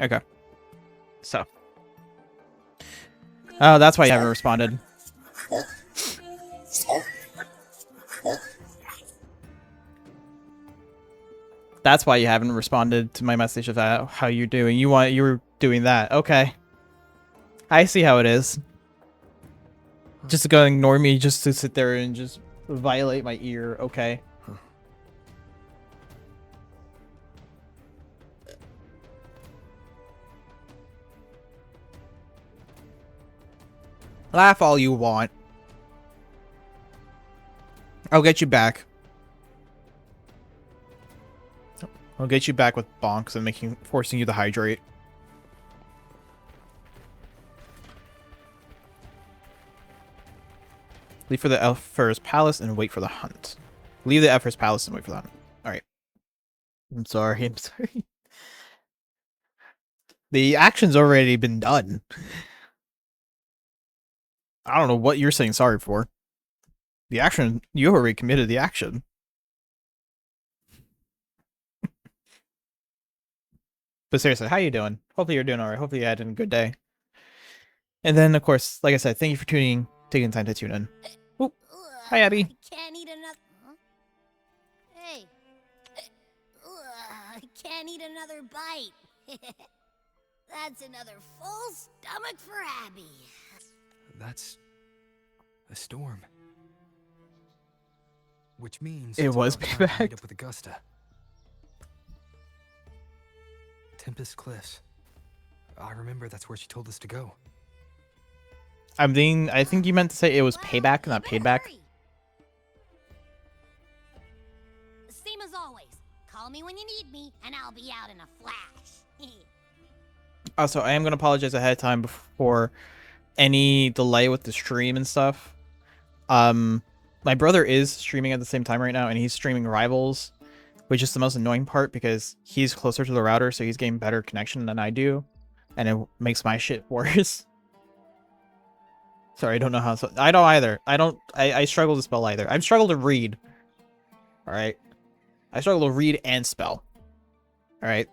Okay. So. Oh, that's why you haven't responded. That's why you haven't responded to my message about how you're doing. You were doing that. Okay. I see how it is. Just gonna ignore me just to sit there and just violate my ear. Okay. Laugh all you want. I'll get you back. I'll get you back with bonks and forcing you to hydrate. Leave for the Elfur's Palace and wait for the hunt. Leave the Elfur's Palace and wait for the hunt. Alright. I'm sorry, I'm sorry. The action's already been done. I don't know what you're saying sorry for. The action, you already committed the action. But seriously, how you doing? Hopefully you're doing alright. Hopefully you had a good day. And then, of course, like I said, thank you for taking time to tune in. Oh, hi, Abby. Can't eat enough. Huh? Hey. Can't eat another bite. That's another full stomach for Abby. That's a storm. Which means It it's was about time to meet payback. up with Augusta. Tempest Cliffs. I remember that's where she told us to go. I think you meant to say it was payback, not paid back. Same as always. Call me when you need me, and I'll be out in a flash. Also, I am going to apologize ahead of time before any delay with the stream and stuff. My brother is streaming at the same time right now, and he's streaming Rivals, which is the most annoying part because he's closer to the router, so he's getting better connection than I do, and it makes my shit worse. Sorry, I don't know how. I don't either. I struggle to spell either. I struggle to read. All right, I struggle to read and spell. All right,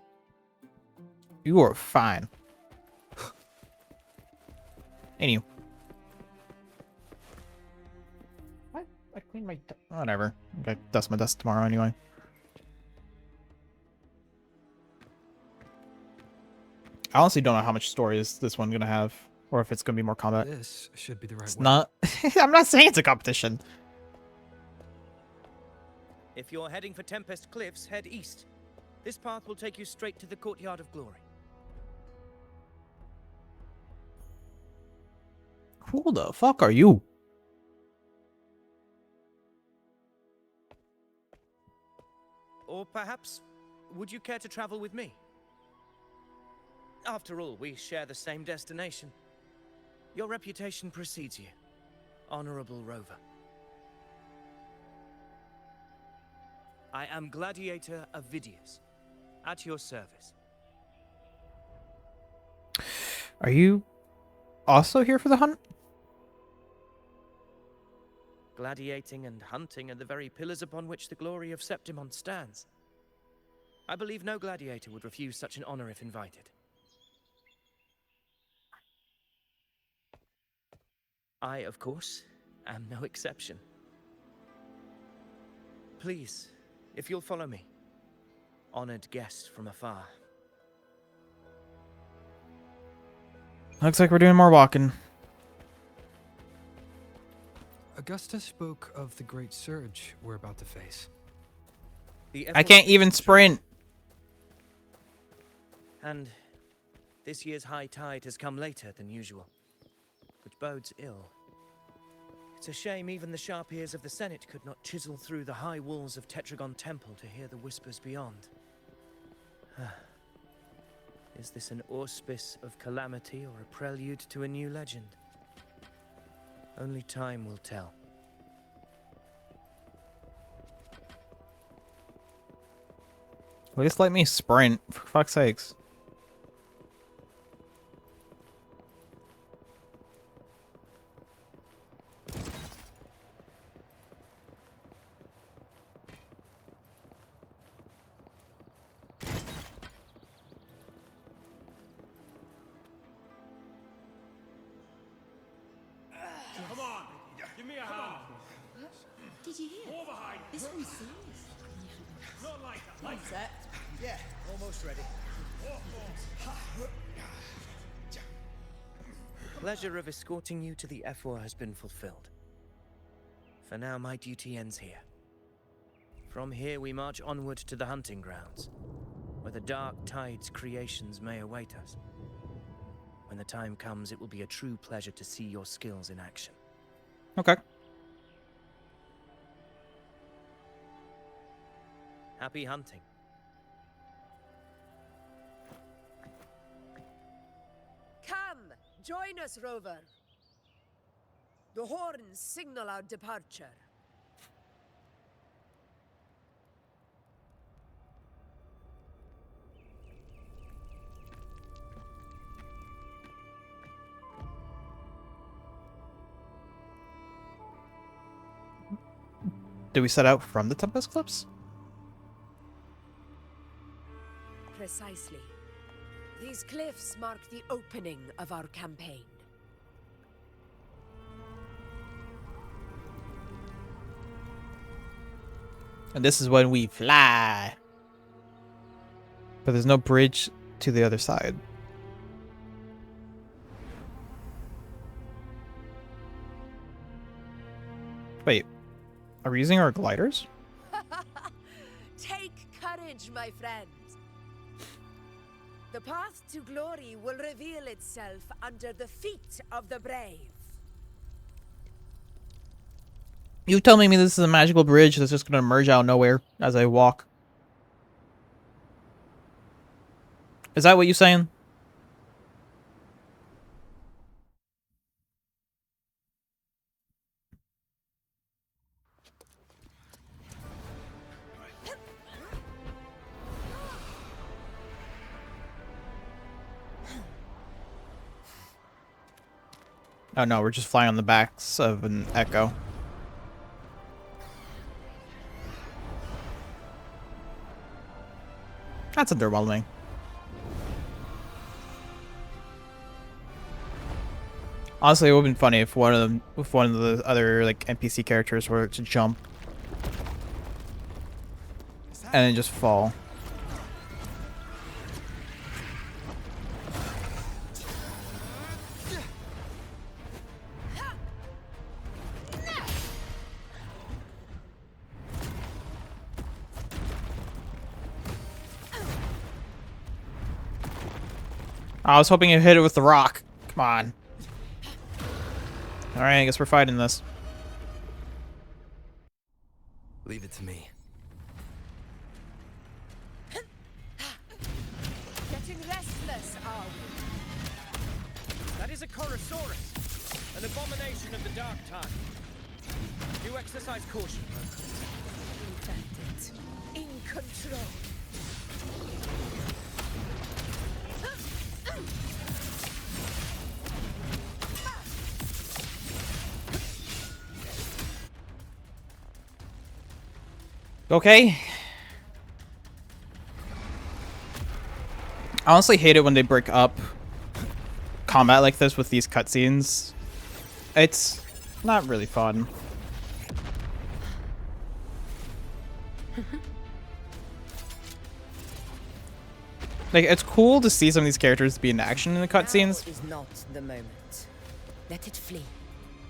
you are fine. Anyway. What? I cleaned my... Whatever. I dust my desk tomorrow anyway. I honestly don't know how much story is this one gonna have, or if it's gonna be more combat. This should be the right It's way. not. I'm not saying it's a competition. If you're heading for Tempest Cliffs, head east. This path will take you straight to the Courtyard of Glory. Who the fuck are you? Or perhaps, would you care to travel with me? After all, we share the same destination. Your reputation precedes you, Honorable Rover. I am Gladiator Avidius, at your service. Are you also here for the hunt? Gladiating and hunting are the very pillars upon which the glory of Septimon stands. I believe no gladiator would refuse such an honor if invited. I, of course, am no exception. Please, if you'll follow me, honored guest from afar. Looks like we're doing more walking. Augusta spoke of the great surge we're about to face. I can't even sprint. And this year's high tide has come later than usual, which bodes ill. It's a shame even the sharp ears of the Senate could not chisel through the high walls of Tetragon Temple to hear the whispers beyond. Is this an auspice of calamity or a prelude to a new legend? Only time will tell. At least let me sprint, for fuck's sakes. did you hear? This one's serious. Set. Yeah, almost ready. Pleasure of escorting you to the F4 has been fulfilled. For now, my duty ends here. From here, we march onward to the hunting grounds, where the Dark Tide's creations may await us. When the time comes, it will be a true pleasure to see your skills in action. Okay. Happy hunting. Come, join us, Rover. The horns signal our departure. Do we set out from the Tempest Cliffs? Precisely. These cliffs mark the opening of our campaign. And this is when we fly. But there's no bridge to the other side. Wait, are we using our gliders? Take courage, my friends. The path to glory will reveal itself under the feet of the brave. You telling me this is a magical bridge that's just gonna emerge out of nowhere as I walk? Is that what you're saying? Oh no, we're just flying on the backs of an echo. That's underwhelming. Honestly, it would have been funny if one of the other like NPC characters were to jump and then just fall. I was hoping you hit it with the rock. Come on. Alright, I guess we're fighting this. Leave it to me. Getting restless, are we? That is a Chorosaurus, an abomination of the Dark Tide. Do exercise caution. Infected. In control. Okay. I honestly hate it when they break up combat like this with these cutscenes. It's not really fun. Like, it's cool to see some of these characters be in action in the cutscenes. Now is not the moment. Let it flee.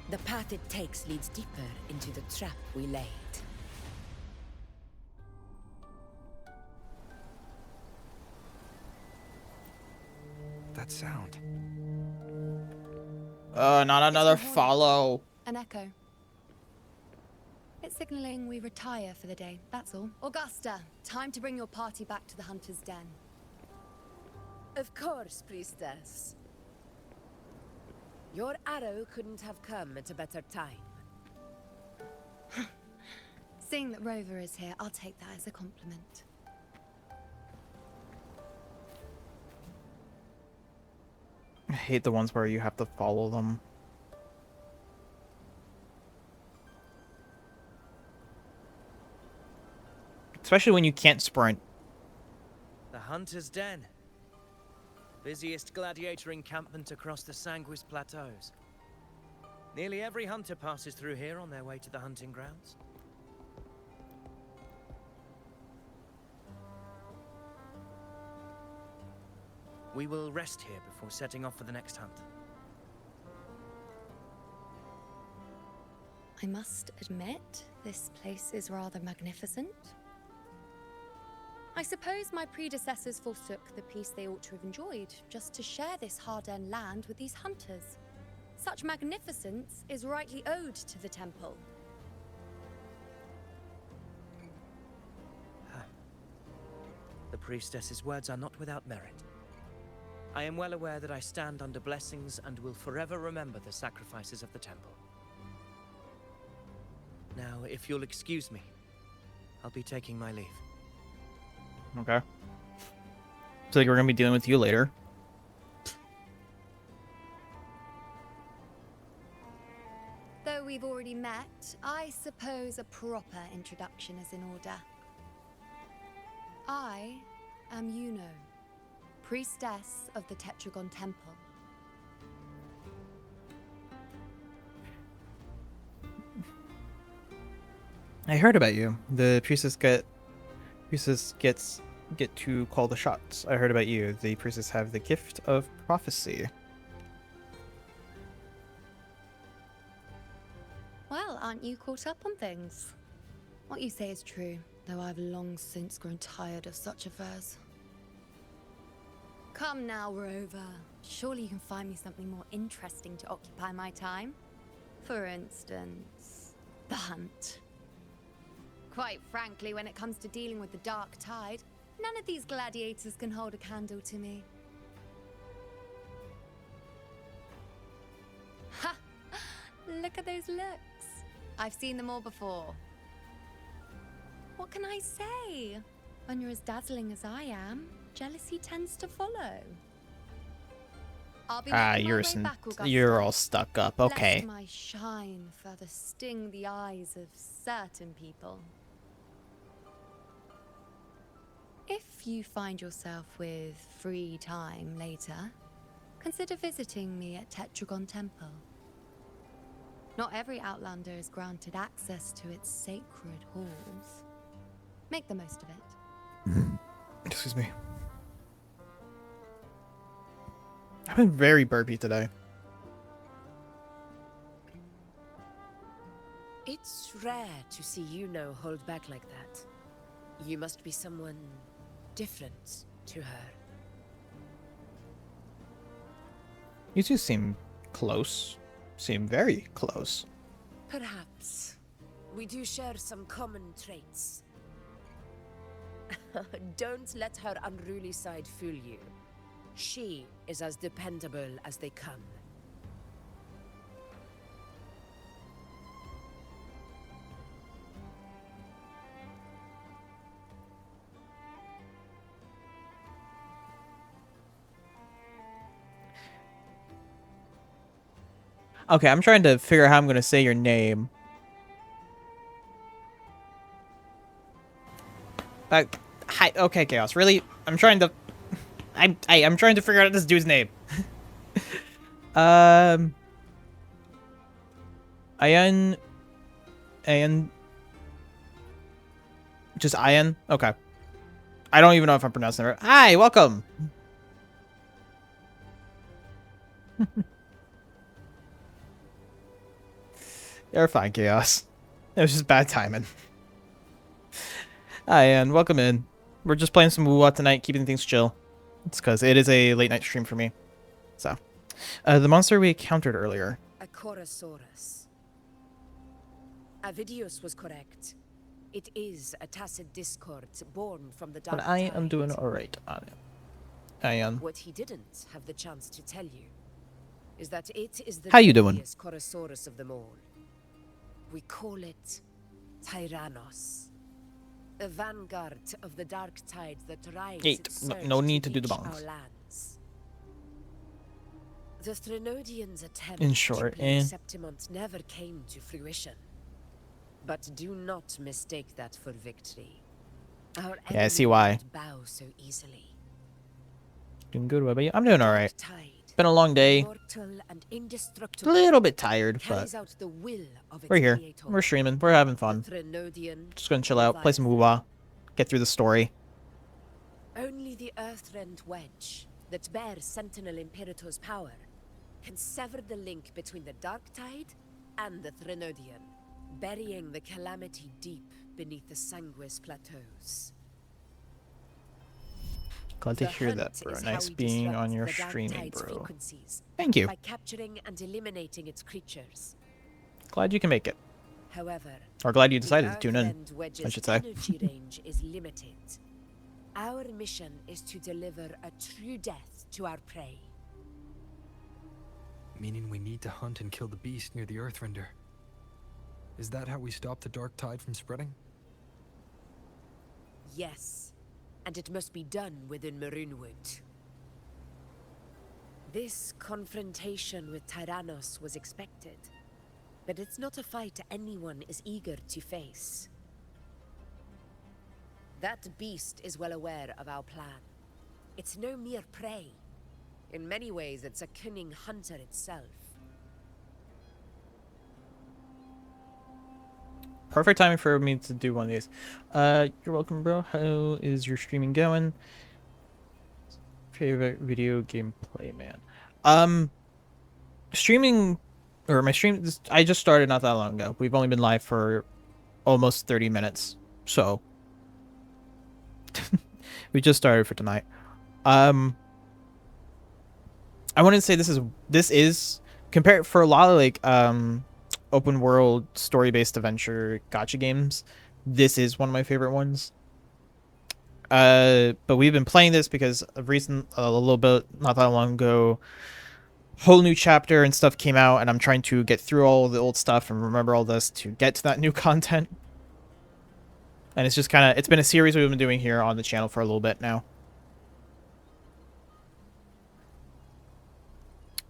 The path it takes leads deeper into the trap we laid. That sound. Not another follow. An echo. It's signaling we retire for the day, that's all. Augusta, time to bring your party back to the Hunter's Den. Of course, priestess. Your arrow couldn't have come at a better time. Seeing that Rover is here, I'll take that as a compliment. I hate the ones where you have to follow them. Especially when you can't sprint. The Hunter's Den. Busiest gladiator encampment across the Sanguis Plateaus. Nearly every hunter passes through here on their way to the hunting grounds. We will rest here before setting off for the next hunt. I must admit, this place is rather magnificent. I suppose my predecessors forsook the peace they ought to have enjoyed, just to share this hard-earned land with these hunters. Such magnificence is rightly owed to the temple. The priestess's words are not without merit. I am well aware that I stand under blessings and will forever remember the sacrifices of the temple. Now, if you'll excuse me, I'll be taking my leave. Okay. So like we're gonna be dealing with you later. Though we've already met, I suppose a proper introduction is in order. I am Yuno, priestess of the Tetragon Temple. I heard about you. The priestess get to call the shots. I heard about you. The priestess have the gift of prophecy. Well, aren't you caught up on things? What you say is true, though I've long since grown tired of such affairs. Come now, Rover. Surely you can find me something more interesting to occupy my time. For instance, the hunt. Quite frankly, when it comes to dealing with the dark tide, none of these gladiators can hold a candle to me. Ha! Look at those looks. I've seen them all before. What can I say? When you're as dazzling as I am, jealousy tends to follow. I'll be making my way back, Augusta, you're all stuck up. Okay. lest my shine further sting the eyes of certain people. If you find yourself with free time later, consider visiting me at Tetragon Temple. Not every Outlander is granted access to its sacred halls. Make the most of it. Excuse me. I've been very burpy today. It's rare to see Yuno hold back like that. You must be someone different to her. You two seem close. Seem very close. Perhaps. We do share some common traits. Don't let her unruly side fool you. She is as dependable as they come. Okay, I'm trying to figure out how I'm going to say your name. Hi, okay, Chaos. Really? I'm trying to... I'm trying to figure out this dude's name. Ian... Just Ian? Okay. I don't even know if I'm pronouncing it right. Hi, welcome! You're fine, Chaos. It was just bad timing. Hi, and welcome in. We're just playing some WoW tonight, keeping things chill. It's because it is a late night stream for me. So, the monster we encountered earlier. A Chorosaurus. Avidius was correct. It is a tacit discord born from the dark But I am tide. doing alright on it. I am. What he didn't have the chance to tell you is that it is the How you doing? deadliest Chorosaurus of them all. We call it Tyrannos. A vanguard of the dark tide that rides Eight. its No surge need to do the reach bongs. our lands. The Threnodians' attempt In short, to play Septimont never came to fruition. But do not mistake that for victory. Our Yeah, I see enemy why. won't bow so easily. Doing good, what about you? I'm doing alright. Dark tide, Been a long day. immortal and A indestructible, little bit tired, but carries out the will of its we're here. creator. We're streaming. We're having fun. The Threnodian Just gonna chill out, play some WoW, get through the story. Only the Earthrend Wedge, that bear Sentinel Imperator's power can sever the link between the Dark Tide and the Threnodian, burying the calamity deep beneath the Sanguis plateaus. Glad to The hear that, hunt bro. is how Nice we being disrupt on your the Dark streaming, Tide's bro. frequencies Thank you. by capturing and eliminating its creatures. Glad you can make it. However, Or glad you the decided to tune in, Earthrend Wedge's I should say. energy range is limited. Our mission is to deliver a true death to our prey. Meaning we need to hunt and kill the beast near the Earthrender. Is that how we stop the Dark Tide from spreading? Yes, and it must be done within Maroonwood. This confrontation with Tyrannos was expected, but it's not a fight anyone is eager to face. That beast is well aware of our plan. It's no mere prey. In many ways, it's a cunning hunter itself. Perfect timing for me to do one of these. You're welcome, bro. How is your streaming going? Favorite video gameplay, man. Streaming, or my stream, I just started not that long ago. We've only been live for almost 30 minutes, so we just started for tonight. I wouldn't say this is compared for a lot of like open world story based adventure gacha games. This is one of my favorite ones. But we've been playing this because a little bit not that long ago, whole new chapter and stuff came out, and I'm trying to get through all the old stuff and remember all this to get to that new content. And it's just it's been a series we've been doing here on the channel for a little bit now.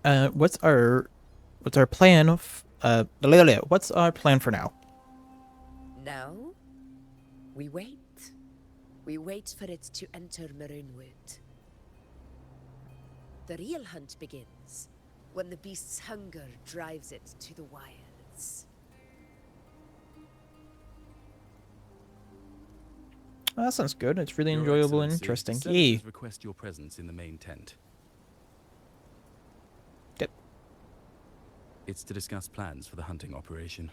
What's our plan of what's our plan for now? Now, we wait. We wait for it to enter Maroonwood. The real hunt begins when the beast's hunger drives it to the wilds. Oh, that sounds good. It's really Your enjoyable and Excellency, interesting. senators request your presence in the main tent. Yep. It's to discuss plans for the hunting operation.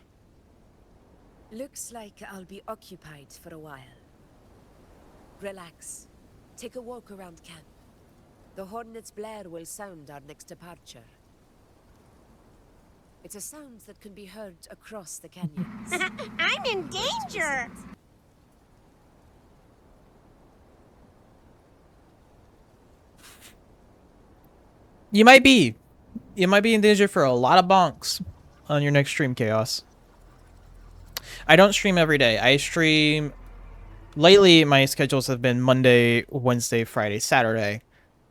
Looks like I'll be occupied for a while. Relax. Take a walk around camp. The hornet's blare will sound our next departure. It's a sound that can be heard across the canyons. I'm in danger! You might be in danger for a lot of bonks on your next stream, Chaos. I don't stream every day. I stream lately. My schedules have been Monday, Wednesday, Friday, Saturday,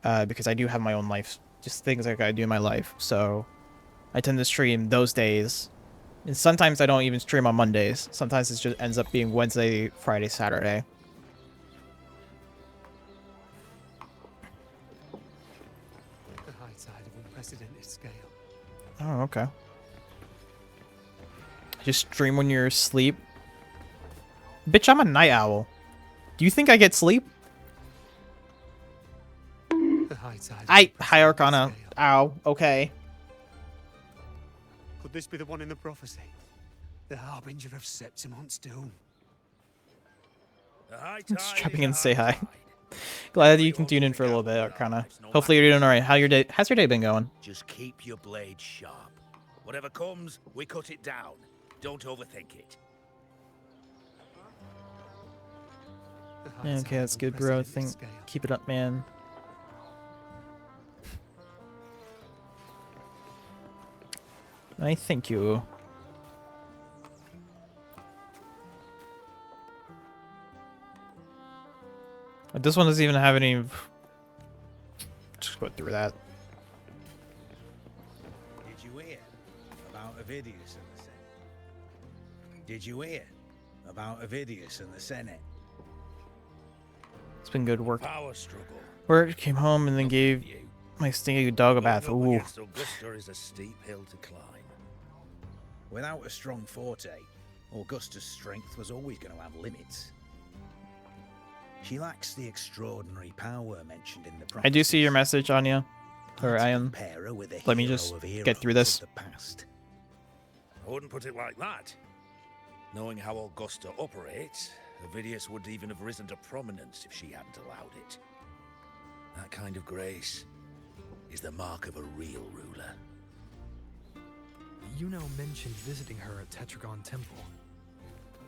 because I do have my own life, just things like I do in my life. So I tend to stream those days, and sometimes I don't even stream on Mondays. Sometimes it just ends up being Wednesday, Friday, Saturday. The high tide of unprecedented scale. Oh, okay. Just stream when you're asleep. Bitch, I'm a night owl. Do you think I get sleep? The high tide. High Arcana. Ow. Okay. Could this be the one in the prophecy? The harbinger of Septimon's doom. Let's drop in and say hi. Glad that you can tune in for a little bit, Arcana. Hopefully you're doing alright. How's your day been going? Just keep your blade sharp. Whatever comes, we cut it down. Don't overthink it. The high Yeah, okay, tide that's of good, bro. unprecedented scale. Keep it up, man. I thank you. This one doesn't even have any. Just go through that. Did you hear about Avidius and the Senate? Did you hear about Avidius and the Senate? It's been good work. Power struggle. Work, came home, and then gave You. my stinky dog a bath. Going up Ooh. against Augusta is a steep hill to climb. Without a strong forte, Augusta's strength was always going to have limits. She lacks the extraordinary power mentioned in the prophecies. I do see your message, Anya. Or I'd I am. compare her with a Let me hero just of get through heroes this. of the past. I wouldn't put it like that. Knowing how Augusta operates, Avidius would even have risen to prominence if she hadn't allowed it. That kind of grace is the mark of a real ruler. Yuno mentioned visiting her at Tetragon Temple.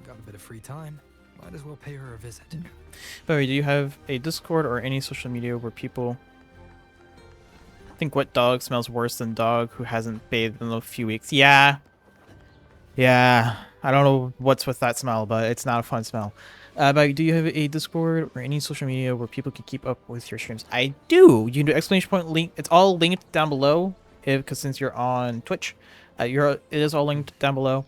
Got a bit of free time. Might as well pay her a visit. By the way, do you have a Discord or any social media where people think what dog smells worse than dog who hasn't bathed in a few weeks? Yeah. Yeah. I don't know what's with that smell, but it's not a fun smell. But do you have a Discord or any social media where people can keep up with your streams? I do. You can do exclamation point link. It's all linked down below, because since you're on Twitch, it is all linked down below.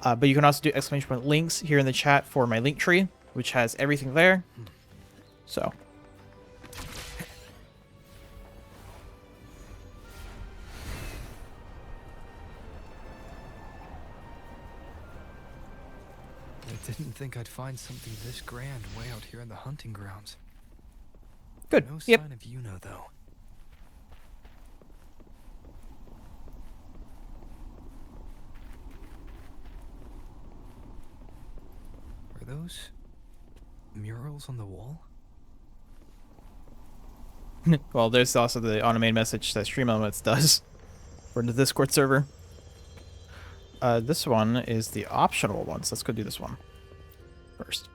But you can also do exclamation point links here in the chat for my link tree, which has everything there. So. I didn't think I'd find something this grand way out here in the hunting grounds. Good. No Yep. sign of Yuno, though. Are those murals on the wall? Well, there's also the automated message that Stream Elements does for the Discord server. This one is the optional one, so let's go do this one first.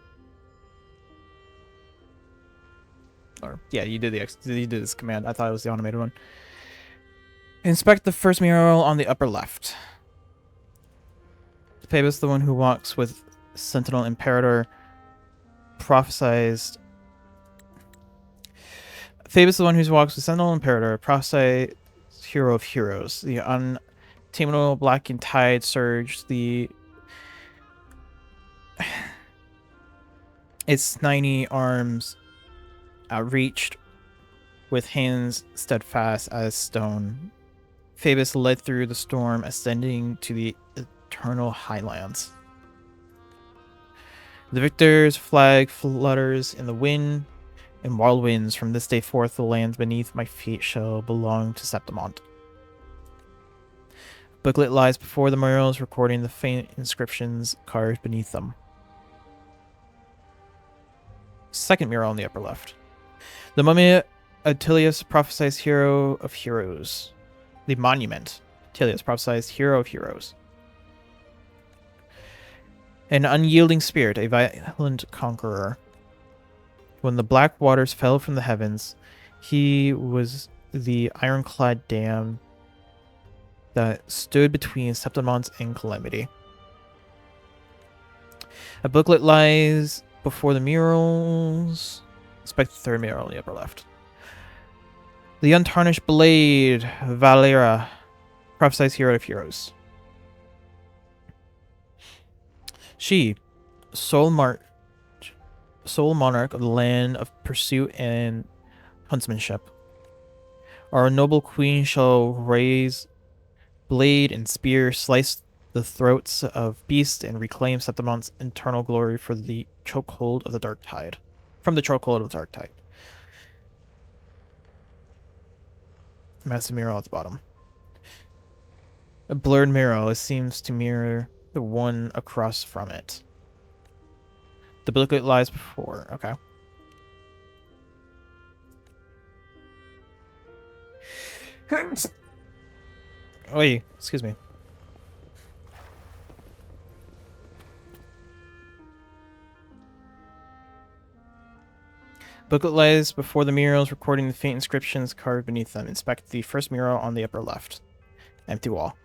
Or yeah, you did this command. I thought it was the automated one. Inspect the first mural on the upper left. Pebas, the one who walks with Sentinel Imperator, prophesized. Phoebus, the one who walks with Sentinel Imperator, prophesied hero of heroes. The untamable blackened tide surge. Its 90 arms outreached, with hands steadfast as stone. Phoebus led through the storm, ascending to the eternal highlands. The victor's flag flutters in the wind, and wild winds from this day forth the lands beneath my feet shall belong to Septimont. A booklet lies before the murals, recording the faint inscriptions carved beneath them. Second mural on the upper left. The mummy Attilius prophesies hero of heroes. The monument Attilius prophesies hero of heroes. An unyielding spirit, a violent conqueror. When the black waters fell from the heavens, he was the ironclad dam that stood between Septimont and Calamity. A booklet lies before the murals. Inspect the third mural on the upper left. The untarnished blade, Valera, prophesies hero of heroes. She, sole monarch of the land of pursuit and huntsmanship. Our noble queen shall raise blade and spear, slice the throats of beasts, and reclaim Septimont's eternal glory for the chokehold of the dark tide. From the chokehold of the dark tide. Massive mural at the bottom. A blurred mural, it seems to mirror the one across from it. The booklet lies before. Okay. Wait, excuse me. Booklet lies before the murals, recording the faint inscriptions carved beneath them. Inspect the first mural on the upper left. Empty wall.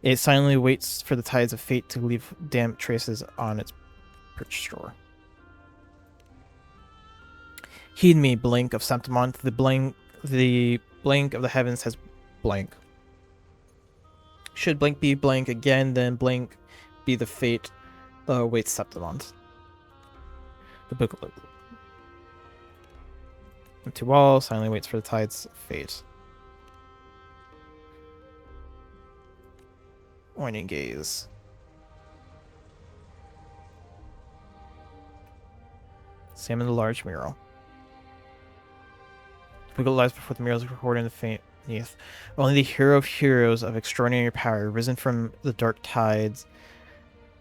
It silently waits for the tides of fate to leave damp traces on its perched shore. Heed me, blink of Septimont. The blank of the heavens has blank. Should blank be blank again, then blank be the fate that awaits Septimont. The booklet. Empty wall, silently waits for the tides of fate. Warning gaze. Examine the large mural. Twinkle lies before the murals recorded in the faint beneath. Only the hero of heroes of extraordinary power, risen from the dark tides,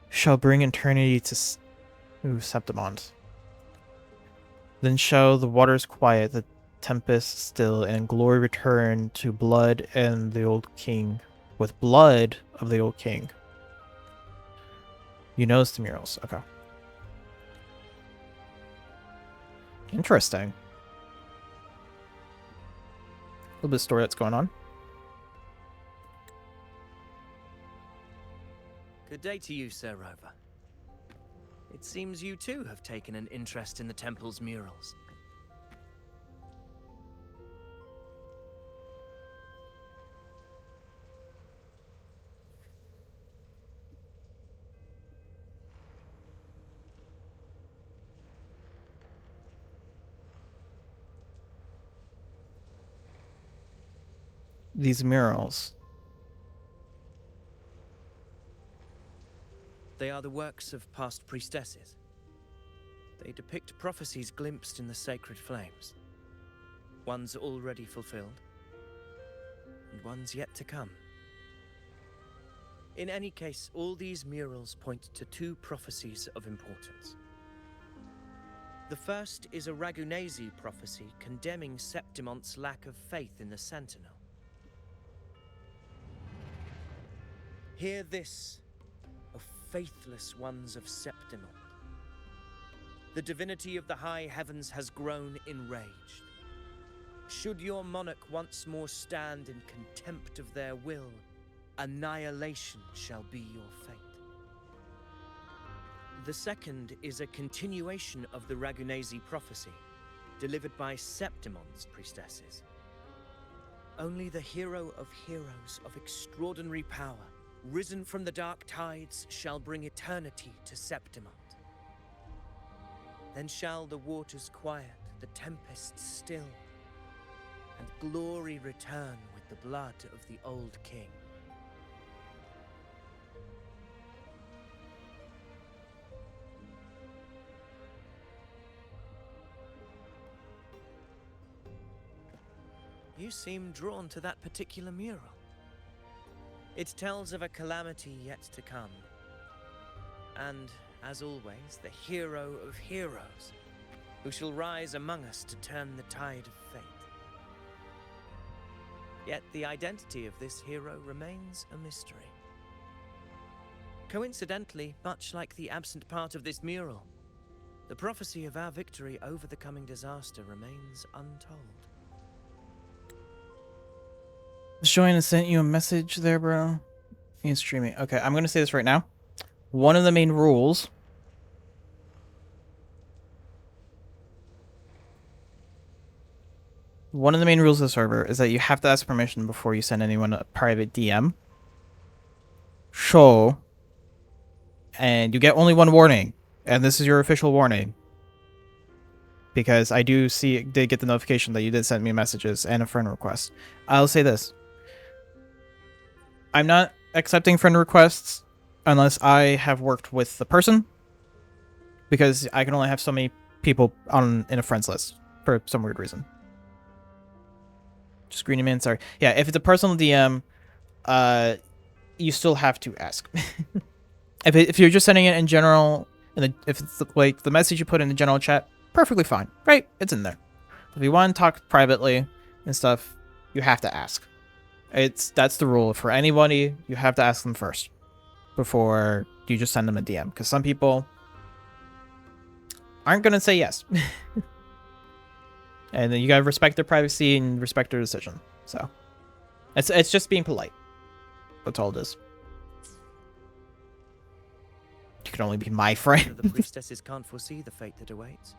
shall bring eternity to Septimont. Then shall the waters quiet, the tempest still, and glory return to blood and the old king. With blood of the old king. You notice the murals. Okay. Interesting. A little bit of story that's going on. Good day to you, Sir Rover. It seems you too have taken an interest in the temple's murals. These murals. They are the works of past priestesses. They depict prophecies glimpsed in the sacred flames. Ones already fulfilled, and ones yet to come. In any case, all these murals point to two prophecies of importance. The first is a Ragunasi prophecy condemning Septimont's lack of faith in the Sentinel. Hear this, O faithless ones of Septimont. The divinity of the high heavens has grown enraged. Should your monarch once more stand in contempt of their will, annihilation shall be your fate. The second is a continuation of the Ragunasi prophecy, delivered by Septimont's priestesses. Only the hero of heroes of extraordinary power, risen from the dark tides, shall bring eternity to Septimont. Then shall the waters quiet, the tempest still, and glory return with the blood of the old king. You seem drawn to that particular mural. It tells of a calamity yet to come. And, as always, the hero of heroes, who shall rise among us to turn the tide of fate. Yet the identity of this hero remains a mystery. Coincidentally, much like the absent part of this mural, the prophecy of our victory over the coming disaster remains untold. Join sent you a message there, bro. He's streaming. Okay, I'm going to say this right now. One of the main rules of the server is that you have to ask permission before you send anyone a private DM. So, and you get only one warning, and this is your official warning. Because I did get the notification that you did send me messages and a friend request. I'll say this. I'm not accepting friend requests unless I have worked with the person, because I can only have so many people in a friends list for some weird reason. Just greeting in, sorry. Yeah, if it's a personal DM, you still have to ask. If you're just sending it in general, and if it's like the message you put in the general chat, perfectly fine. Right, it's in there. If you want to talk privately and stuff, you have to ask. That's the rule for anybody. You have to ask them first before you just send them a DM, because some people aren't gonna say yes. And then you gotta respect their privacy and respect their decision. So it's just being polite. That's all it is. You can only be my friend. The priestesses can't foresee the fate that awaits.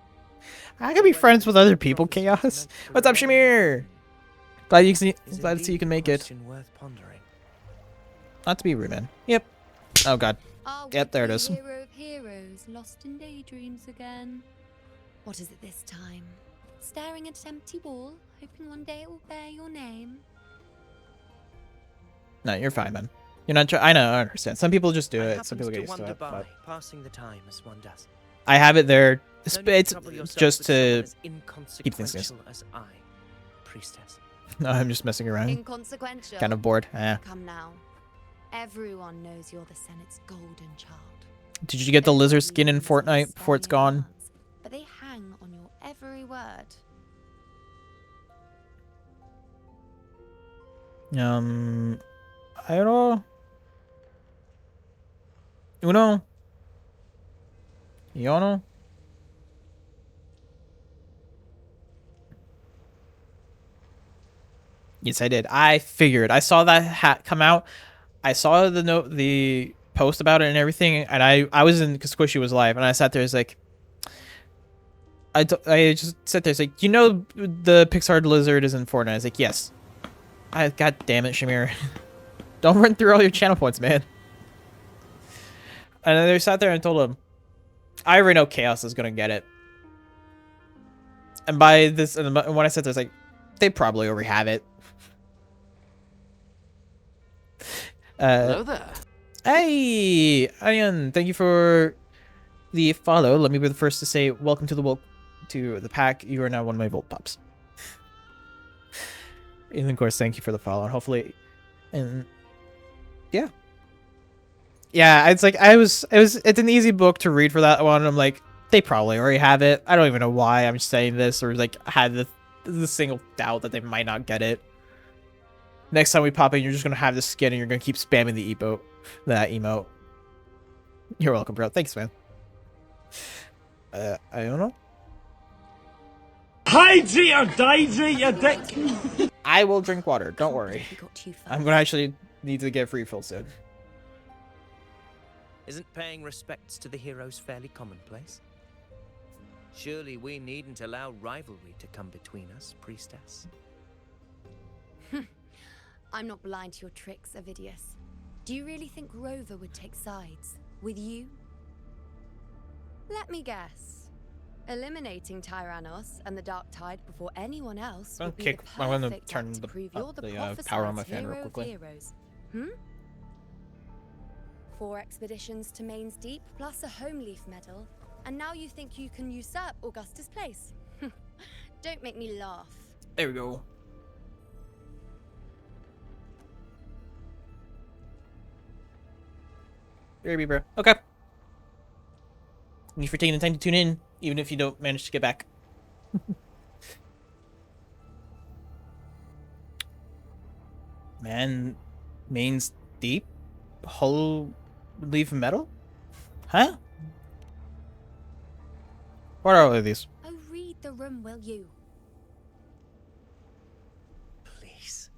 I can be friends with other people, Chaos. What's up, Shamir? Glad to see you can make it. Not to be rude, man. Yep. Oh god. Yep, there it is. Hero of heroes, lost in daydreams again. What is it this time? Staring at an empty wall, hoping one day it will bear your name. No, you're fine, man. You're not. I know. I understand. Some people just do it. Some people get used to it. By, passing the time as one does. I have it there. It's, No need to it's trouble yourself just with someone to as keep things nice. inconsequential as I, priestess. No, I'm just messing around. Inconsequential. Kind of bored. Yeah. Come now. Everyone knows you're the Senate's golden child. Did you get the lizard skin in Everybody Fortnite needs before it's spare gone? yarns, but they hang on your every word. I don't know. Uno. Yono. Yes, I did. I figured. I saw that hat come out. I saw the post about it and everything, and I was in because Squishy was live, and I sat there. It's like I just sat there. It's like, you know, the Pixar lizard is in Fortnite. I was like, yes. God damn it, Shamir. Don't run through all your channel points, man. And then they sat there and told him, I already know Chaos is gonna get it. And by this, and when I said this, like, they probably already have it. Hello there. Hey, Ian, thank you for the follow. Let me be the first to say welcome to the pack. You are now one of my Volt Pups. And of course, thank you for the follow. And hopefully, and yeah. It's like it's an easy book to read for that one. I'm like, they probably already have it. I don't even know why I'm saying this, or like had the single doubt that they might not get it. Next time we pop in, you're just gonna have the skin and you're gonna keep spamming the emote. You're welcome, bro. Thanks, man. I don't know. Hydrate or dihydrate, you dick! I will drink water. Don't worry. I'm gonna actually need to get refill soon. Isn't paying respects to the heroes fairly commonplace? Surely we needn't allow rivalry to come between us, priestess. I'm not blind to your tricks, Avidius. Do you really think Rover would take sides with you? Let me guess. Eliminating Tyrannos and the Dark Tide before anyone else would be the I'm gonna perfect turn act to prove you're the power on my prophesized fan real hero of quickly. heroes. 4 expeditions to Main's Deep, plus a Home Leaf medal, and now you think you can usurp Augustus' place? Don't make me laugh. There we go. Baby, bro. Okay. Thank you for taking the time to tune in, even if you don't manage to get back. Man, Main's Deep? Whole leaf metal? Huh? What are all of these? Oh, read the room, will you? Please.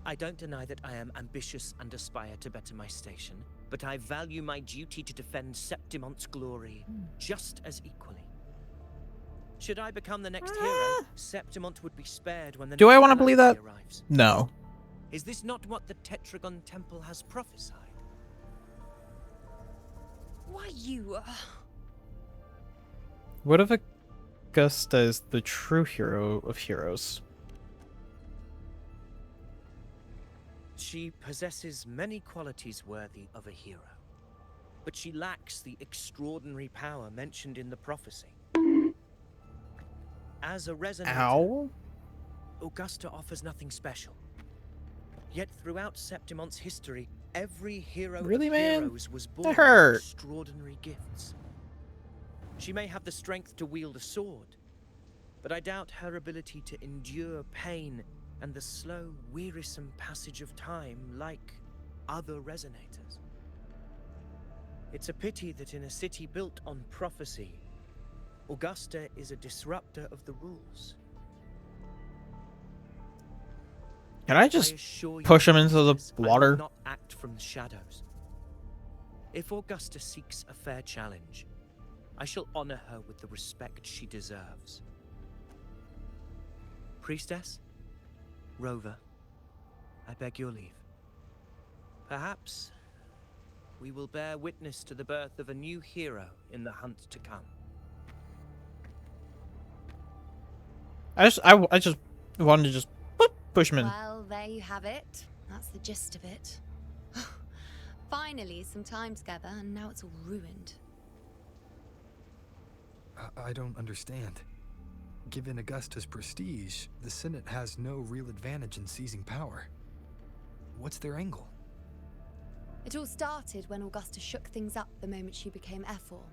I don't deny that I am ambitious and aspire to better my station, but I value my duty to defend Septimont's glory just as equally. Should I become the next hero, Septimont would be spared when the Do I next want to believe that? calamity arrives. No. Is this not what the Tetragon Temple has prophesied? Why you? What if Augusta is the true hero of heroes? She possesses many qualities worthy of a hero, but she lacks the extraordinary power mentioned in the prophecy. As a resonator, Augusta offers nothing special. Yet throughout Septimont's history, every hero of heroes was born with extraordinary gifts. She may have the strength to wield a sword, but I doubt her ability to endure pain and the slow, wearisome passage of time like other resonators. It's a pity that in a city built on prophecy, Augusta is a disruptor of the rules. Can I just push him into the water? I will not act from the shadows. If Augusta seeks a fair challenge, I shall honor her with the respect she deserves. Priestess, Rover, I beg your leave. Perhaps we will bear witness to the birth of a new hero in the hunt to come. I just wanted to just push him in. Well, there you have it. That's the gist of it. Finally, some time together, and now it's all ruined. I don't understand. Given Augusta's prestige, the Senate has no real advantage in seizing power. What's their angle? It all started when Augusta shook things up the moment she became Ephor,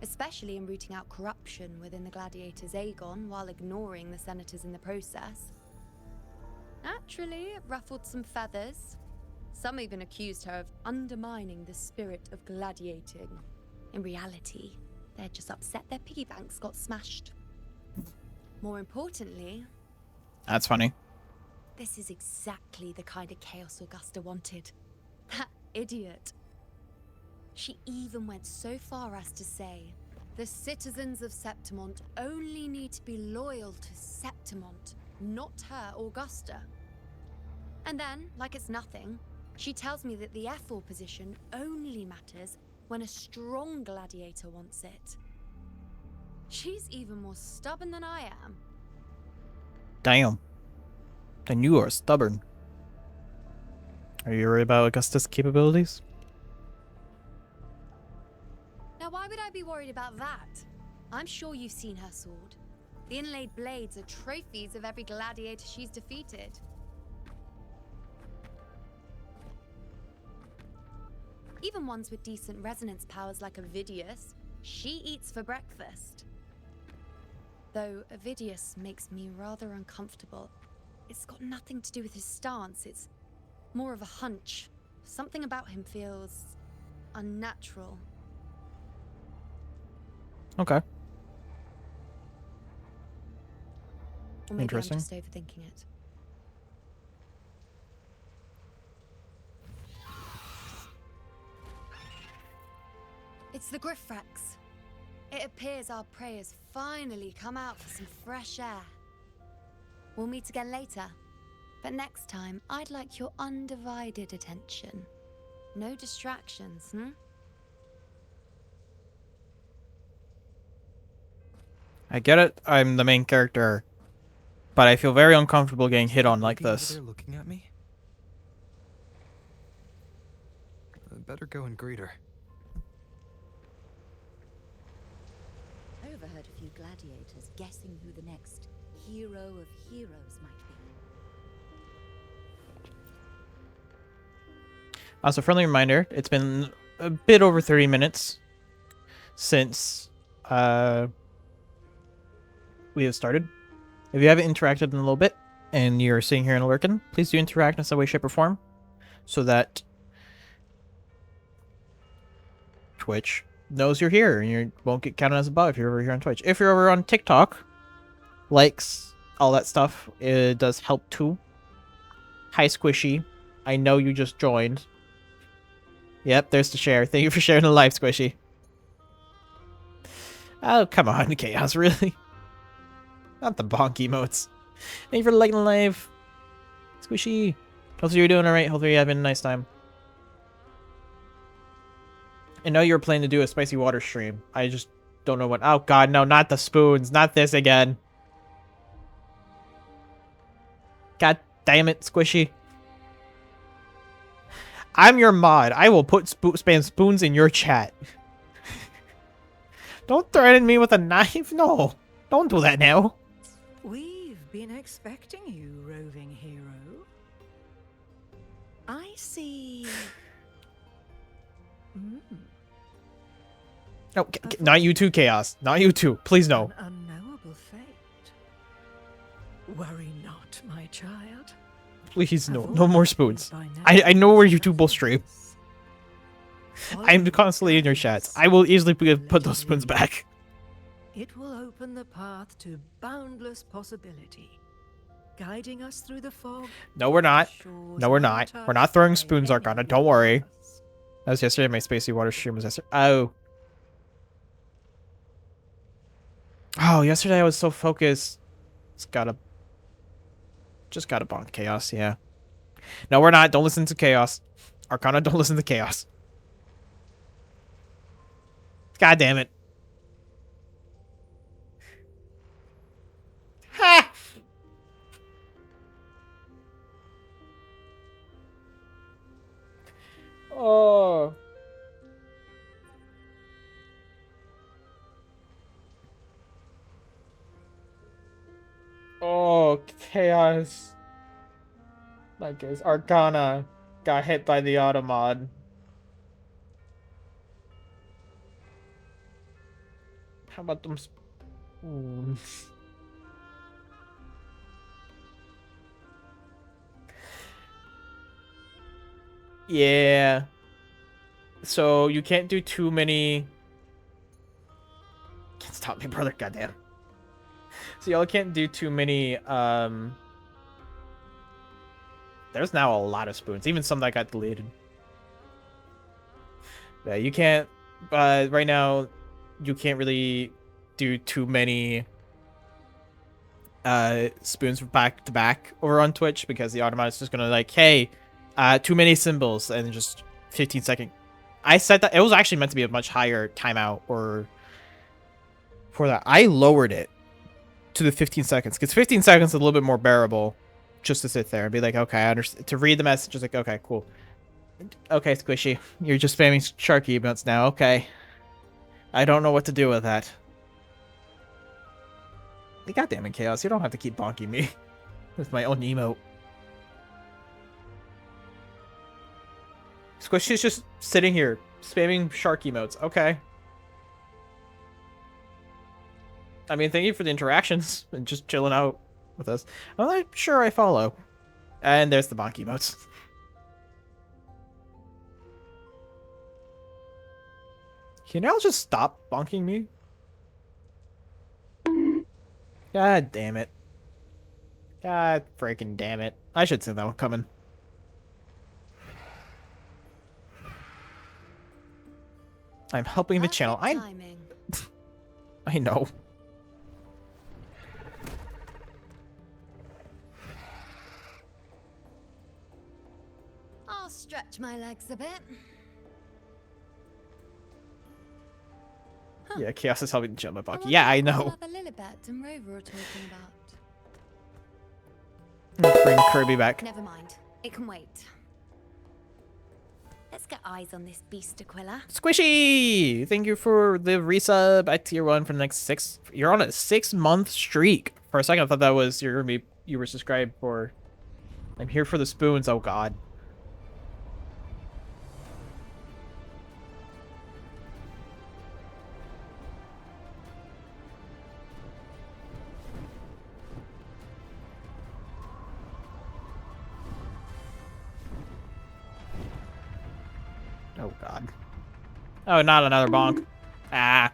especially in rooting out corruption within the gladiators' Aegon while ignoring the senators in the process. Naturally, it ruffled some feathers. Some even accused her of undermining the spirit of gladiating. In reality, they're just upset their piggy banks got smashed. More importantly... That's funny. This is exactly the kind of chaos Augusta wanted. That idiot. She even went so far as to say, the citizens of Septimont only need to be loyal to Septimont, not her, Augusta. And then, like it's nothing, she tells me that the Ephor position only matters when a strong gladiator wants it. She's even more stubborn than I am. Damn. Then you are stubborn. Are you worried about Augusta's capabilities? Now why would I be worried about that? I'm sure you've seen her sword. The inlaid blades are trophies of every gladiator she's defeated. Even ones with decent resonance powers like Avidius, she eats for breakfast. Though Avidius makes me rather uncomfortable. It's got nothing to do with his stance, it's more of a hunch. Something about him feels unnatural. Okay. Or maybe Interesting. I'm just overthinking it. It's the Griffrex. It appears our prey has finally come out for some fresh air. We'll meet again later. But next time, I'd like your undivided attention. No distractions, I get it. I'm the main character. But I feel very uncomfortable getting hit on like Over this. there looking at me? I better go and greet her. I overheard a few gladiators guessing who the next hero of heroes might be. Also, friendly reminder, it's been a bit over 30 minutes since we have started. If you haven't interacted in a little bit and you're sitting here and lurking, please do interact in some way, shape, or form so that Twitch knows you're here and you won't get counted as a bot if you're over here on Twitch. If you're over on TikTok, likes, all that stuff, it does help too. Hi, Squishy. I know you just joined. Yep, there's the share. Thank you for sharing the live, Squishy. Oh, come on, Chaos, really? Not the bonk emotes. Thank you for liking the live. Squishy. Hopefully you're doing alright. Hopefully you're having a nice time. I know you were planning to do a spicy water stream. I just don't know what. Oh god, no, not the spoons. Not this again. God damn it, Squishy. I'm your mod. I will put spam spoons in your chat. Don't threaten me with a knife. No. Don't do that now. We've been expecting you, roving hero. I see. No, not you too, Chaos. Not you too. Please no. An unknowable fate. Worry not, my child. Please no. No more spoons. I know where you two both stream. I'm constantly in your chats. I will easily put those spoons back. It will open the path to boundless possibility, guiding us through the fog. No, we're not. No, we're not. We're not throwing spoons, Arcana. Don't worry. That was yesterday. My spacey water stream was yesterday. Oh. Oh, yesterday I was so focused. Just gotta bonk Chaos, yeah. No, we're not. Don't listen to Chaos. Arcana, don't listen to Chaos. God damn it. Ha! Oh. Chaos. I guess Arcana got hit by the Automod. How about them spoons? Yeah. So you can't do too many. Can't stop me, brother. Goddamn. So y'all can't do too many. There's now a lot of spoons, even some that got deleted. Yeah, you can't. Right now, you can't really do too many spoons back to back over on Twitch because the automatic's just gonna like, hey, too many symbols and just 15-second. I said that it was actually meant to be a much higher timeout or for that. I lowered it to the 15 seconds because 15 seconds is a little bit more bearable just to sit there and be like, okay, I understand. To read the message is like, okay, cool. Okay, Squishy, you're just spamming Sharky emotes now. Okay. I don't know what to do with that. God damn it, Chaos. You don't have to keep bonking me with my own emote. Squishy's just sitting here spamming shark emotes. Okay. I mean, thank you for the interactions and just chilling out with us. I'm not sure I follow. And there's the bonk emotes. Can y'all just stop bonking me? God damn it. God freaking damn it. I should see that one coming. I'm helping the channel. I know. I'll stretch my legs a bit. Yeah, Chaos is helping jump my bucky. Yeah, I know. What Lilibet and Rover are talking about. Bring Kirby back. Never mind. It can wait. Let's get eyes on this beast Aquila. Squishy! Thank you for the resub at tier 1 for the next 6. You're on a 6-month streak. For a second, I thought that was you were subscribed for. I'm here for the spoons. Oh god. Oh god. Oh, not another bonk. Ah.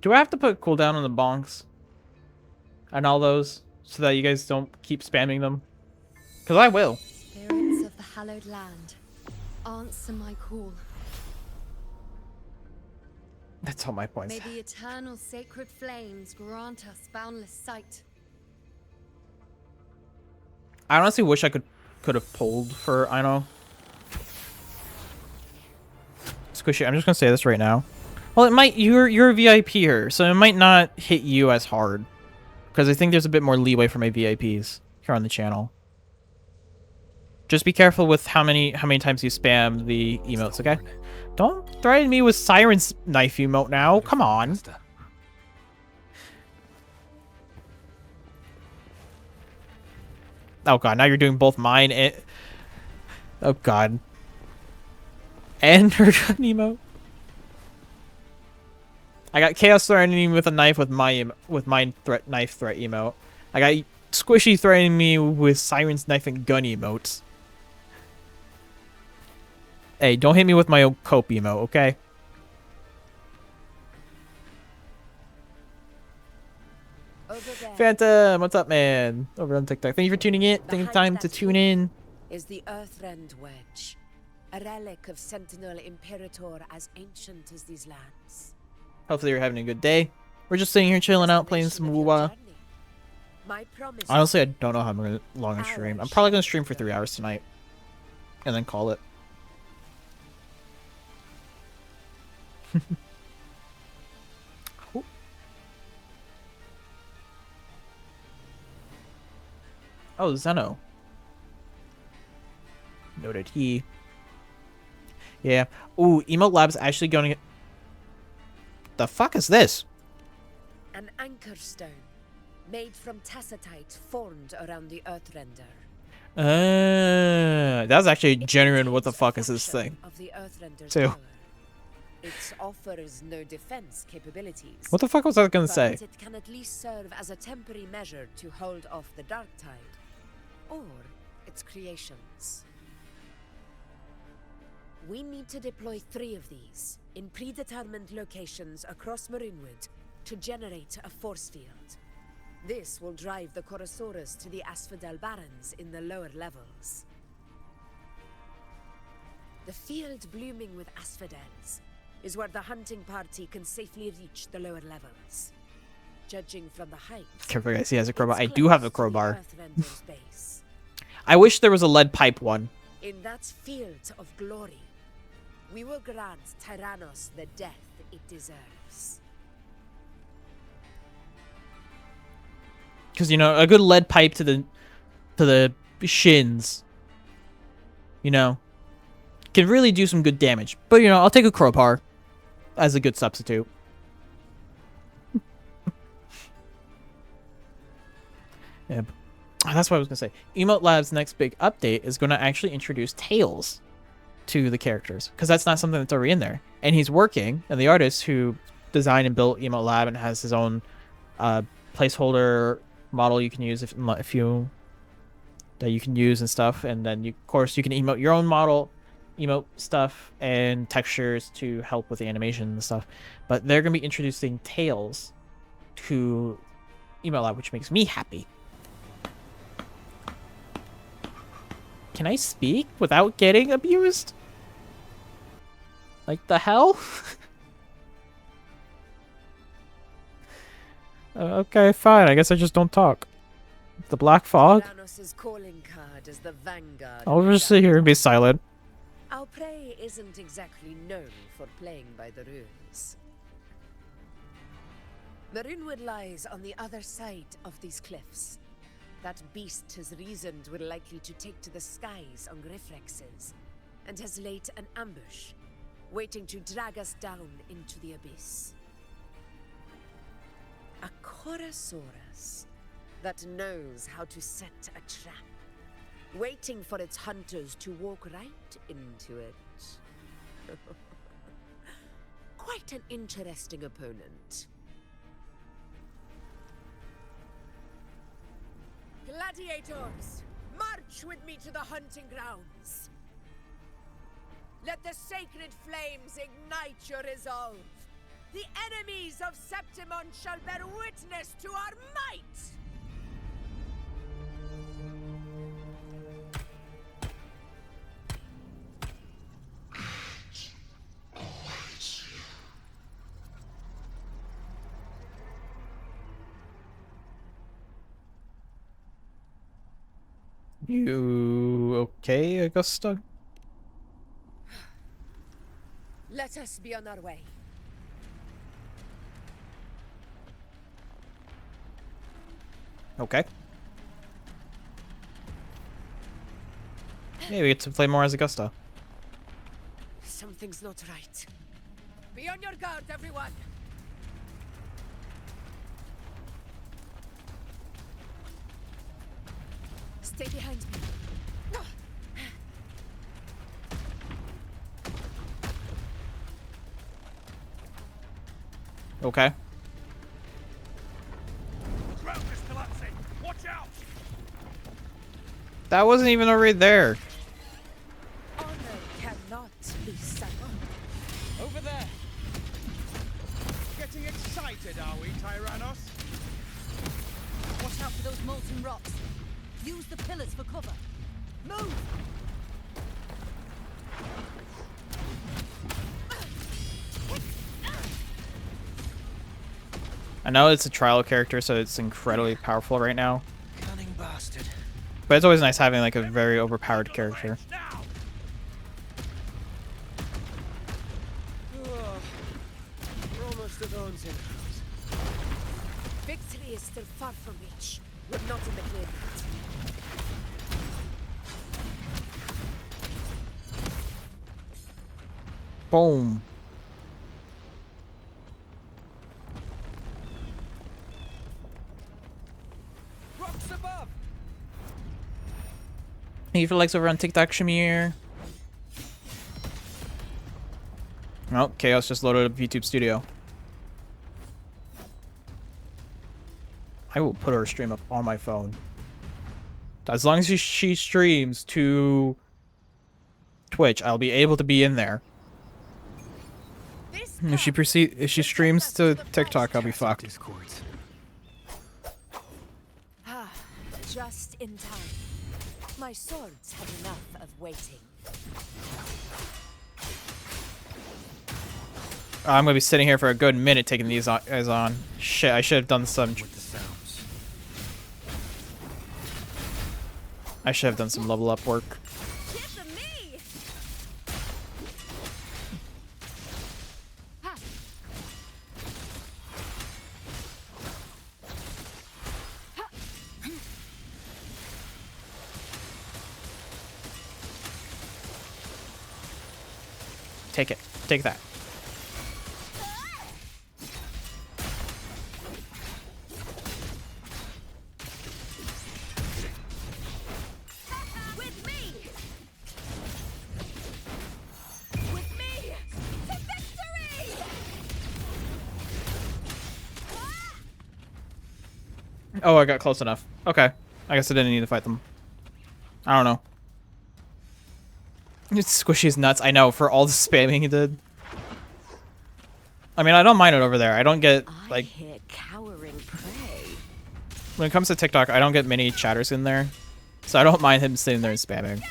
Do I have to put cooldown on the bonks? And all those? So that you guys don't keep spamming them? Because I will. Spirits of the hallowed land, answer my call. That's all my points. May the eternal sacred flames grant us boundless sight. I honestly wish I could have pulled for Ino. Squishy, I'm just gonna say this right now. Well, it might. You're a VIP here, so it might not hit you as hard, because I think there's a bit more leeway for my VIPs here on the channel. Just be careful with how many times you spam the emotes, okay? Don't threaten me with Siren's knife emote now. Come on. Oh god, now you're doing both mine and... Oh god. And her emote. I got Chaos threatening me with a knife with my knife threat emote. I got Squishy threatening me with Siren's knife and gun emotes. Hey, don't hit me with my own cope emote, okay? Phantom, what's up, man? Over on TikTok. Thank you for tuning in. Taking time to tune in. Is the Earthrend Wedge, a relic of Sentinel Imperator as ancient as these lands. Hopefully you're having a good day. We're just sitting here chilling out, playing some WoW. Honestly, I don't know how long I'm gonna stream. I'm probably gonna stream for 3 hours tonight, and then call it. Oh, Zeno. Noted he. Yeah. Ooh, Emote Lab's actually going to... The fuck is this? An anchor stone, made from tacitite formed around the Earthrender. That's actually genuine. What the fuck is this thing? Of the Earthrender's Too. power. It offers no defense capabilities. What the fuck was I gonna but say? It can at least serve as a temporary measure to hold off the dark tide, or its creations. We need to deploy 3 of these in predetermined locations across Marinewood to generate a force field. This will drive the Chorosaurus to the Asphodel Barrens in the lower levels. The field blooming with asphodels is where the hunting party can safely reach the lower levels. Judging from the height, Careful, guys. He has a crowbar. I do have a crowbar. Earthrender's base. I wish there was a lead pipe one. In that field of glory, we will grant Tyrannos the death it deserves. Because, you know, a good lead pipe to the shins, you know, can really do some good damage. But, you know, I'll take a crowbar as a good substitute. Yeah, that's what I was going to say. Emote Lab's next big update is going to actually introduce tails to the characters. Because that's not something that's already in there. And he's working, and the artist who designed and built Emote Lab and has his own placeholder model you can use if you that you can use and stuff, and then of course you can emote your own model, emote stuff and textures to help with the animation and stuff. But they're gonna be introducing tails to Emote Lab, which makes me happy. Can I speak without getting abused? Like the hell? Okay, fine. I guess I just don't talk. The Black Fog? Tyrannos' calling card is the vanguard. I'll just sit here and be silent. Our prey isn't exactly known for playing by the rules. Marinewood lies on the other side of these cliffs. That beast has reasoned we're likely to take to the skies on Griffrexes, and has laid an ambush, waiting to drag us down into the abyss. A Chorosaurus that knows how to set a trap, waiting for its hunters to walk right into it. Quite an interesting opponent. Gladiators, march with me to the hunting grounds. Let the sacred flames ignite your resolve. The enemies of Septimon shall bear witness to our might! You okay, Augusta? Let us be on our way. Okay. Yeah, we get to play more as Augusta. Something's not right. Be on your guard, everyone! Stay behind me. Okay. Watch out! That wasn't even already there. Honor cannot be summoned. Over there! Getting excited, are we, Tyrannos? Watch out for those molten rocks. Use the pillars for cover. Move! I know it's a trial character, so it's incredibly powerful right now. Cunning bastard. But it's always nice having like a very overpowered character. We're almost at Owen's in. Victory is still far from reach. We're not in the clear yet. Boom. Rocks above. Thank you for likes over on TikTok, Shamir. Oh, Chaos just loaded up YouTube Studio. I will put her stream up on my phone. As long as she streams to Twitch, I'll be able to be in there. If she streams to TikTok, I'll be fucked. Ah, just in time. My swords had enough of waiting. I'm gonna be sitting here for a good minute taking these guys on. Shit, I should have done some. I should have done some level up work. Take it. Take that. Oh, I got close enough. Okay. I guess I didn't need to fight them. I don't know. It's squishy as nuts. I know, for all the spamming he did. I mean, I don't mind it over there. I don't get, like... When it comes to TikTok, I don't get many chatters in there. So I don't mind him sitting there and spamming.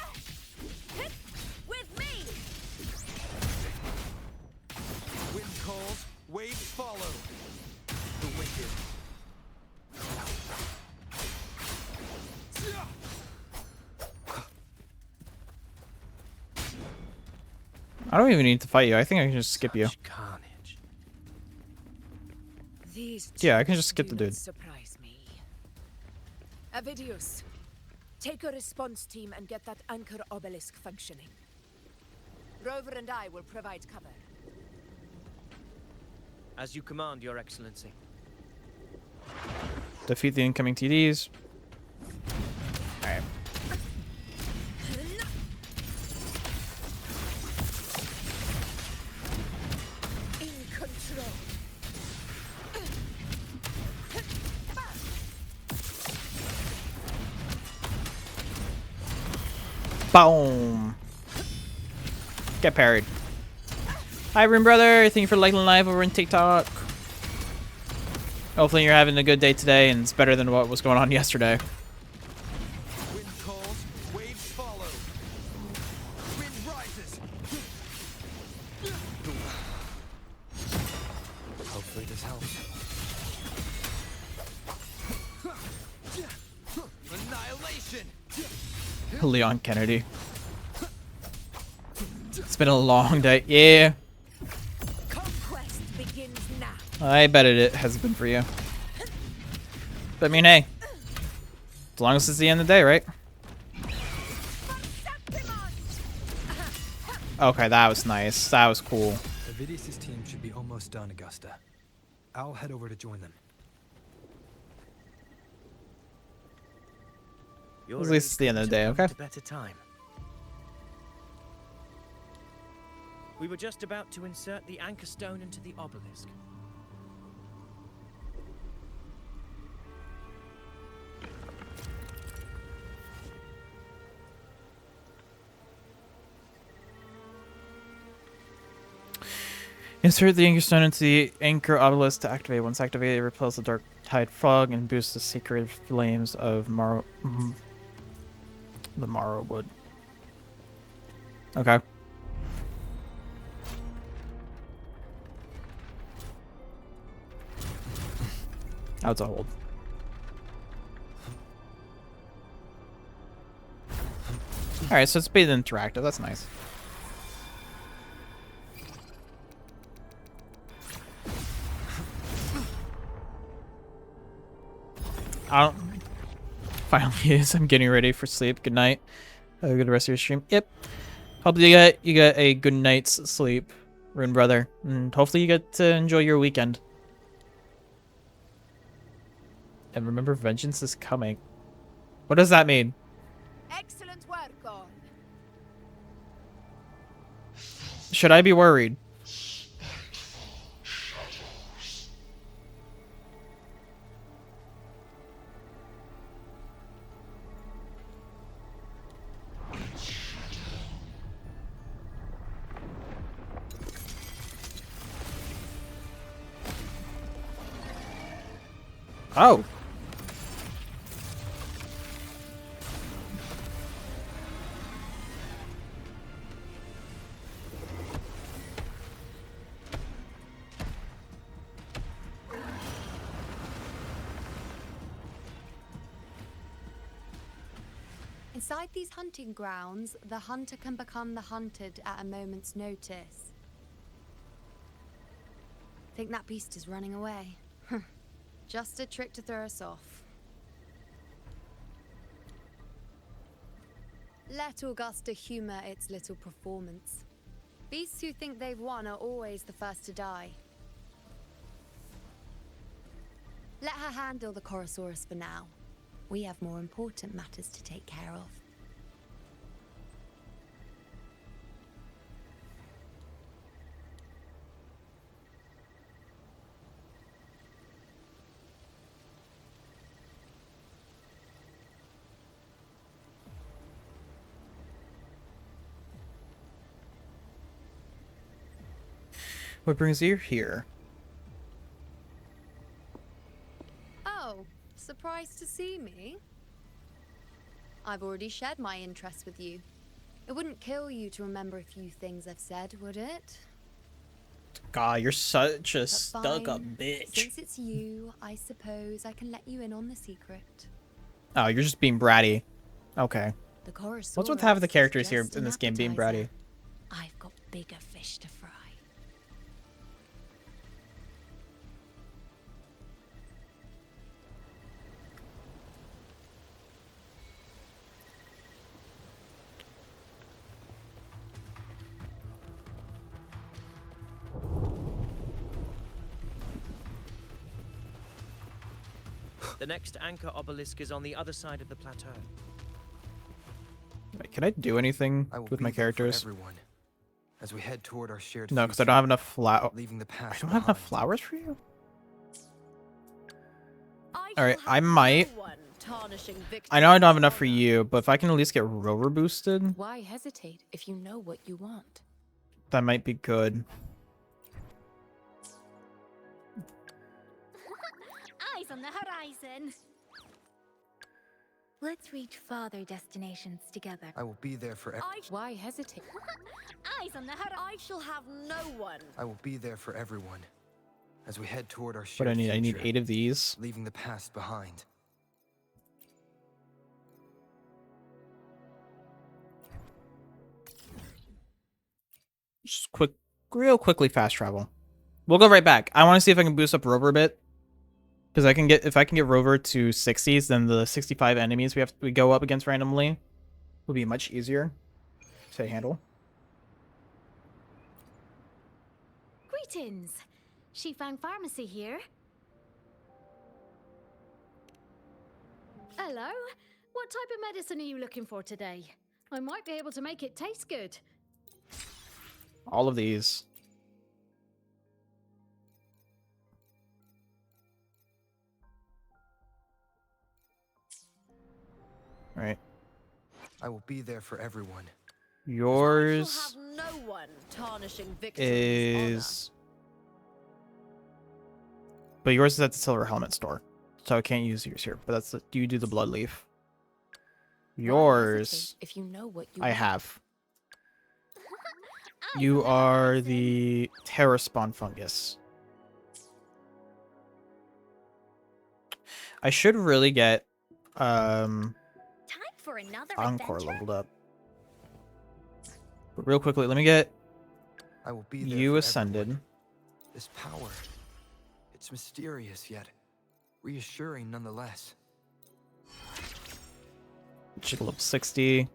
Wind calls, waves follow. The wicked. I don't even need to fight you. I think I can just skip you. Carnage. Yeah, I can just skip the dude. Surprise me. Avidius, take a response team and get that anchor obelisk functioning. Rover and I will provide cover. As you command, Your Excellency. Defeat the incoming TDs. Alright. Boom. Get parried. Hi, Room Brother. Thank you for liking live over on TikTok. Hopefully you're having a good day today and it's better than what was going on yesterday. Wind calls, waves follow. Wind rises. Hopefully this helps. Annihilation. Leon Kennedy. It's been a long day. Yeah. Conquest begins now. I bet it has been for you. But I mean, hey. As long as it's the end of the day, right? Okay, that was nice. That was cool. Avidius' team should be almost done, Augusta. I'll head over to join them. Your At least it's the end of the day, okay? Better time. We were just about to insert the anchor stone into the obelisk. Insert the anchor stone into the anchor obelisk to activate. Once activated, it repels the dark tide fog and boosts the secret flames of the Morrow Wood. Okay. That's a hold. Alright, so it's been interactive. That's nice. I don't... Finally is. I'm getting ready for sleep. Good night. Have a good rest of your stream. Yep. Hope you got a good night's sleep. Rune Brother. And hopefully you get to enjoy your weekend. And remember, vengeance is coming. What does that mean? Excellent work, all. Should I be worried? Oh. Inside these hunting grounds, the hunter can become the hunted at a moment's notice. Think that beast is running away? Just a trick to throw us off. Let Augusta humor its little performance. Beasts who think they've won are always the first to die. Let her handle the Chorosaurus for now. We have more important matters to take care of. What brings you here? Oh, surprised to see me? I've already shared my interest with you. It wouldn't kill you to remember a few things I've said, would it? God, you're such a But stuck-up fine. bitch. Since it's you, I suppose I can let you in on the secret. Oh, you're just being bratty. Okay. The Chorosaurus What's with half of the is characters here just in an this game being appetizer. bratty? I've got bigger fish to fry. The next anchor obelisk is on the other side of the plateau. Wait, can I do anything I will with be my there for characters? everyone as we head toward our shared No, because I future, don't have enough flower. leaving the I past don't have enough behind. flowers for you? I Alright, shall I have might. no one tarnishing I know I don't have enough victory's for honor. you, but if I can at least get Rover boosted, Why hesitate if you know what you want? that might be good. Eyes on the horizon. Let's reach farther destinations together. I will be there for Why hesitate? Eyes on the horizon. I shall have no one. I will be there for everyone as we head toward our What shared I need? future, I need 8 of these. leaving the past behind. Just real quickly fast travel. We'll go right back. I want to see if I can boost up Rover a bit. Because if I can get Rover to 60s, then the 65 enemies we go up against randomly will be much easier to handle. Greetings. Shifang Pharmacy here. Hello. What type of medicine are you looking for today? I might be able to make it taste good. All of these. Right. I will be there for everyone. Yours No one tarnishing victory's is... But yours is at the Silver Helmet store. So I can't use yours here. But that's you do the Blood Leaf. Yours... If you know what you I want. have. You are the Terror Spawn Fungus. I should really get Time for another Encore adventure? leveled up. But real quickly, let me get I will be there you for ascended. everyone. This power, it's mysterious yet reassuring nonetheless. Should level 60.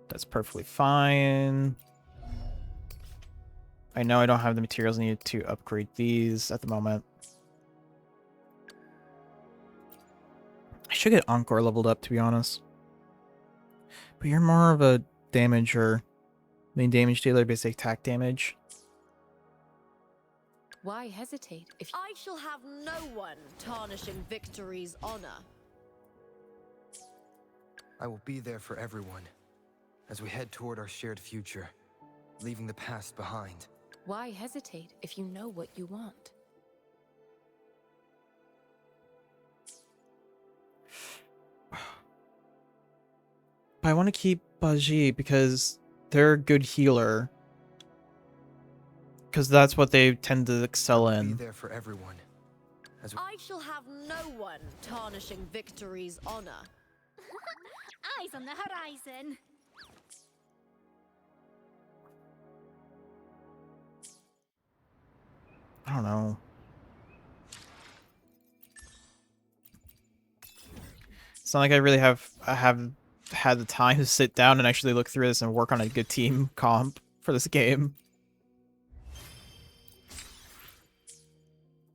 That's perfectly fine. I know I don't have the materials needed to upgrade these at the moment. I should get Encore leveled up, to be honest. But you're more of a damager. Main damage dealer, basic attack damage. Why hesitate if I shall have no one tarnishing victory's honor. I will be there for everyone as we head toward our shared future, leaving the past behind. Why hesitate if you know what you want? But I want to keep Baji because they're a good healer. Because that's what they tend to excel in. Be there for everyone. I shall have no one tarnishing victory's honor. Eyes on the horizon. I don't know. It's not like I really have had the time to sit down and actually look through this and work on a good team comp for this game.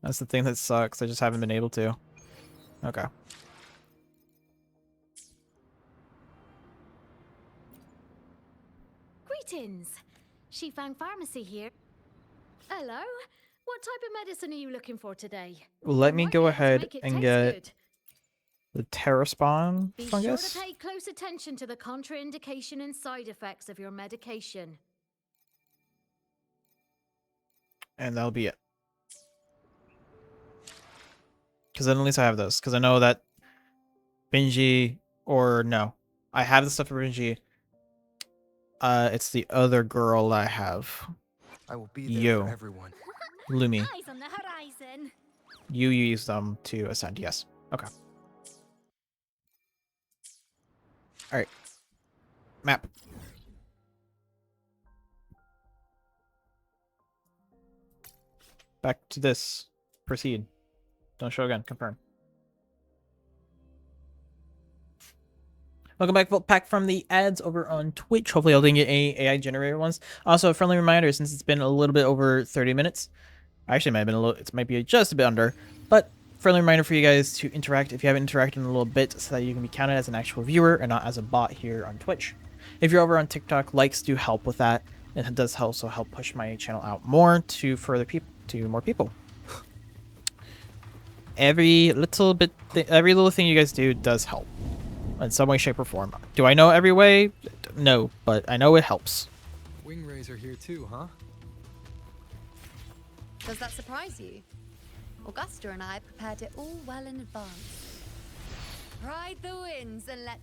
That's the thing that sucks. I just haven't been able to. Okay. Greetings. Shifang Pharmacy here. Hello. What type of medicine are you looking for today? Let me go ahead and get Good. the Terraspawn Be fungus. sure to pay close attention to the contraindication and side effects of your medication. And that'll be it. Because then at least I have this. Because I know that Benji, or no, I have the stuff for Benji. It's the other girl I have. I will be there for everyone. Lumi. Eyes on the horizon. You use them to ascend. Yes. Okay. All right. Map. Back to this. Proceed. Don't show again. Confirm. Welcome back from the ads over on Twitch. Hopefully I'll get any AI generated ones. Also, a friendly reminder, since it's been a little bit over 30 minutes. Actually, it might have been a little, it might be just a bit under. But friendly reminder for you guys to interact if you haven't interacted in a little bit so that you can be counted as an actual viewer and not as a bot here on Twitch. If you're over on TikTok, likes do help with that. And it does also help push my channel out more to further people, to more people. Every little thing you guys do does help. In some way, shape, or form. Do I know every way? No, but I know it helps. Wingrays are here too, huh? Does that surprise you? Augusta and I prepared it all well in advance. Ride the winds and let...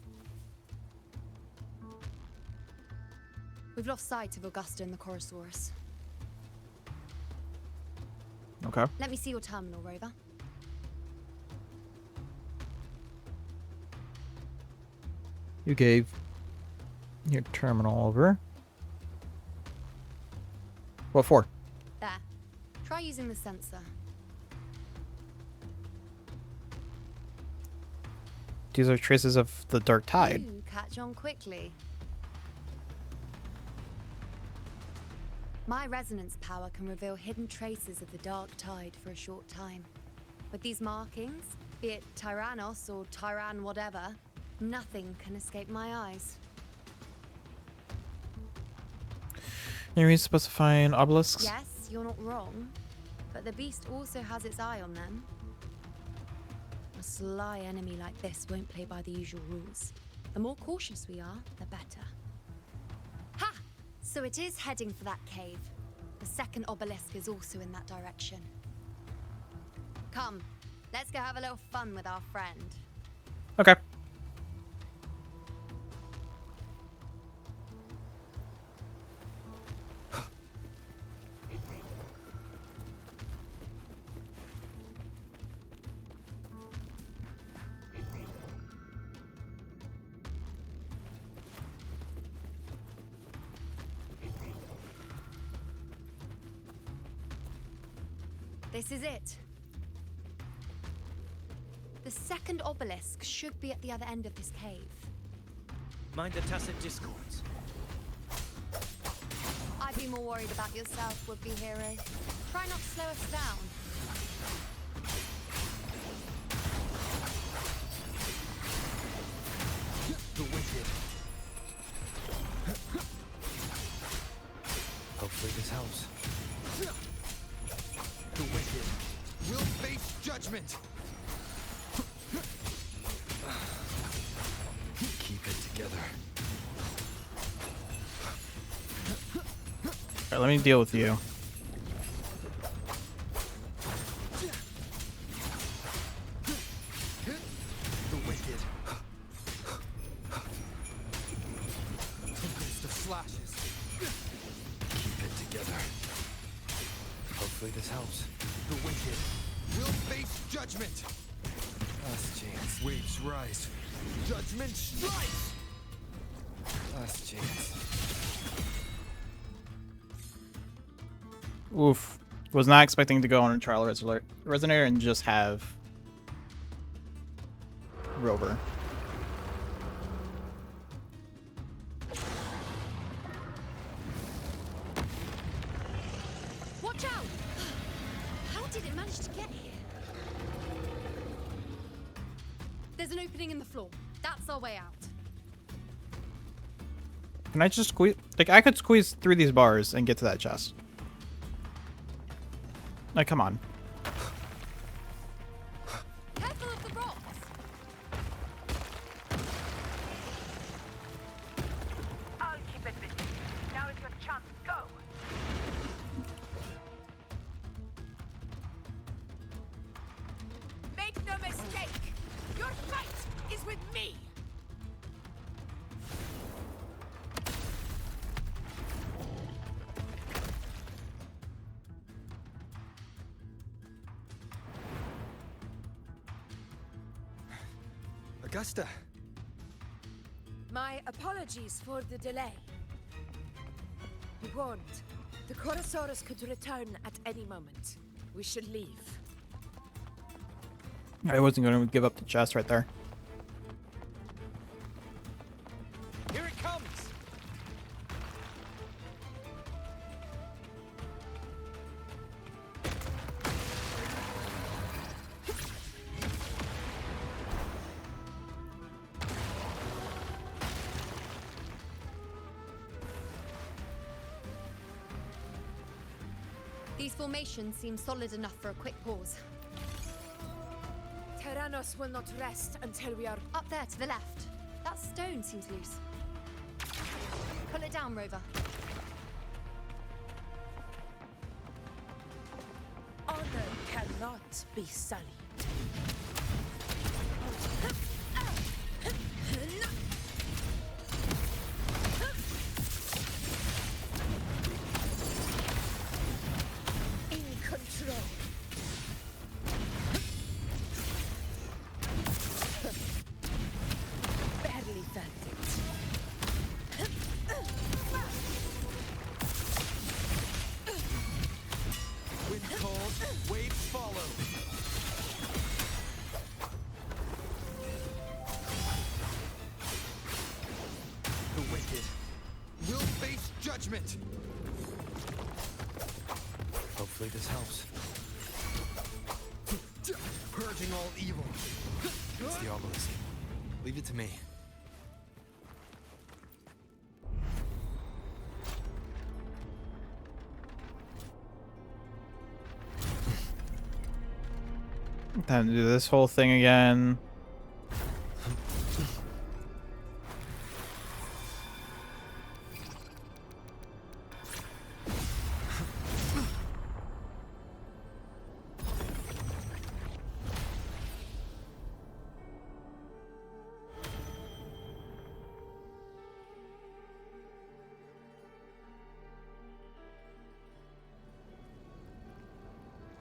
We've lost sight of Augusta and the Chorosaurus. Okay. Let me see your terminal, Rover. You gave your terminal over. What for? There. Try using the sensor. These are traces of the Dark Tide. You catch on quickly. My resonance power can reveal hidden traces of the Dark Tide for a short time. With these markings, be it Tyrannos or Tyran whatever, nothing can escape my eyes. Are we supposed to find obelisks? Yes, you're not wrong. But the beast also has its eye on them. A sly enemy like this won't play by the usual rules. The more cautious we are, the better. Ha! So it is heading for that cave. The second obelisk is also in that direction. Come, let's go have a little fun with our friend. Okay. This is it. The second obelisk should be at the other end of this cave. Mind the tacit discords. I've Be more worried about yourself, would-be hero. Try not to slow us down. The wicked. Hopefully this helps. The wicked will face judgment. Keep it together. Alright, let me deal with you. The wicked. Tempest of slashes. Keep it together. Hopefully this helps. The wicked will face judgment. Last chance. Waves rise. Judgment strikes. Last chance. Oof. Was not expecting to go on a trial resonator and just have Rover. Watch out! How did it manage to get here? There's an opening in the floor. That's our way out. Can I just squeeze? Like, I could squeeze through these bars and get to that chest. Like, come on. Careful of the rocks! I'll keep it busy. Now is your chance. Go! Make no mistake! Your fight is with me! Augusta. My apologies for the delay. Be warned, the Chorosaurus could return at any moment. We should leave. I wasn't going to give up the chest right there. Here it comes. These formations seem solid enough for a quick pause. Tyrannos will not rest until we are Up there to the left. That stone seems loose. Pull it down, Rover. honor cannot be sullied. In control. Barely felt it. Wind calls, waves follow. The wicked will face judgment. Hopefully this helps. Purging all evil. It's the obelisk. Leave it to me. Time to do this whole thing again.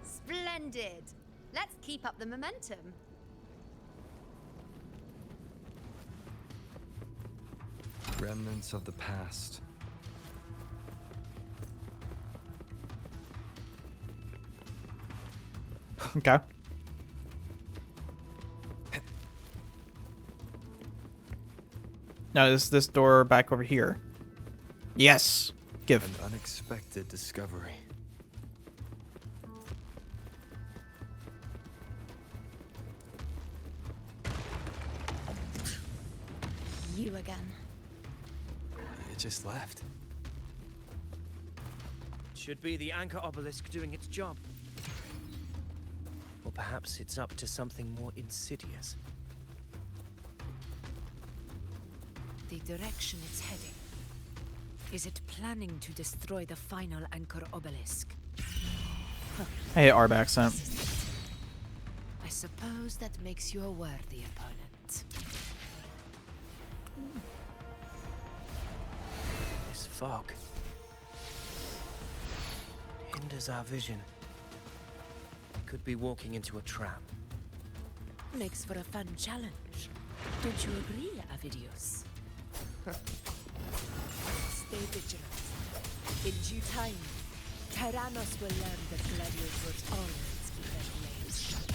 Splendid. Let's keep up the momentum. Remnants of the past. Okay. Now is this door back over here? Yes. give. An unexpected discovery. You again. It just left. Should be the anchor obelisk doing its job. Or perhaps it's up to something more insidious. The direction it's heading. Is it planning to destroy the final anchor obelisk? I hate Arb accent. I suppose that makes you a worthy opponent. This fog hinders our vision. Could be walking into a trap. Makes for a fun challenge. Don't you agree, Avidius? Stay vigilant. In due time, Tyrannos will learn that gladiators always keep their blades sharp.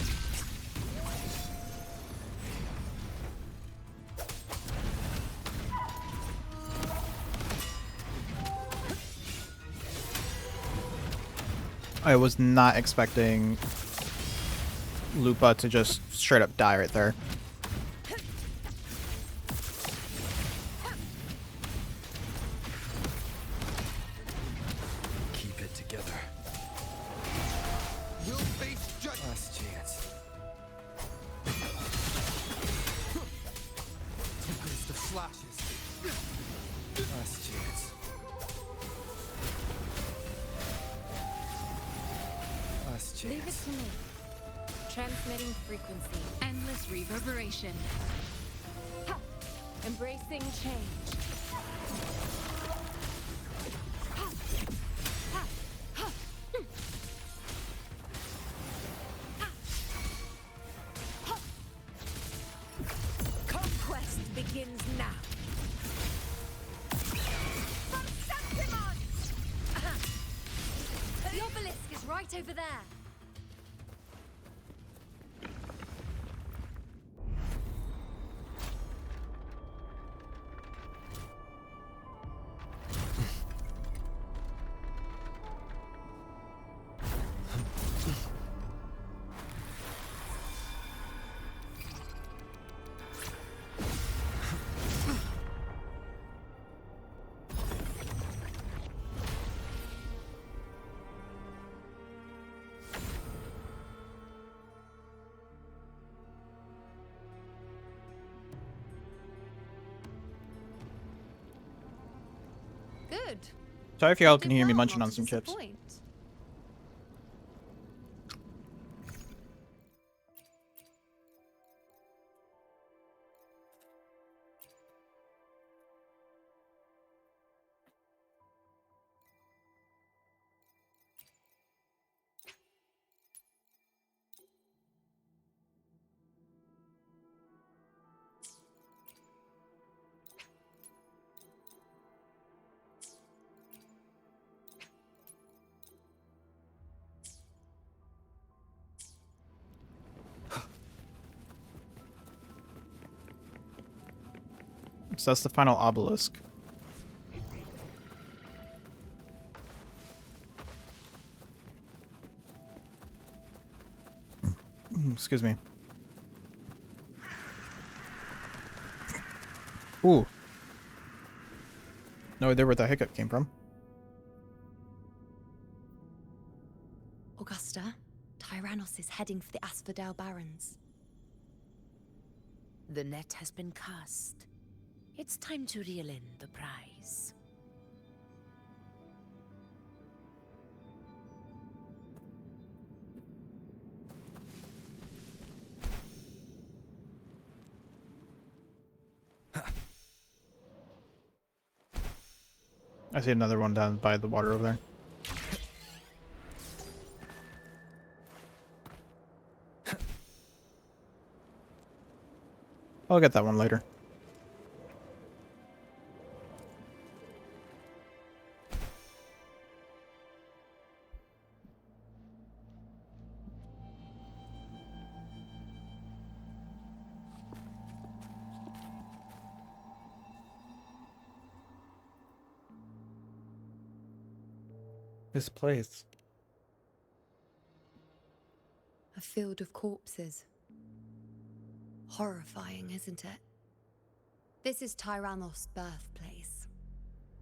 I was not expecting Lupa to just straight up die right there. Keep it together. We'll face judgment. Last chance. Tempest of flashes. Last chance. Last chance. Leave it to me. Transmitting frequency. Endless reverberation. Ha! Embracing change. Ha! Ha! Ha! Ha! Conquest begins now. The obelisk is right over there. Good. Sorry if y'all Did can hear me well munching not on to some chips. disappoint. So that's the final obelisk. Excuse me. Ooh. No idea where the hiccup came from. Augusta, Tyrannos is heading for the Asphodel Barrens. The net has been cast. It's time to reel in the prize. I see another one down by the water over there. I'll get that one later. This place. A field of corpses. Horrifying, isn't it? This is Tyrannos' birthplace.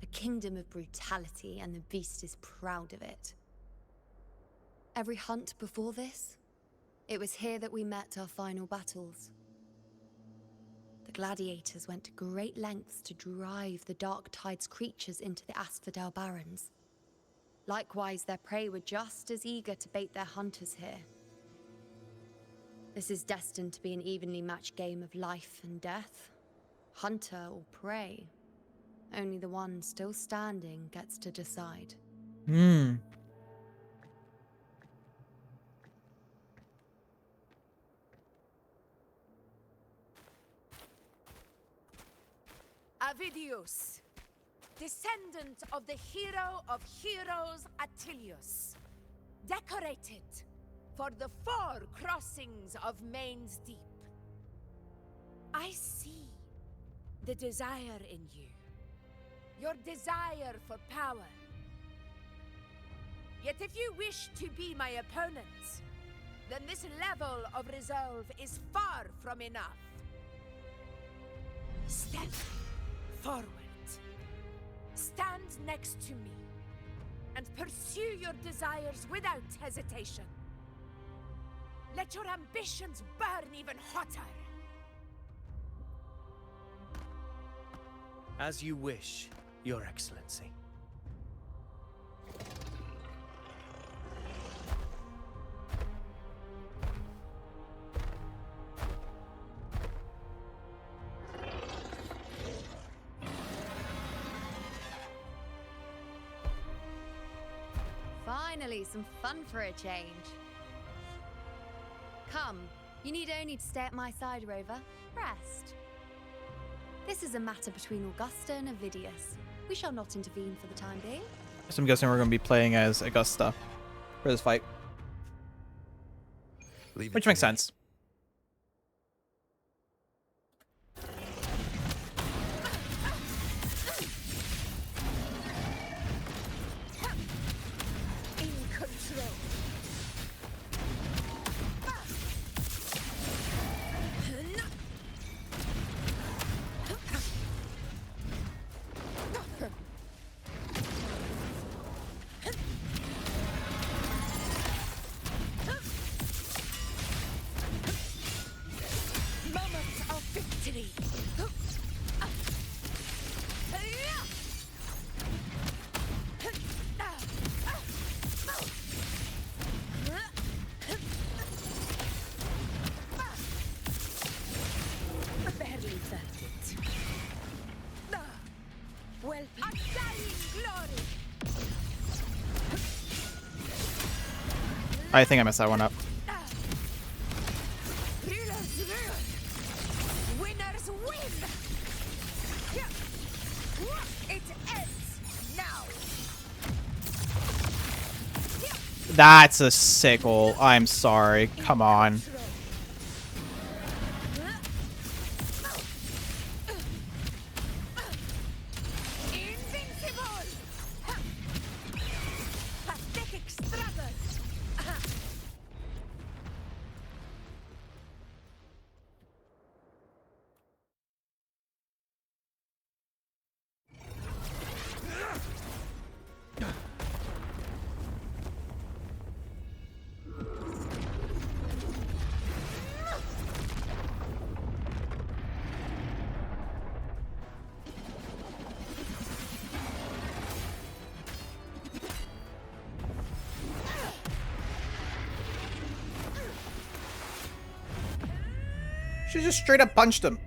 A kingdom of brutality, and the beast is proud of it. Every hunt before this, it was here that we met our final battles. The gladiators went to great lengths to drive the Dark Tide's creatures into the Asphodel Barrens. Likewise, their prey were just as eager to bait their hunters here. This is destined to be an evenly matched game of life and death. Hunter or prey. Only the one still standing gets to decide. Hmm. Avidius, descendant of the hero of heroes Attilius, decorated for the 4 crossings of Main's Deep. I see the desire in you, your desire for power. Yet if you wish to be my opponent, then this level of resolve is far from enough. Step forward. Stand next to me and pursue your desires without hesitation. Let your ambitions burn even hotter. As you wish, Your Excellency. Finally, some fun for a change. Come, you need only to stay at my side, Rover. Rest. This is a matter between Augusta and Avidius. We shall not intervene for the time being. So I'm guessing we're going to be playing as Augusta for this fight. Which makes sense. I think I messed that one up. Winners win. It ends now. That's a sick ult. I'm sorry. Come on. She just straight up punched him.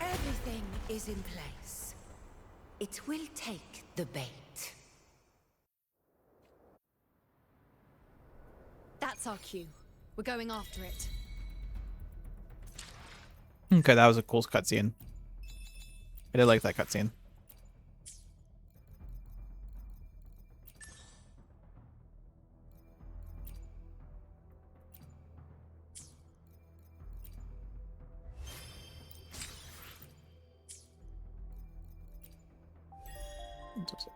Everything is in place. It will take the bait. That's our cue. We're going after it. Okay, that was a cool cutscene. I did like that cutscene.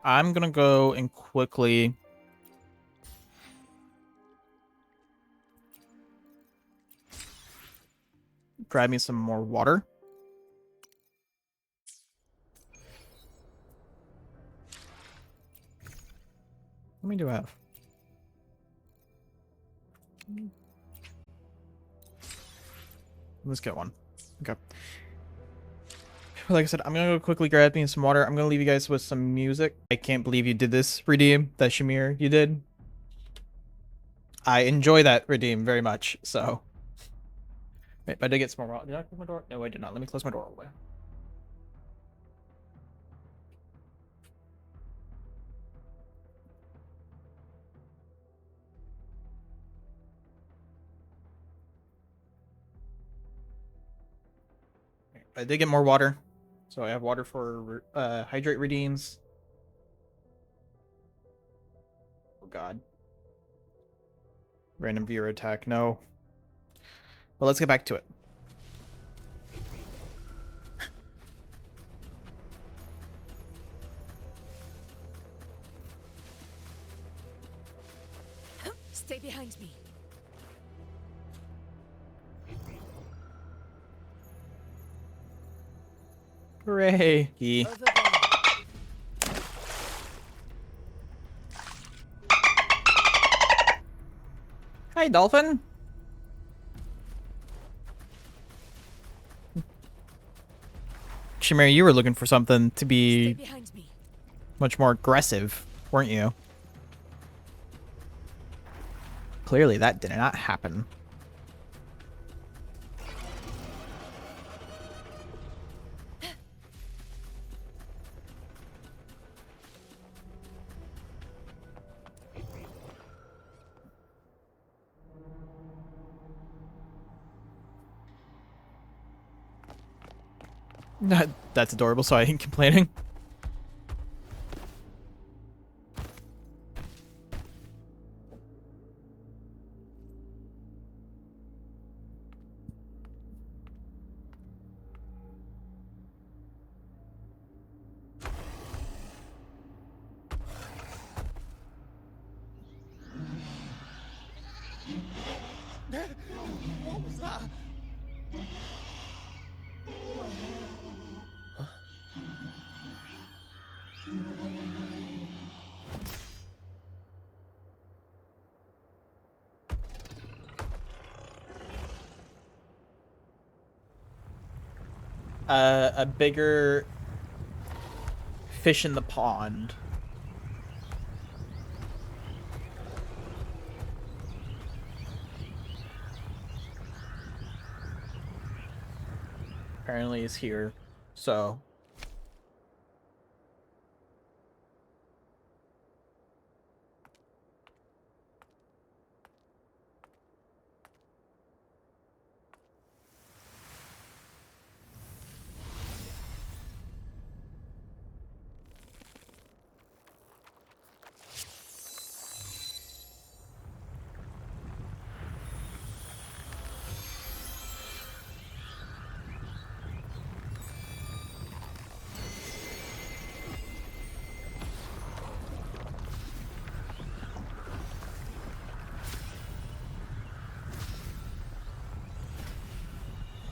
I'm gonna go and quickly grab me some more water. How many do I have? Let's get one. Okay. Like I said, I'm gonna go quickly grab me some water. I'm gonna leave you guys with some music. I can't believe you did this, Redeem. That Shamir you did. I enjoy that, Redeem, very much. So, wait, but I did get some more water. Did I close my door? No, I did not. Let me close my door all the way. I did get more water. So I have water for hydrate redeems. Oh god. Random viewer attack, no. But let's get back to it. Stay behind me. Hooray! Hi, Dolphin. Shamir, you were looking for something to be much more aggressive, weren't you? Clearly, that did not happen. That's adorable, so I ain't complaining. What was that? A bigger fish in the pond. Apparently is here, so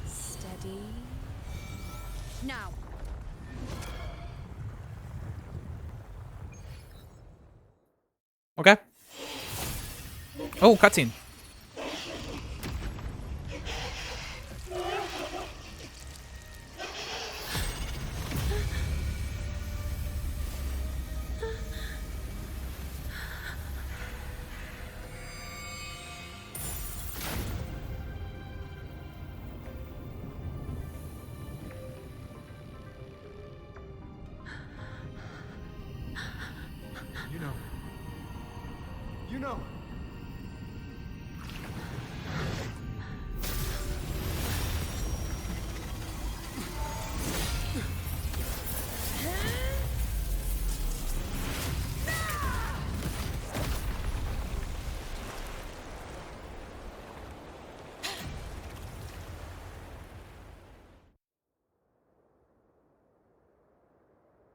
Steady. Now. okay. Oh, cutscene. You know.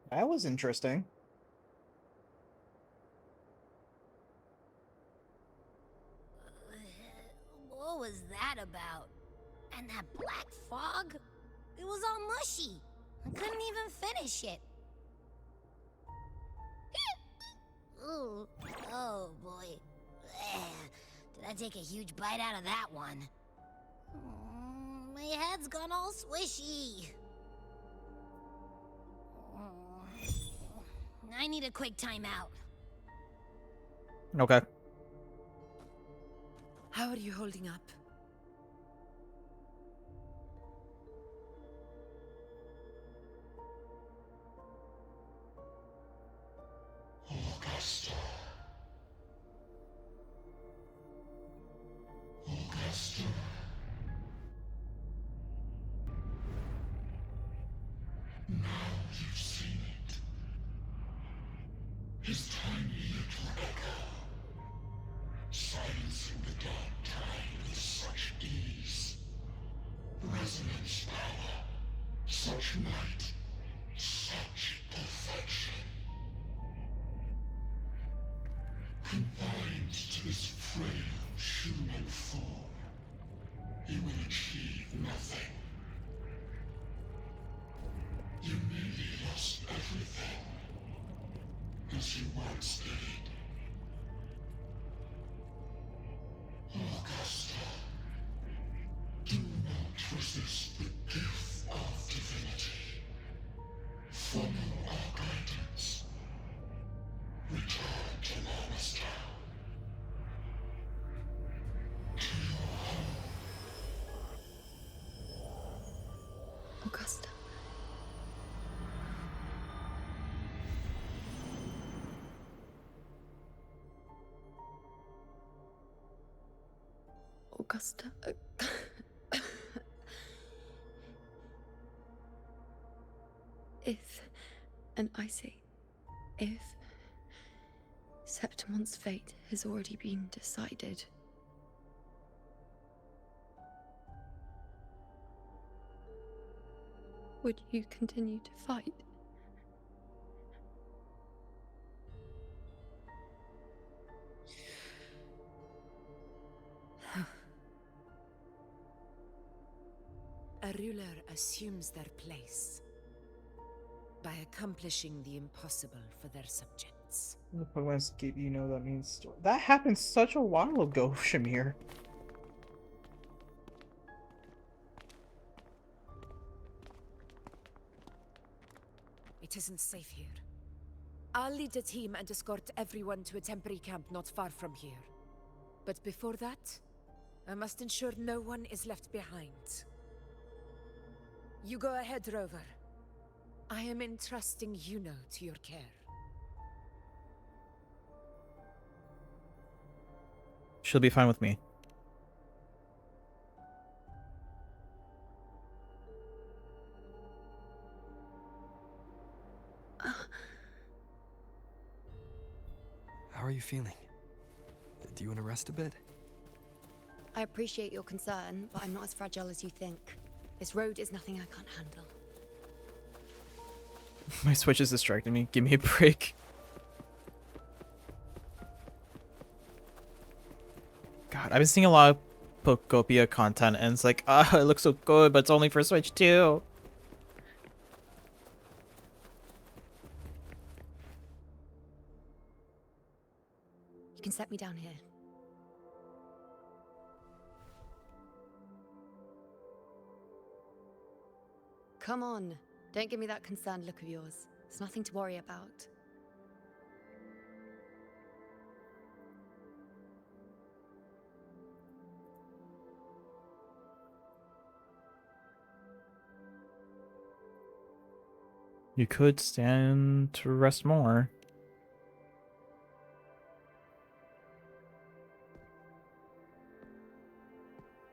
That was interesting. was that about? And that black fog? It was all mushy. I couldn't even finish it. Ooh, oh boy. Did I take a huge bite out of that one? My head's gone all swishy. I need a quick timeout. Okay. How are you holding up? Augusta. Augusta. Now you've seen it. His tiny little echo, silencing the dark tide with such ease. Resonance power, such might, such perfection. Confined to this frail human form, he will achieve nothing. You nearly lost everything, as you once did. Augusta, do not resist the gift of divinity. Follow our guidance. Return to Lawless Town. To your home. Augusta. Augusta. If, and I say, if Septimon's fate has already been decided, would you continue to fight? A ruler assumes their place by accomplishing the impossible for their subjects. The Pokemon Gate, you know that means that happened such a while ago, Shamir. It isn't safe here. I'll lead a team and escort everyone to a temporary camp not far from here. But before that, I must ensure no one is left behind. You go ahead, Rover. I am entrusting Yuno to your care. She'll be fine with me. How are you feeling? Do you want to rest a bit? I appreciate your concern, but I'm not as fragile as you think. This road is nothing I can't handle. My Switch is distracting me. Give me a break. God, I've been seeing a lot of Pokopia content, and it's like, it looks so good, but it's only for Switch 2. You can set me down here. Come on. Don't give me that concerned look of yours. It's nothing to worry about. You could stand to rest more.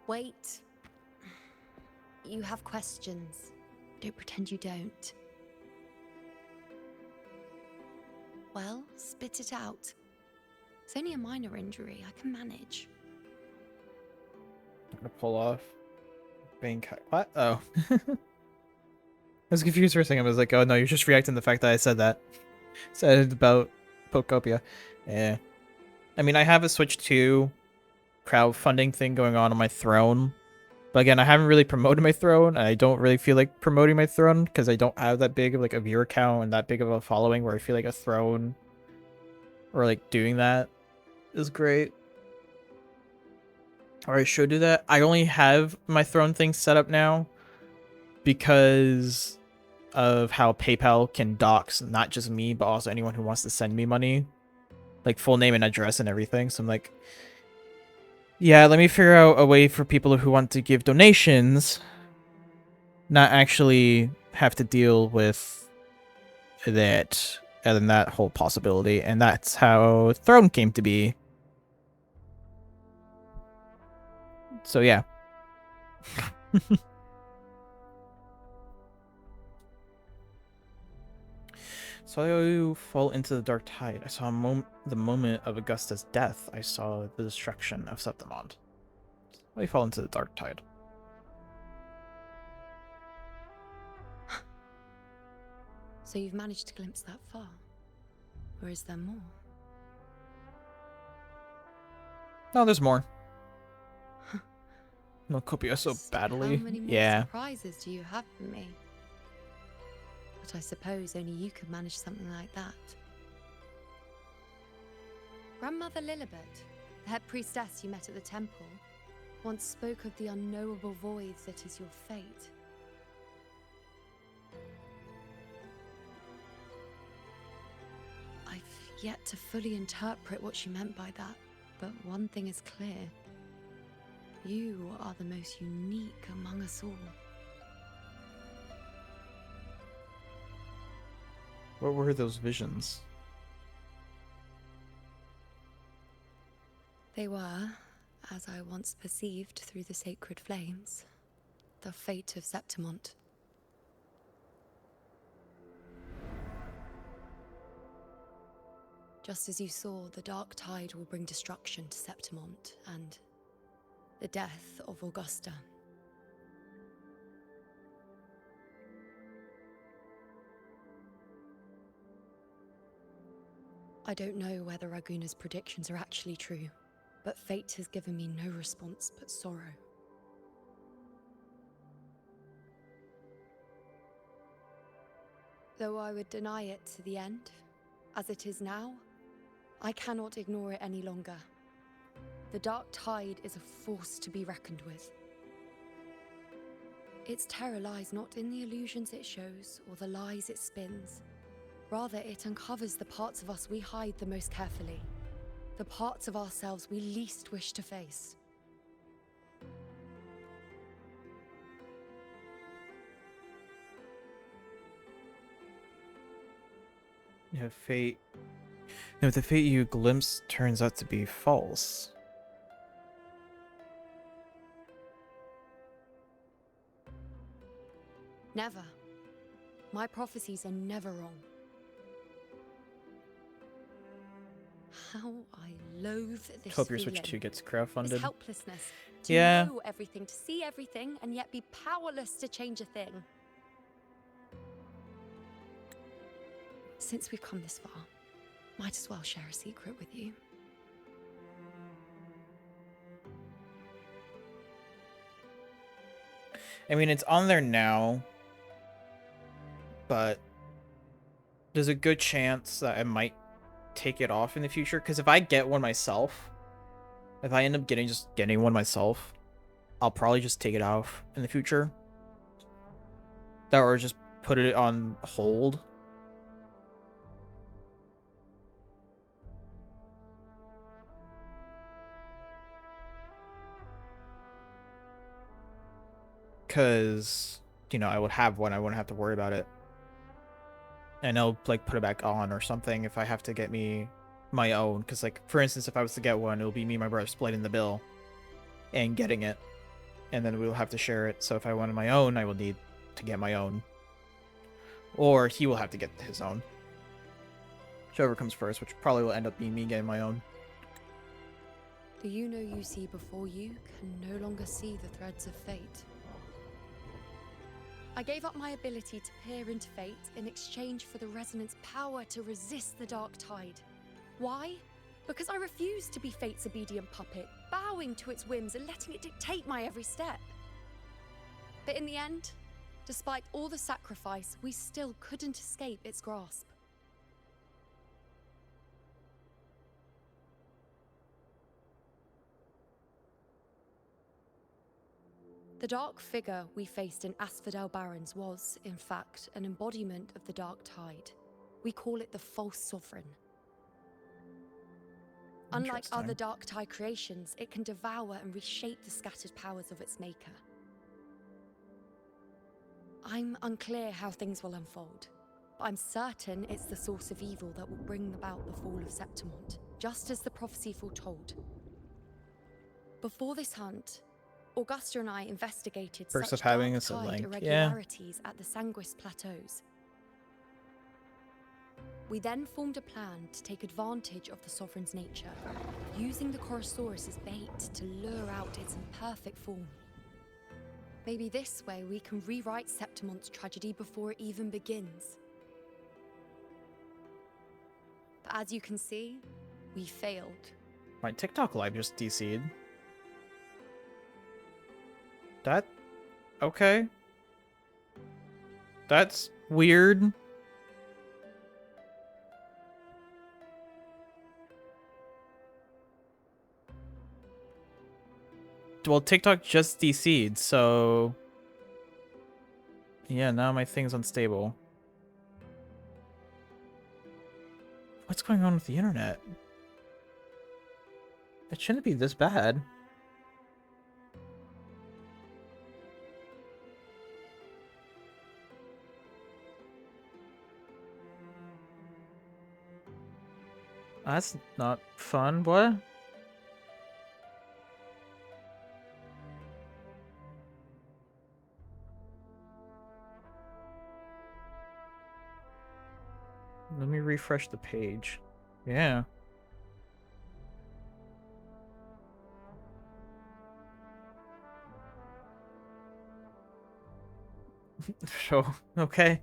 Wait. You have questions. Don't pretend you don't. Well, spit it out. It's only a minor injury. I can manage. I'm gonna pull off. What? Oh. I was confused for a second. I was like, oh no, you're just reacting to the fact that I said that. Said about Pokopia. Yeah. I mean, I have a Switch 2 crowdfunding thing going on my throne. But again, I haven't really promoted my throne, and I don't really feel like promoting my throne because I don't have that big of like a viewer count and that big of a following where I feel like a throne or like doing that is great. Or I should do that. I only have my throne thing set up now because of how PayPal can dox not just me, but also anyone who wants to send me money. Like full name and address and everything. So I'm like, yeah, let me figure out a way for people who want to give donations not actually have to deal with that and that whole possibility. And that's how Throne came to be. So yeah. Saw you fall into the dark tide. I saw the moment of Augusta's death. I saw the destruction of Septimond. Saw you fall into the dark tide. So you've managed to glimpse that far? Or is there more? No, there's more. No, Copio so badly. How many more Yeah. surprises do you have for me? But I suppose only you could manage something like that. Grandmother Lilibet, the head priestess you met at the temple, once spoke of the unknowable void that is your fate. I've yet to fully interpret what she meant by that, but one thing is clear. You are the most unique among us all. What were those visions? They were, as I once perceived through the sacred flames, the fate of Septimond. Just as you saw, the dark tide will bring destruction to Septimond and the death of Augusta. I don't know whether Raguna's predictions are actually true, but fate has given me no response but sorrow. Though I would deny it to the end, as it is now, I cannot ignore it any longer. The dark tide is a force to be reckoned with. Its terror lies not in the illusions it shows or the lies it spins. Rather, it uncovers the parts of us we hide the most carefully, the parts of ourselves we least wish to face. Yeah, fate. No, the fate you glimpse turns out to be false. Never. My prophecies are never wrong. How I loathe this Hope your feeling. Switch 2 gets crowdfunded. This helplessness. To Yeah. know everything, to see everything, and yet be powerless to change a thing. Since we've come this far, might as well share a secret with you. I mean, it's on there now, but there's a good chance that I might take it off in the future. Because if I get one myself, if I end up getting one myself, I'll probably just take it off in the future. Or just put it on hold. Because, you know, I would have one, I wouldn't have to worry about it. And I'll, like, put it back on or something if I have to get me my own. Because, like, for instance, if I was to get one, it'll be me and my brother splitting the bill and getting it. And then we'll have to share it. So if I wanted my own, I will need to get my own. Or he will have to get his own. Whichever comes first, which probably will end up being me getting my own. The you see before you can no longer see the threads of fate. I gave up my ability to peer into fate in exchange for the resonance power to resist the dark tide. Why? Because I refused to be Fate's obedient puppet, bowing to its whims and letting it dictate my every step. But in the end, despite all the sacrifice, we still couldn't escape its grasp. The dark figure we faced in Asphodel Barrens was, in fact, an embodiment of the Dark Tide. We call it the False Sovereign. Unlike other Dark Tide creations, it can devour and reshape the scattered powers of its maker. I'm unclear how things will unfold, but I'm certain it's the source of evil that will bring about the fall of Septimont, just as the prophecy foretold. Before this hunt, Augusta and I investigated Perks such of having Dark us a Tide link. irregularities at the Sanguis Plateaus. We then formed a plan to take advantage of the Sovereign's nature, using the Chorosaurus as bait to lure out its imperfect form. Maybe this way we can rewrite Septimont's tragedy before it even begins. But as you can see, we failed. My TikTok live just DC'd. That... okay. That's weird. Well, TikTok just DC'd, so... yeah, now my thing's unstable. What's going on with the internet? It shouldn't be this bad. That's not fun, what? Let me refresh the page. Yeah. So, okay.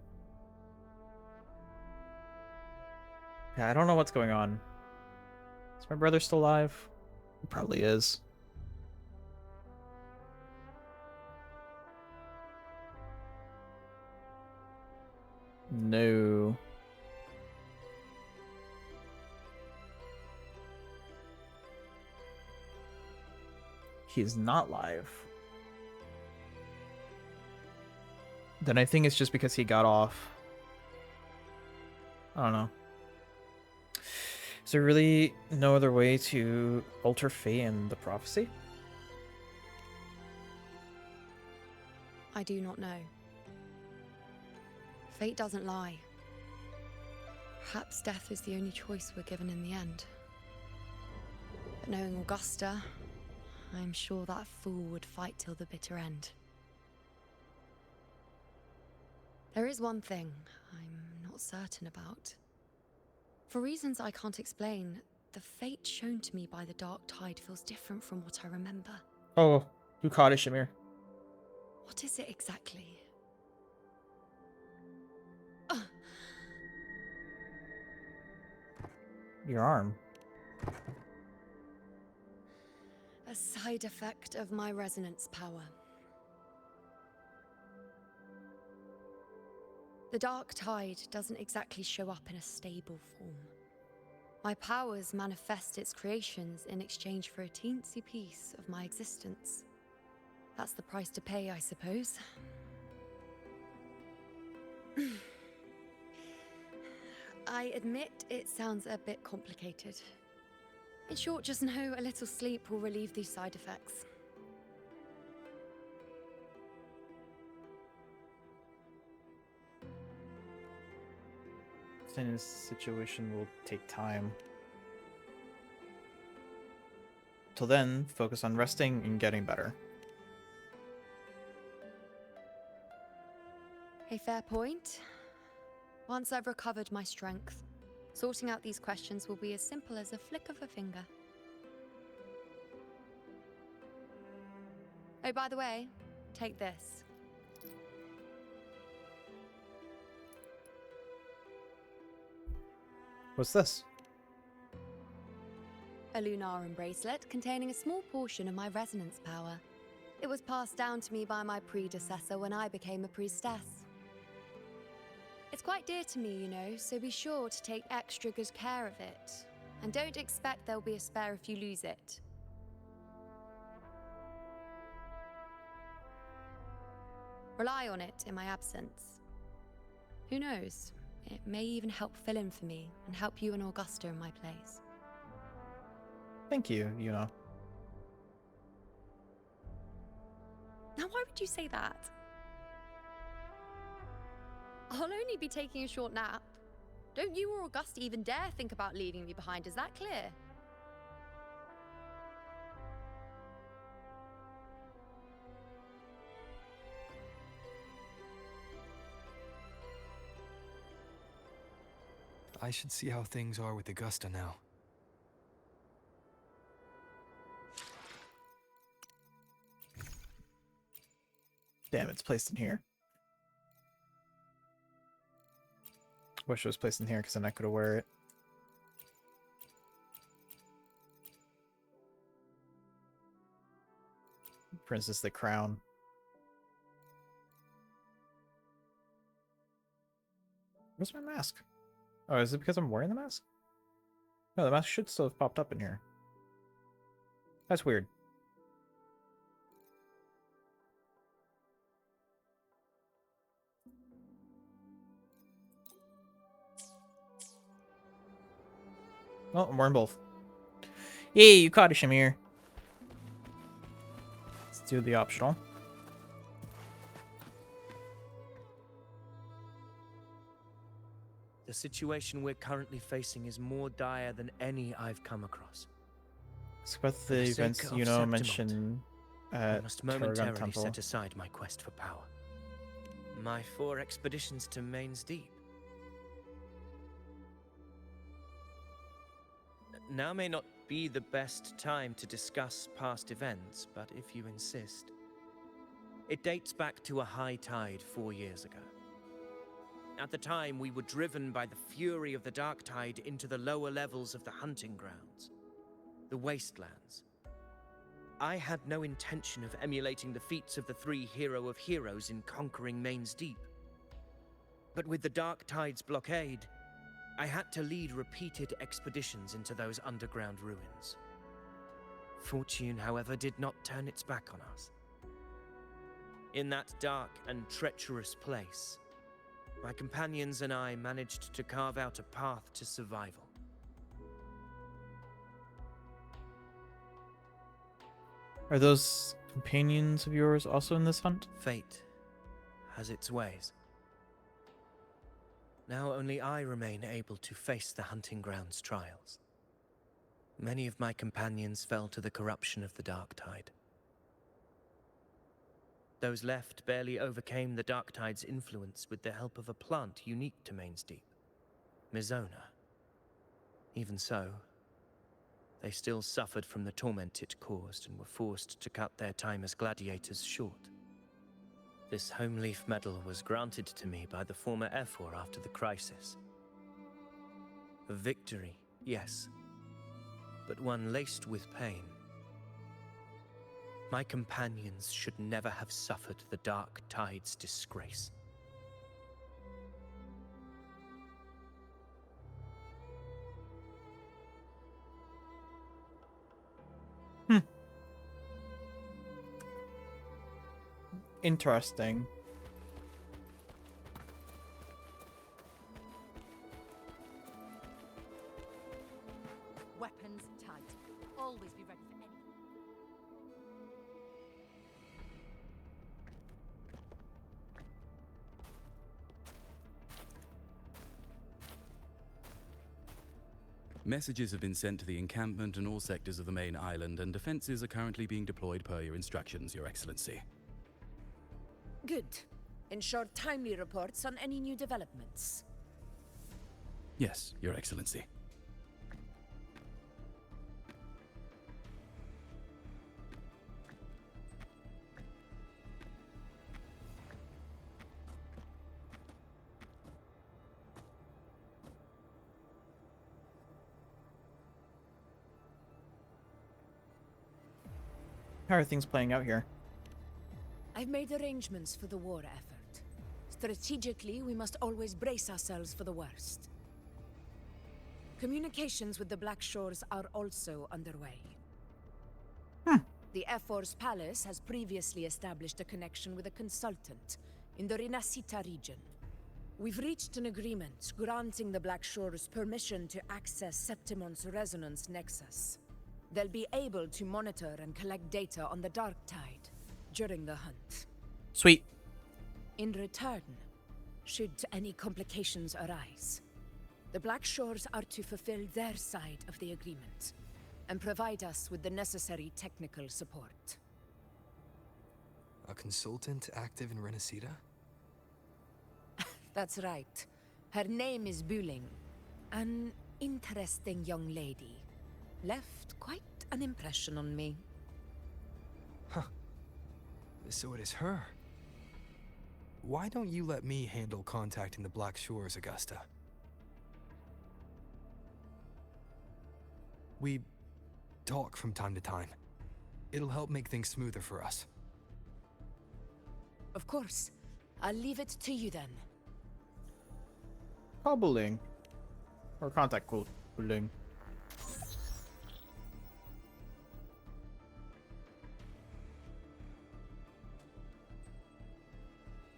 Yeah, I don't know what's going on. Is my brother still alive? He probably is. No. He is not live. Then I think it's just because he got off. I don't know. Is there really no other way to alter fate and the prophecy? I do not know. Fate doesn't lie. Perhaps death is the only choice we're given in the end. But knowing Augusta, I'm sure that fool would fight till the bitter end. There is one thing I'm not certain about. For reasons I can't explain, the fate shown to me by the Dark Tide feels different from what I remember. Oh, you caught it, Shamir. What is it exactly? Your arm. A side effect of my resonance power. The Dark Tide doesn't exactly show up in a stable form. My powers manifest its creations in exchange for a teensy piece of my existence. That's the price to pay, I suppose. I admit it sounds a bit complicated. In short, just know a little sleep will relieve these side effects. Staying in this situation will take time. Till then, focus on resting and getting better. A fair point. Once I've recovered my strength, sorting out these questions will be as simple as a flick of a finger. Oh, by the way, take this. What's this? A Lunarum bracelet containing a small portion of my resonance power. It was passed down to me by my predecessor when I became a priestess. It's quite dear to me, you know, so be sure to take extra good care of it. And don't expect there'll be a spare if you lose it. Rely on it in my absence. Who knows? It may even help fill in for me and help you and Augusta in my place. Thank you, you know. Now, why would you say that? I'll only be taking a short nap. Don't you or Augusta even dare think about leaving me behind, is that clear? I should see how things are with Augusta now. Damn, it's placed in here. Wish it was placed in here because then I could have wear it. For instance, the crown. Where's my mask? Oh, is it because I'm wearing the mask? No, the mask should still have popped up in here. That's weird. Oh, I'm wearing both. Yay, you caught a Shamir. Let's do the optional. The situation we're currently facing is more dire than any I've come across. It's about For the the sake events of you know Septimont, mentioned I at must Tarragon momentarily Temple. set aside my quest for power. My 4 expeditions to Main's Deep. Now may not be the best time to discuss past events, but if you insist. It dates back to a high tide 4 years ago. At the time, we were driven by the fury of the dark tide into the lower levels of the hunting grounds, the wastelands. I had no intention of emulating the feats of the 3 hero of heroes in conquering Main's Deep. But with the dark tide's blockade, I had to lead repeated expeditions into those underground ruins. Fortune, however, did not turn its back on us. In that dark and treacherous place, my companions and I managed to carve out a path to survival. Are those companions of yours also in this hunt? Fate has its ways. Now only I remain able to face the hunting grounds trials. Many of my companions fell to the corruption of the dark tide. Those left barely overcame the dark tide's influence with the help of a plant unique to Main's Deep, Mizona. Even so, they still suffered from the torment it caused and were forced to cut their time as gladiators short. This home leaf medal was granted to me by the former Ephor after the crisis. A victory, yes, but one laced with pain. My companions should never have suffered the dark tide's disgrace. Interesting. Weapons tight. Always be ready for anything. Messages have been sent to the encampment and all sectors of the main island, and defenses are currently being deployed per your instructions, Your Excellency. Good. Ensure timely reports on any new developments. Yes, Your Excellency. How are things playing out here? I've made arrangements for the war effort. Strategically, we must always brace ourselves for the worst. Communications with the Black Shores are also underway. The Air Force Palace has previously established a connection with a consultant in the Rinascita region. We've reached an agreement granting the Black Shores permission to access Septimon's resonance nexus. They'll be able to monitor and collect data on the Dark Tide during the hunt. Sweet. In return, should any complications arise, the Black Shores are to fulfill their side of the agreement and provide us with the necessary technical support. A consultant active in Renacita? That's right. Her name is Buling. An interesting young lady. Left quite an impression on me. Huh. So it is her. Why don't you let me handle contacting the Black Shores, Augusta? We talk from time to time. It'll help make things smoother for us. Of course. I'll leave it to you then. Call Buling. Or contact Buling.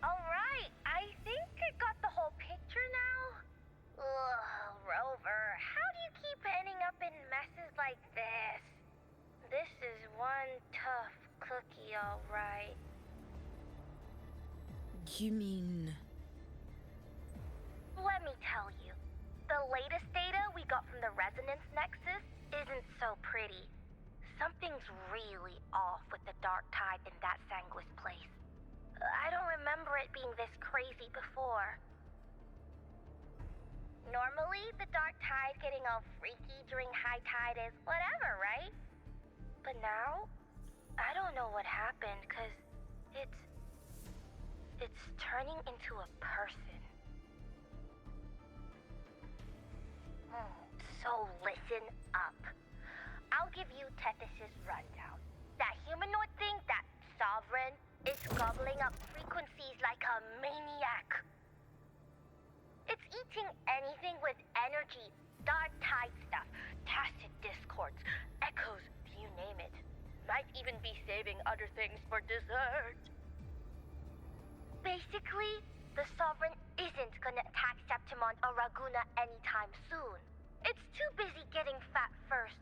Alright, I think I got the whole picture now. Ugh, Rover, how do you keep ending up in messes like this? This is one tough cookie, alright. You mean... Let me tell you, the latest data we got from the resonance nexus isn't so pretty. Something's really off with the Dark Tide in that Sanguis place. I don't remember it being this crazy before. Normally, the Dark Tide getting all freaky during high tide is whatever, right? But now, I don't know what happened, cause it's turning into a person. So listen up. I'll give you Tethys' rundown. That humanoid thing, that sovereign, is gobbling up frequencies like a maniac. It's eating anything with energy, Dark Tide stuff, tacit discords, echoes, you name it. Might even be saving other things for dessert. Basically, the Sovereign isn't gonna attack Septimon or Raguna anytime soon. It's too busy getting fat first.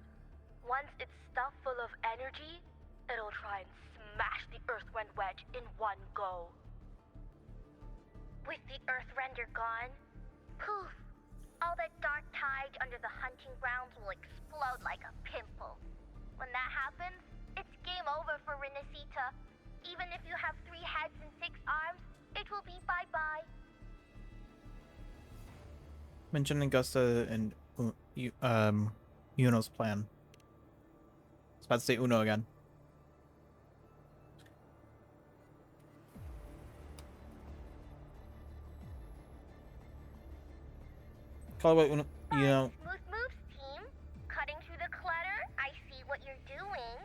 Once it's stuffed full of energy, it'll try and smash the Earthrend wedge in one go. With the Earthrender gone, poof, all that Dark Tide under the hunting grounds will explode like a pimple. When that happens, it's game over for Rinascita. Even if you have 3 heads and 6 arms, it will be bye-bye. Mention Augusta and Uno's plan. I was about to say Uno again. Call it Uno. You know. Smooth moves, team. Cutting through the clutter, I see what you're doing.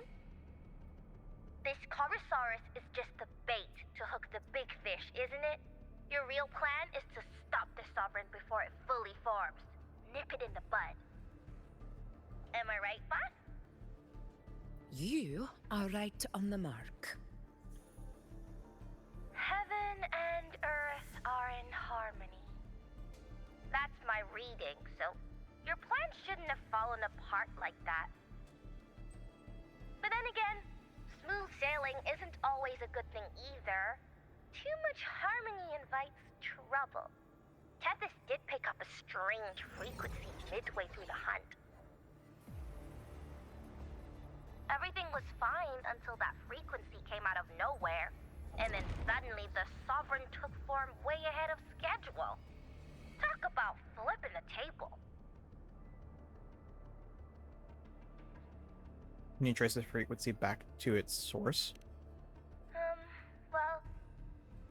This Corosaurus is just the bait to hook the big fish, isn't it? Your real plan is to stop the Sovereign before it fully forms. Nip it in the bud. Am I right, boss? You are right on the mark. Heaven and earth are in harmony. That's my reading, so your plan shouldn't have fallen apart like that. But then again, smooth sailing isn't always a good thing either. Too much harmony invites trouble. Tethys did pick up a strange frequency midway through the hunt. Everything was fine until that frequency came out of nowhere. And then suddenly the Sovereign took form way ahead of schedule. Talk about flipping the table. Can you trace the frequency back to its source? Well,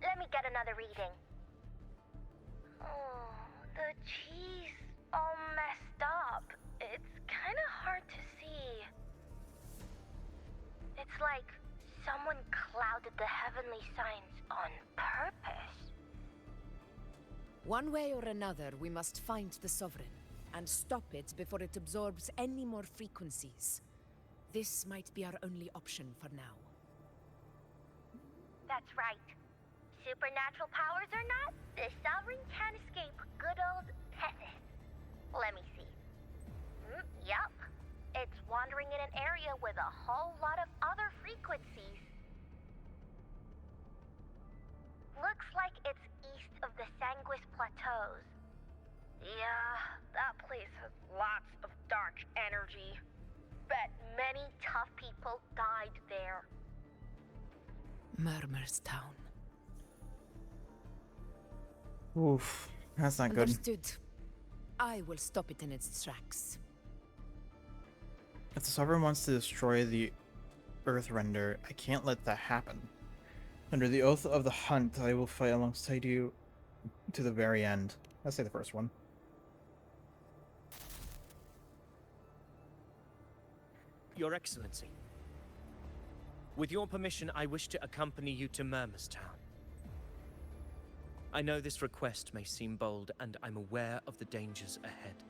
let me get another reading. Oh, the cheese all messed up. It's kind of hard to see. It's like corrupted the heavenly signs on purpose. One way or another, we must find the Sovereign and stop it before it absorbs any more frequencies. This might be our only option for now. That's right. Supernatural powers or not, the Sovereign can't escape good old Tethys. Let me see. Yup. It's wandering in an area with a whole lot of other frequencies. Looks like it's east of the Sanguis Plateaus. Yeah, that place has lots of dark energy. Bet many tough people died there. Murmur's Town. Oof, that's not good. Understood. I will stop it in its tracks. If the Sovereign wants to destroy the Earthrender, I can't let that happen. Under the oath of the hunt, I will fight alongside you to the very end. I'll say the first one. Your Excellency, with your permission, I wish to accompany you to Murmur's Town. I know this request may seem bold, and I'm aware of the dangers ahead.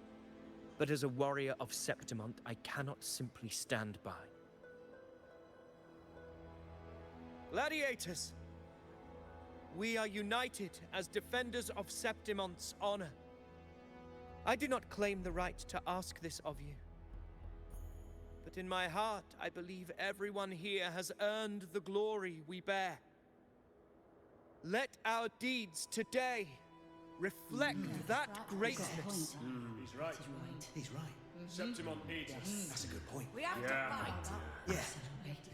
But as a warrior of Septimont, I cannot simply stand by. Gladiators! We are united as defenders of Septimont's honor. I do not claim the right to ask this of you. But in my heart, I believe everyone here has earned the glory we bear. Let our deeds today reflect that greatness. He's right. He's right. Septimont needs us. That's a good point. We have to fight. Yeah.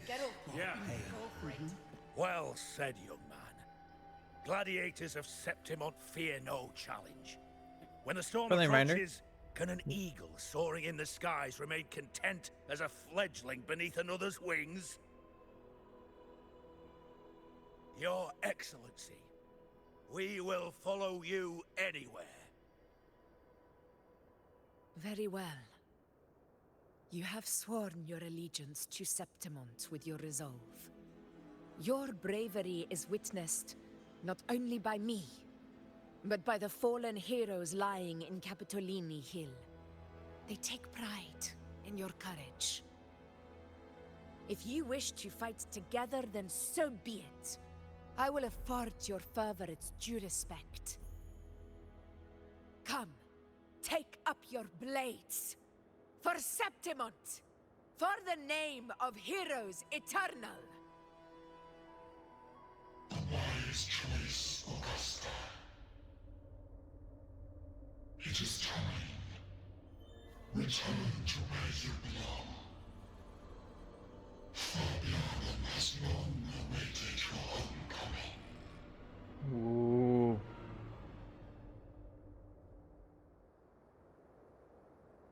Get up. Yeah. Go for it. Well said, young man. Gladiators of Septimont fear no challenge. When the storm Friendly reminder. approaches, can an eagle soaring in the skies remain content as a fledgling beneath another's wings? Your Excellency, we will follow you anywhere. Very well. You have sworn your allegiance to Septimont with your resolve. Your bravery is witnessed not only by me, but by the fallen heroes lying in Capitolini Hill. They take pride in your courage. If you wish to fight together, then so be it. I will afford your fervor its due respect. Come, take up your blades. For Septimont! For the name of Heroes Eternal! A wise choice, Augusta. It is time. Return to where you belong. Fabianum has long awaited your homecoming. Ooh.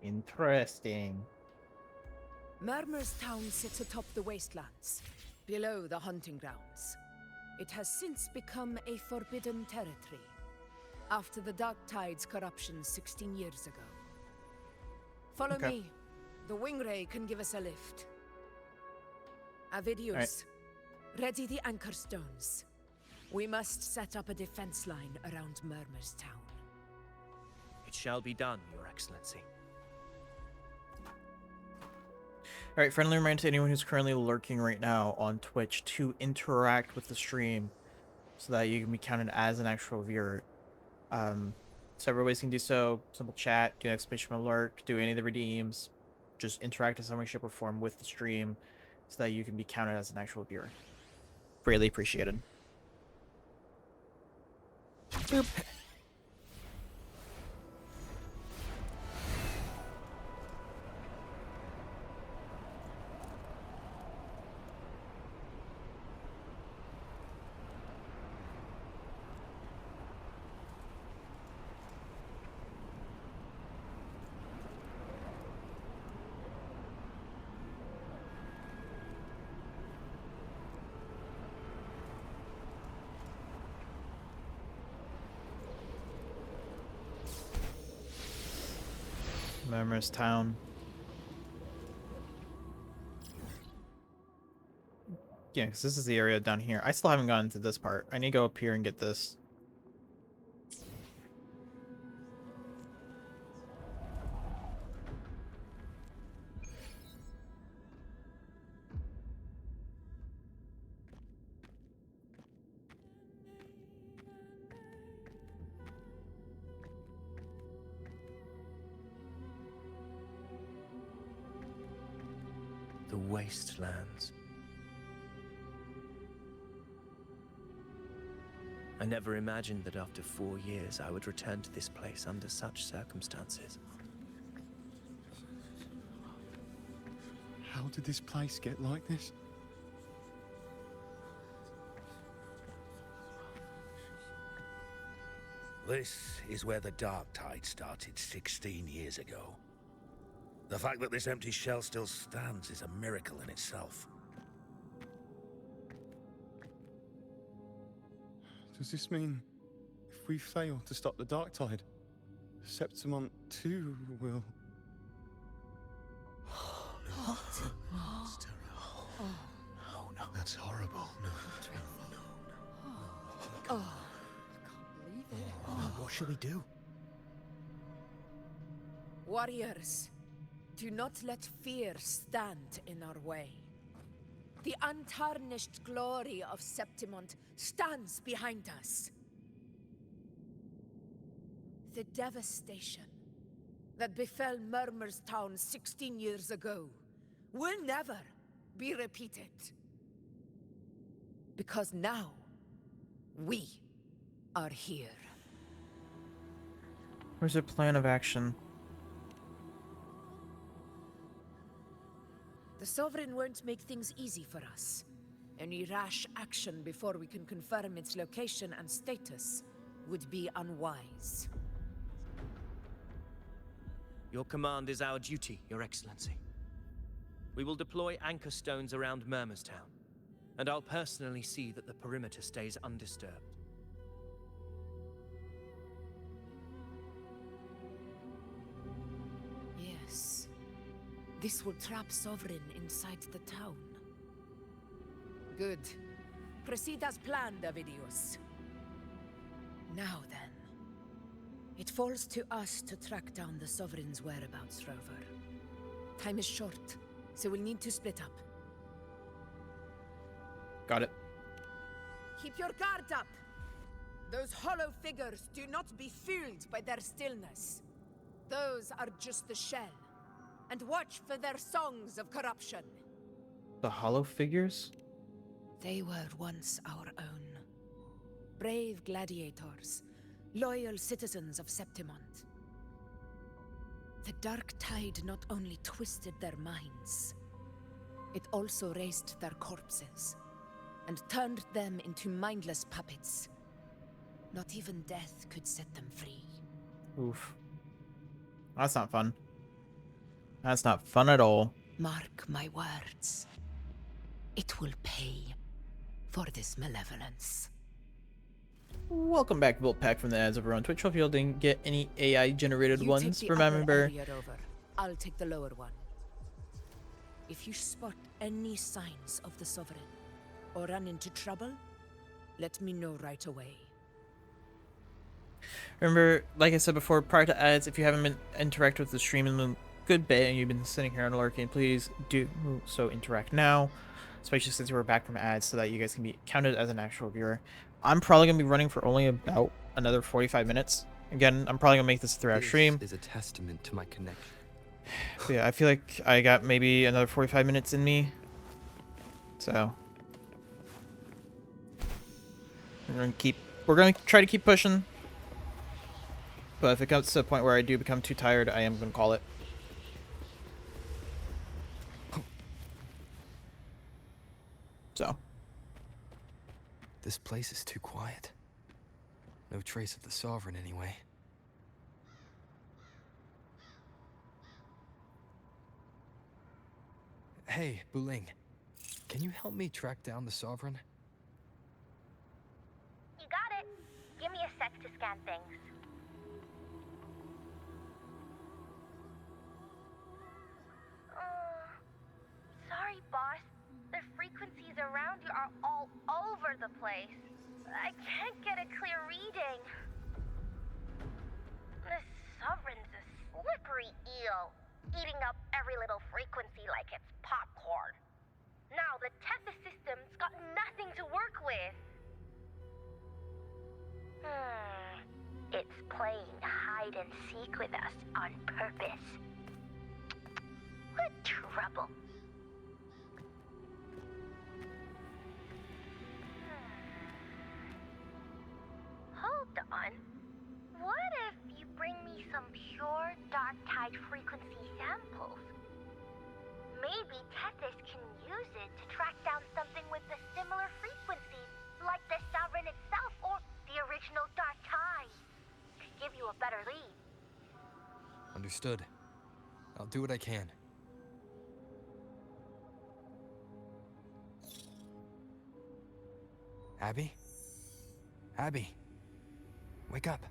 Interesting. Murmur's Town sits atop the wastelands, below the hunting grounds. It has since become a forbidden territory, after the Dark Tide's corruption 16 years ago. Follow me. The Wingray can give us a lift. Avidius, ready the anchor stones. We must set up a defense line around Murmur's Town. It shall be done, Your Excellency. Alright, friendly reminder to anyone who's currently lurking right now on Twitch to interact with the stream so that you can be counted as an actual viewer. Several ways you can do so. Simple chat, do an exclamation alert, do any of the redeems. Just interact in some way, shape, or form with the stream so that you can be counted as an actual viewer. Greatly appreciated. Boop. Murmur's Town. Yeah, because this is the area down here. I still haven't gotten to this part. I need to go up here and get this. The wastelands. I never imagined that after 4 years I would return to this place under such circumstances. How did this place get like this? This is where the Dark Tide started 16 years ago. The fact that this empty shell still stands is a miracle in itself. Does this mean if we fail to stop the Dark Tide, Septimont too will... What? It's terrible. Oh, no. That's horrible. No. Oh, What should we do? warriors, do not let fear stand in our way. The untarnished glory of Septimont stands behind us. The devastation that befell Murmur's town 16 years ago will never be repeated. Because now, we are here. Where's your plan of action? The Sovereign won't make things easy for us. Any rash action before we can confirm its location and status would be unwise. Your command is our duty, Your Excellency. We will deploy anchor stones around Murmur's town, and I'll personally see that the perimeter stays undisturbed. Yes. This will trap Sovereign inside the town. Good. Proceed as planned, Avidius. Now then. It falls to us to track down the Sovereign's whereabouts, Rover. Time is short, so we'll need to split up. Got it. Keep your guard up! Those hollow figures do not be fooled by their stillness. Those are just the shell. And watch for their songs of corruption. The hollow figures? They were once our own. Brave gladiators, loyal citizens of Septimont. The Dark Tide not only twisted their minds, it also raised their corpses and turned them into mindless puppets. Not even death could set them free. Oof. That's not fun. That's not fun at all. Mark my words. It will pay for this malevolence. Welcome back, Built Pack from the ads over on Twitch. Hope you all didn't get any AI generated You ones. take the Remember, upper area over. I'll take the lower one. If you spot any signs of the Sovereign or run into trouble, let me know right away. remember, like I said before, prior to ads, if you haven't been interacting with the stream in a good bit and you've been sitting here and lurking, please do so interact now, especially since we're back from ads, so that you guys can be counted as an actual viewer. I'm probably gonna be running for only about another 45 minutes. Again, I'm probably gonna make this a 3-hour stream. This is a testament to my connection. But yeah, I feel like I got maybe another 45 minutes in me. So we're gonna try to keep pushing. But if it comes to a point where I do become too tired, I am gonna call it. So. This place is too quiet. No trace of the Sovereign anyway. Hey, Buling. Can you help me track down the Sovereign? You got it. Give me a sec to scan things. Sorry, boss. The frequencies around you over the place. I can't get a clear reading. This sovereign's a slippery eel, eating up every little frequency like it's popcorn. Now the Tethys system's got nothing to work with. It's playing hide and seek with us on purpose. What trouble. Hold on. What if you bring me some pure dark tide frequency samples? Maybe Tethys can use it to track down something with a similar frequency, like the Sovereign itself or the original dark tide. Could give you a better lead. Understood. I'll do what I can. Abby? Abby? Wake up.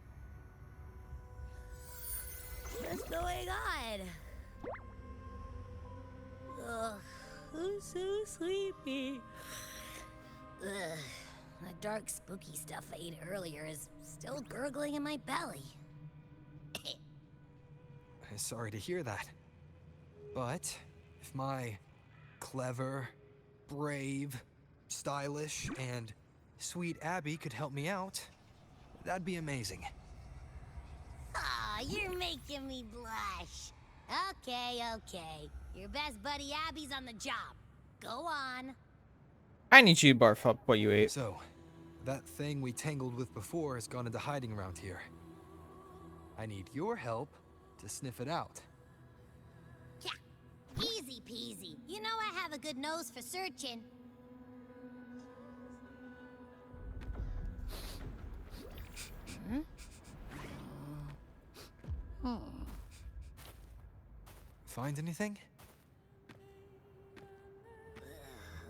What's going on? Ugh, I'm so sleepy. Ugh, the dark, spooky stuff I ate earlier is still gurgling in my belly. Sorry to hear that. But if my clever, brave, stylish, and sweet Abby could help me out, that'd be amazing. Aw, you're making me blush. Okay. Your best buddy Abby's on the job. Go on. I need you to barf up what you ate. So, that thing we tangled with before has gone into hiding around here. I need your help to sniff it out. Yeah, easy peasy. You know I have a good nose for searching. Find anything?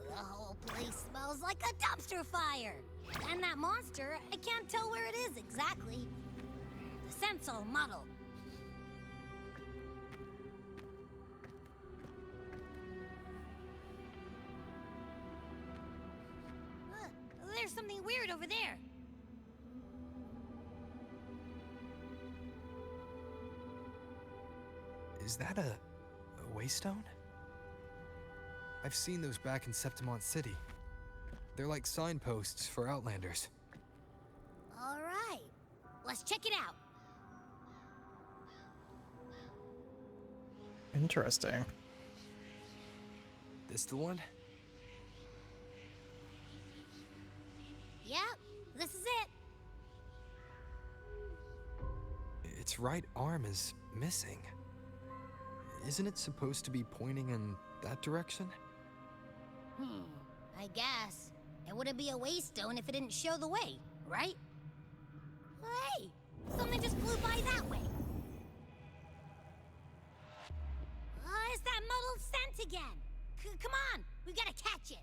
The whole place smells like a dumpster fire. And that monster, I can't tell where it is exactly. The scent's all muddled. There's something weird over there. Is that a waystone? I've seen those back in Septimont City. They're like signposts for Outlanders. All right, let's check it out. Interesting. This the one? Yep, this is it. Its right arm is missing. Isn't it supposed to be pointing in that direction? I guess. It wouldn't be a waystone if it didn't show the way, right? Hey, something just flew by that way. It's that muddled scent again. Come on, we've got to catch it.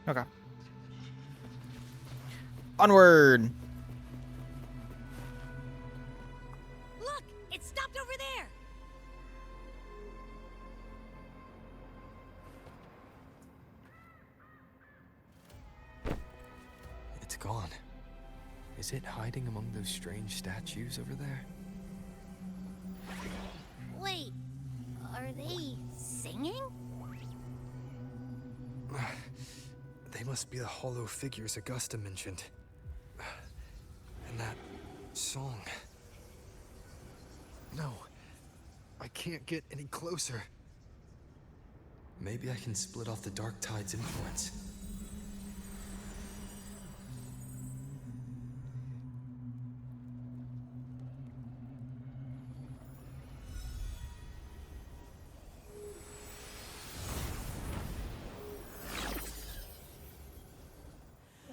Okay. Onward. Look, it stopped over there. It's gone. Is it hiding among those strange statues over there? Wait, are they singing? They must be the hollow figures Augusta mentioned. And that song. No, I can't get any closer. Maybe I can split off the Dark Tide's influence.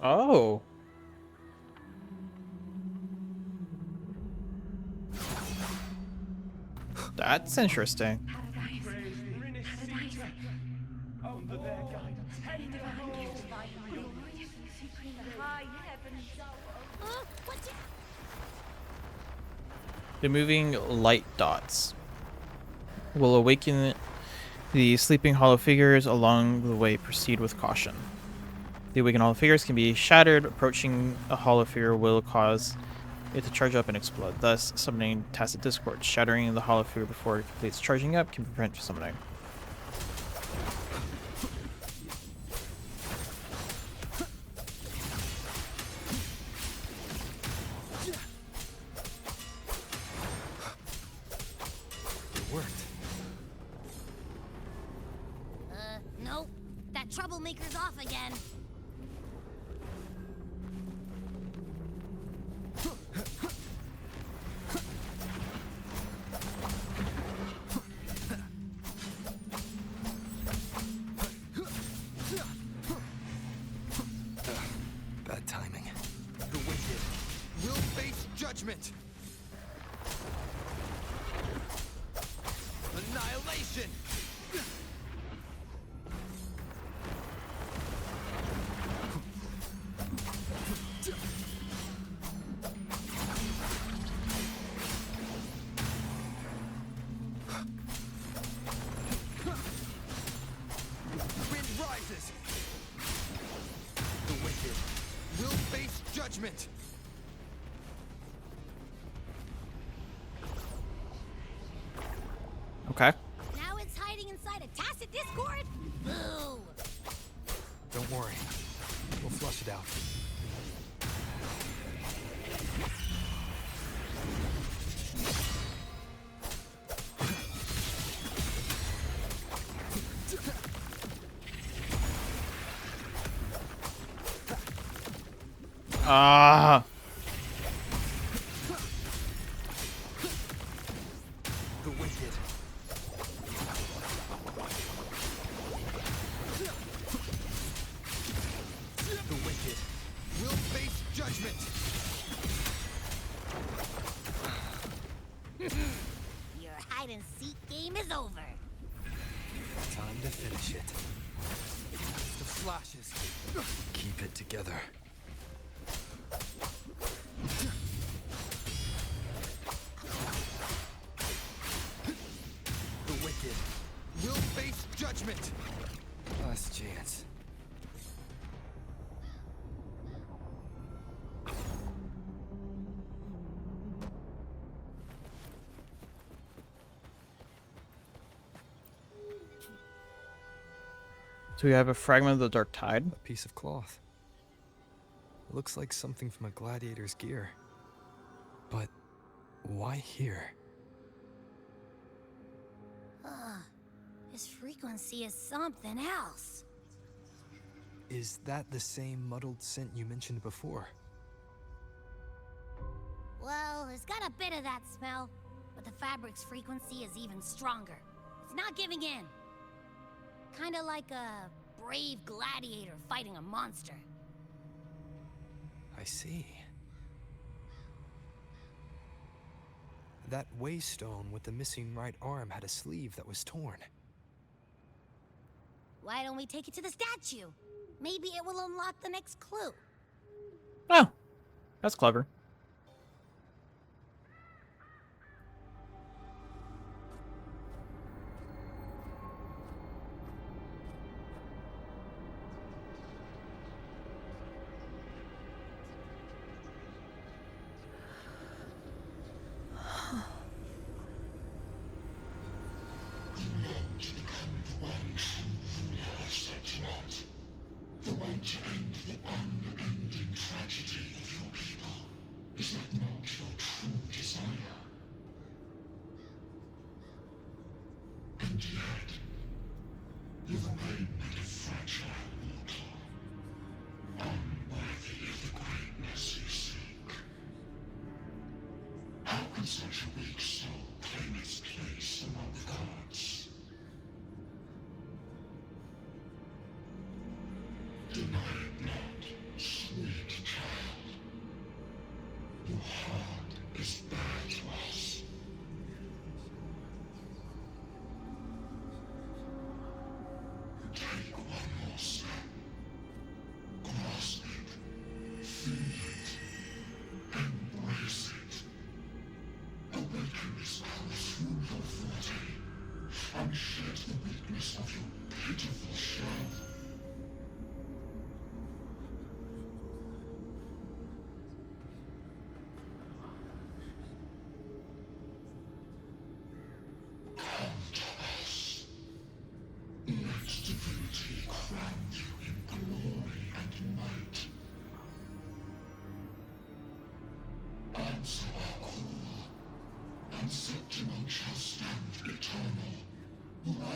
Oh. That's interesting. The moving light dots will awaken the sleeping hollow figures along the way. Proceed with caution. The awakened hollow figures can be shattered. Approaching a hollow figure will cause it to charge up and explode, thus summoning Tacit Discord. Shattering the hollow figure before it completes charging up can prevent summoning. Nope. That troublemaker's off again. Bad timing. The wicked will face judgment. Annihilation. Wind rises. The wicked will face judgment. Okay. Now it's hiding inside a Tacit Discord? Boo! Don't worry. We'll flush it out. Ah. The wicked. The wicked will face judgment. Your hide-and-seek game is over. Time to finish it. The flashes. Keep it together. The wicked will face judgment. Last chance. So we have a fragment of the Dark Tide. A piece of cloth. Looks like something from a gladiator's gear. But why here? This frequency is something else. Is that the same muddled scent you mentioned before? Well, it's got a bit of that smell, but the fabric's frequency is even stronger. It's not giving in. Kinda like a brave gladiator fighting a monster. I see. That waystone with the missing right arm had a sleeve that was torn. Why don't we take it to the statue? Maybe it will unlock the next clue. Oh, that's clever. The way to end the unending tragedy of your people. Is that not your true desire? And yet, you remain but a fragile mortal, unworthy of the greatness you seek. How can such a weak soul claim its place among the gods? Deny it not, sweet child. Your heart is bare to us. Take one more step. Grasp it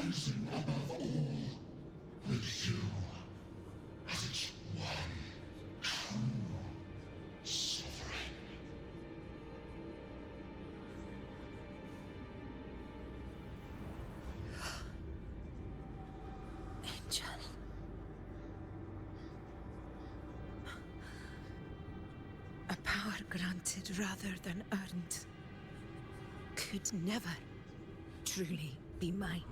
rising above all, with you as its one true sovereign. Angel. A power granted rather than earned could never truly be mine.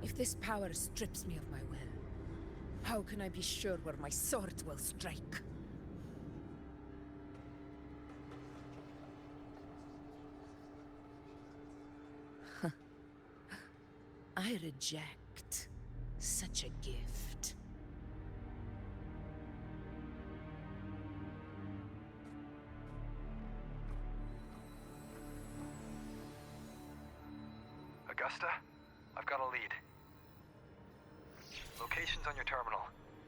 If this power strips me of my will, how can I be sure where my sword will strike? I reject such a gift. Augusta, I've got a lead. Location's on your terminal.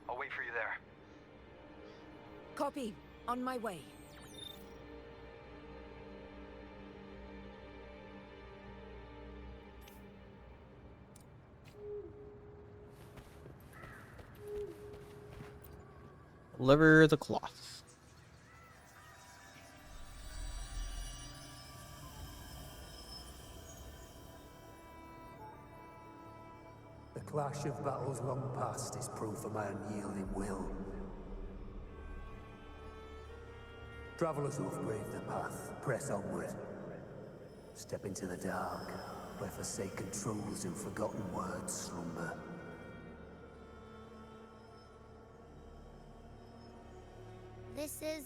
I'll wait for you there. Copy. On my way. Deliver the cloth. The clash of battles long past is proof of my unyielding will. Travelers who have braved the path, press onward. Step into the dark, where forsaken truths and forgotten words slumber. This is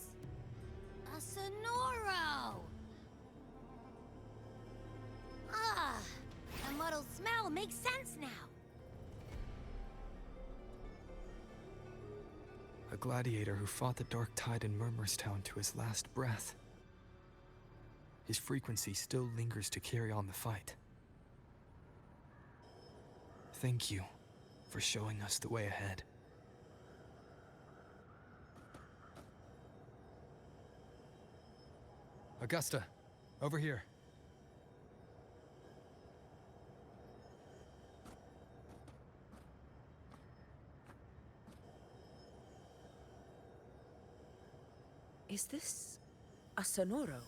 a Sonoro! Ah, the muddled smell makes sense now. A gladiator who fought the Dark Tide in Murmurstown to his last breath. His frequency still lingers to carry on the fight. Thank you for showing us the way ahead. Augusta, over here. Is this a Sonoro?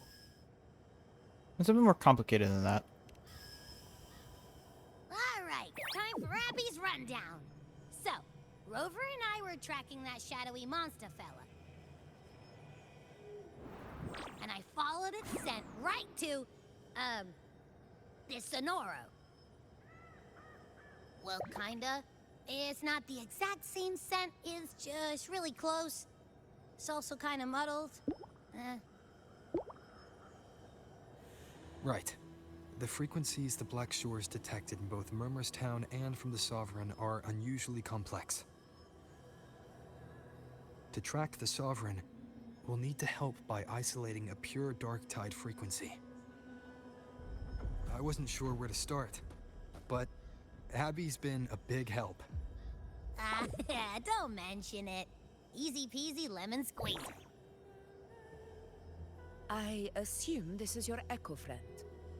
It's a bit more complicated than that. All right, time for Abby's rundown. So, Rover and I were tracking that shadowy monster fella. And I followed its scent right to, this Sonoro. Well, kinda. It's not the exact same scent, it's just really close. It's also kinda muddled. Right. The frequencies the Black Shores detected in both Murmurstown and from the Sovereign are unusually complex. To track the Sovereign, we'll need to help by isolating a pure Dark Tide frequency. I wasn't sure where to start, but Abby's been a big help. Don't mention it. Easy peasy lemon squeezy. I assume this is your Echo friend,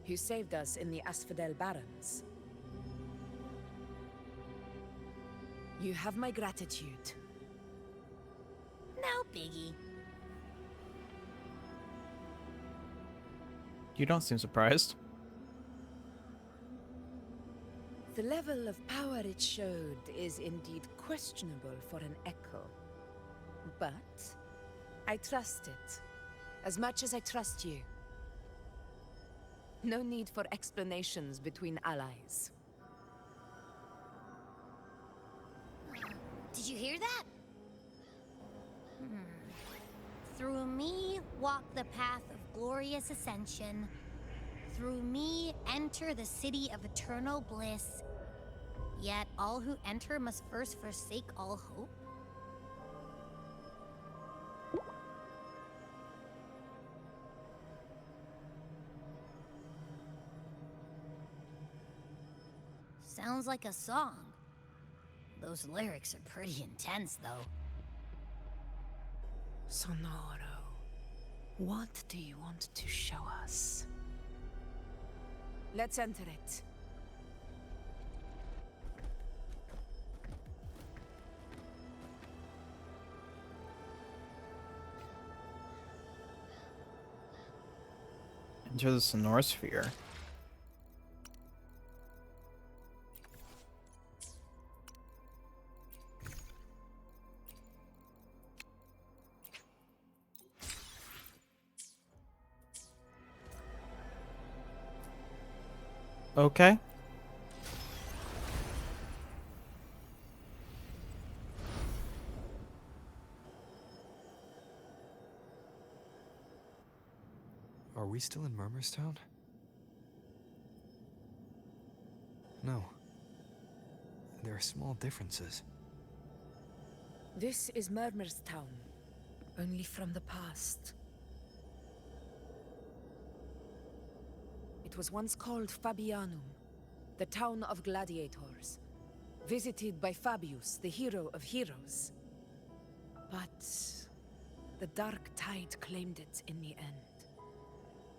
who saved us in the Asphodel Barrens. You have my gratitude. No biggie. You don't seem surprised. The level of power it showed is indeed questionable for an Echo. But I trust it, as much as I trust you. No need for explanations between allies. Did you hear that? Through me walk the path of glorious ascension. Through me enter the city of eternal bliss. Yet all who enter must first forsake all hope. Sounds like a song. Those lyrics are pretty intense, though. Sonoro, what do you want to show us? Let's enter it. Enter the Sonorosphere. Okay. Are we still in Murmurstown? No. There are small differences. This is Murmurstown, only from the past. It was once called Fabianum, the town of gladiators, visited by Fabius, the hero of heroes. But the Dark Tide claimed it in the end,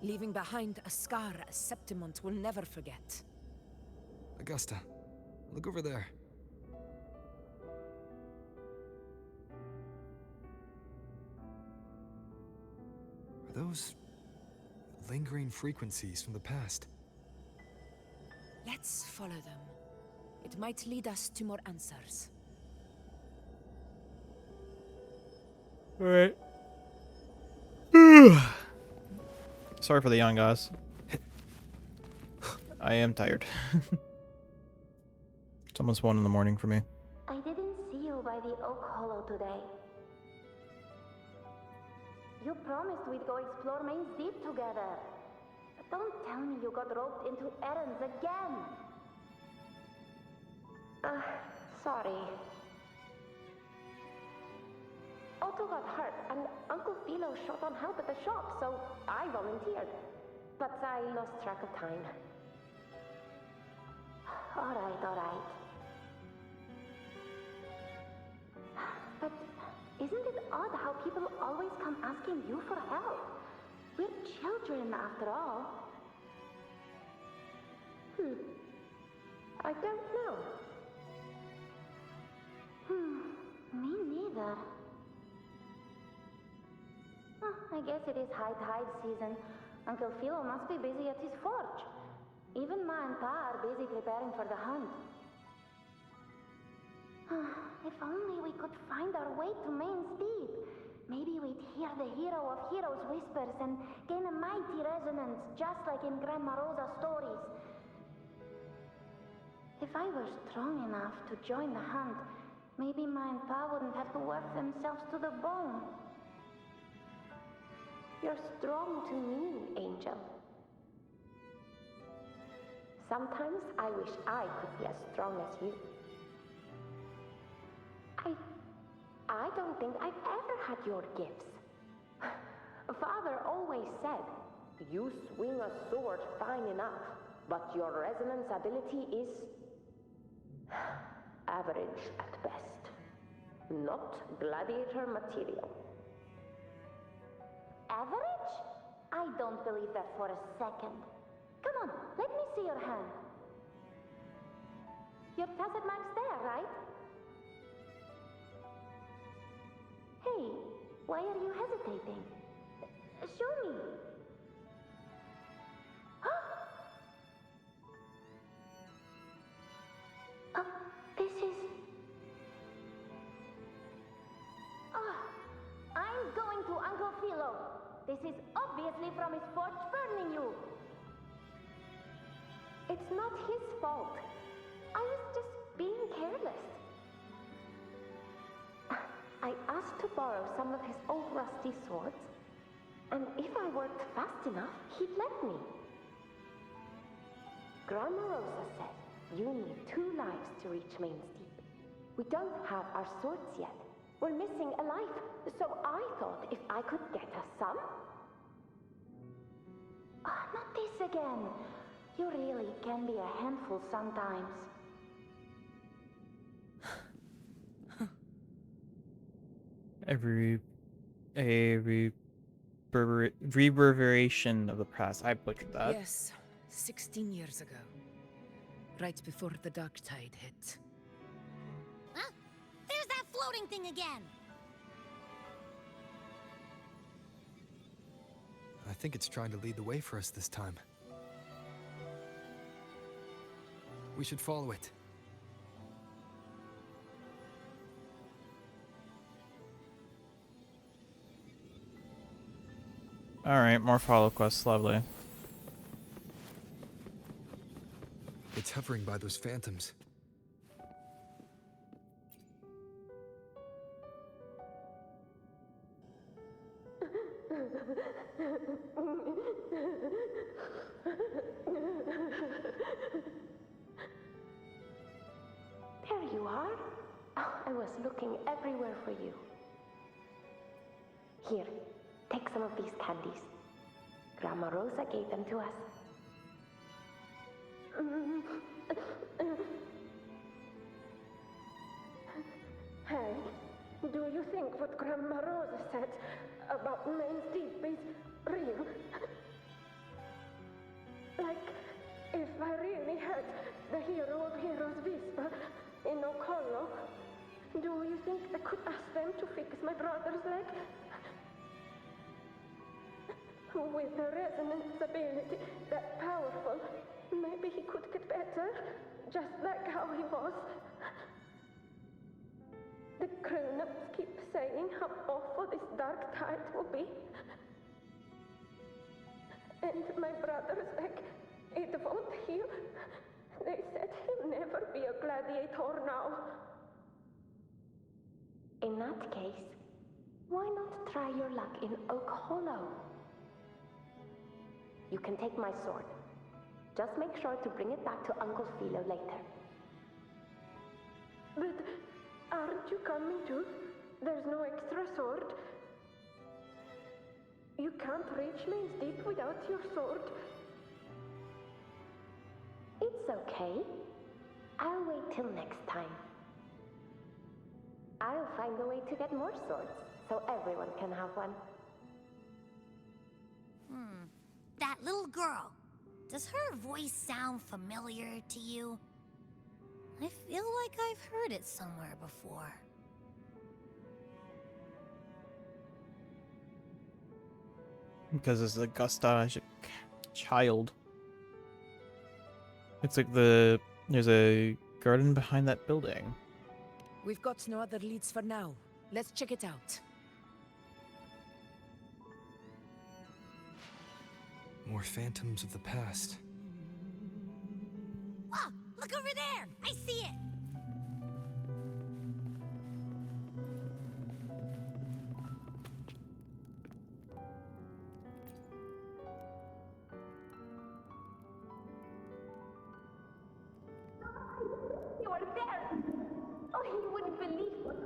leaving behind a scar Septimont will never forget. Augusta, look over there. Are those lingering frequencies from the past? Let's follow them. It might lead us to more answers. Alright. Sorry for the yawn, guys. I am tired. It's almost 1 in the morning for me. I didn't see you by the Oak Hollow today. You promised we'd go explore Main's Deep together. But don't tell me you got roped into errands again. Sorry. Otto got hurt, and Uncle Philo short on help at the shop, so I volunteered. But I lost track of time. Alright. But isn't it odd how people always come asking you for help? We're children, after all. I don't know. Me neither. I guess it is high tide season. Uncle Philo must be busy at his forge. Even Ma and Pa are busy preparing for the hunt. If only we could find our way to Main's Deep. Maybe we'd hear the hero of heroes whispers and gain a mighty resonance, just like in Grandma Rosa's stories. If I were strong enough to join the hunt, maybe Ma and Pa wouldn't have to work themselves to the bone. You're strong to me, Angel. Sometimes I wish I could be as strong as you. I don't think I've ever had your gifts. Father always said, you swing a sword fine enough, but your resonance ability is average at best. Not gladiator material. Average? I don't believe that for a second. Come on, let me see your hand. Your tacet mark's there, right? Hey, why are you hesitating? Show me. This is... I'm going to Uncle Philo. This is obviously from his forge burning you. It's not his fault. I was just being careless. I asked to borrow some of his old rusty swords, and if I worked fast enough, he'd let me. Grandma Rosa said you need 2 lives to reach Main's Deep. We don't have our swords yet. We're missing a life, so I thought if I could get us some... not this again. You really can be a handful sometimes. A reverberation of the past. I butchered that. Yes, 16 years ago. Right before the dark tide hit. Huh? There's that floating thing again! I think it's trying to lead the way for us this time. We should follow it. Alright, more follow quests, lovely. It's hovering by those phantoms. There you are. Oh, I was looking everywhere for you. Here, take some of these candies. Grandma Rosa gave them to us. Hey, do you think what Grandma Rosa said about Main's Deep is real? Like, if I really had the hero of heroes whisper in Okolo, do you think I could ask them to fix my brother's leg? With a resonance ability that powerful, maybe he could get better, just like how he was. The grown-ups keep saying how awful this dark tide will be. And my brother's leg, it won't heal. They said he'll never be a gladiator now. In that case, why not try your luck in Oak Hollow? You can take my sword. Just make sure to bring it back to Uncle Philo later. But aren't you coming too? There's no extra sword. You can't reach Main's Deep without your sword. It's okay. I'll wait till next time. I'll find a way to get more swords, so everyone can have one. That little girl. Does her voice sound familiar to you? I feel like I've heard it somewhere before. Because it's Augusta as a child. It's like there's a garden behind that building. We've got no other leads for now. Let's check it out. More phantoms of the past. Oh, look over there! I see it! You are there! Oh, you wouldn't believe what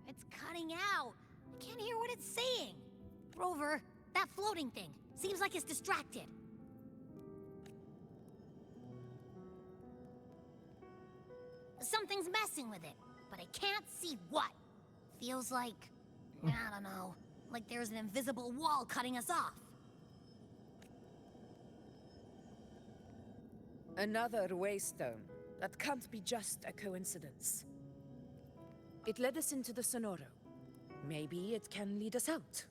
It's cutting out. I can't hear what it's saying. Rover, that floating thing. Seems like it's distracted. Something's messing with it, but I can't see what. Feels like, I don't know, like there's an invisible wall cutting us off. Another waystone. That can't be just a coincidence. It led us into the Sonoro. Maybe it can lead us out.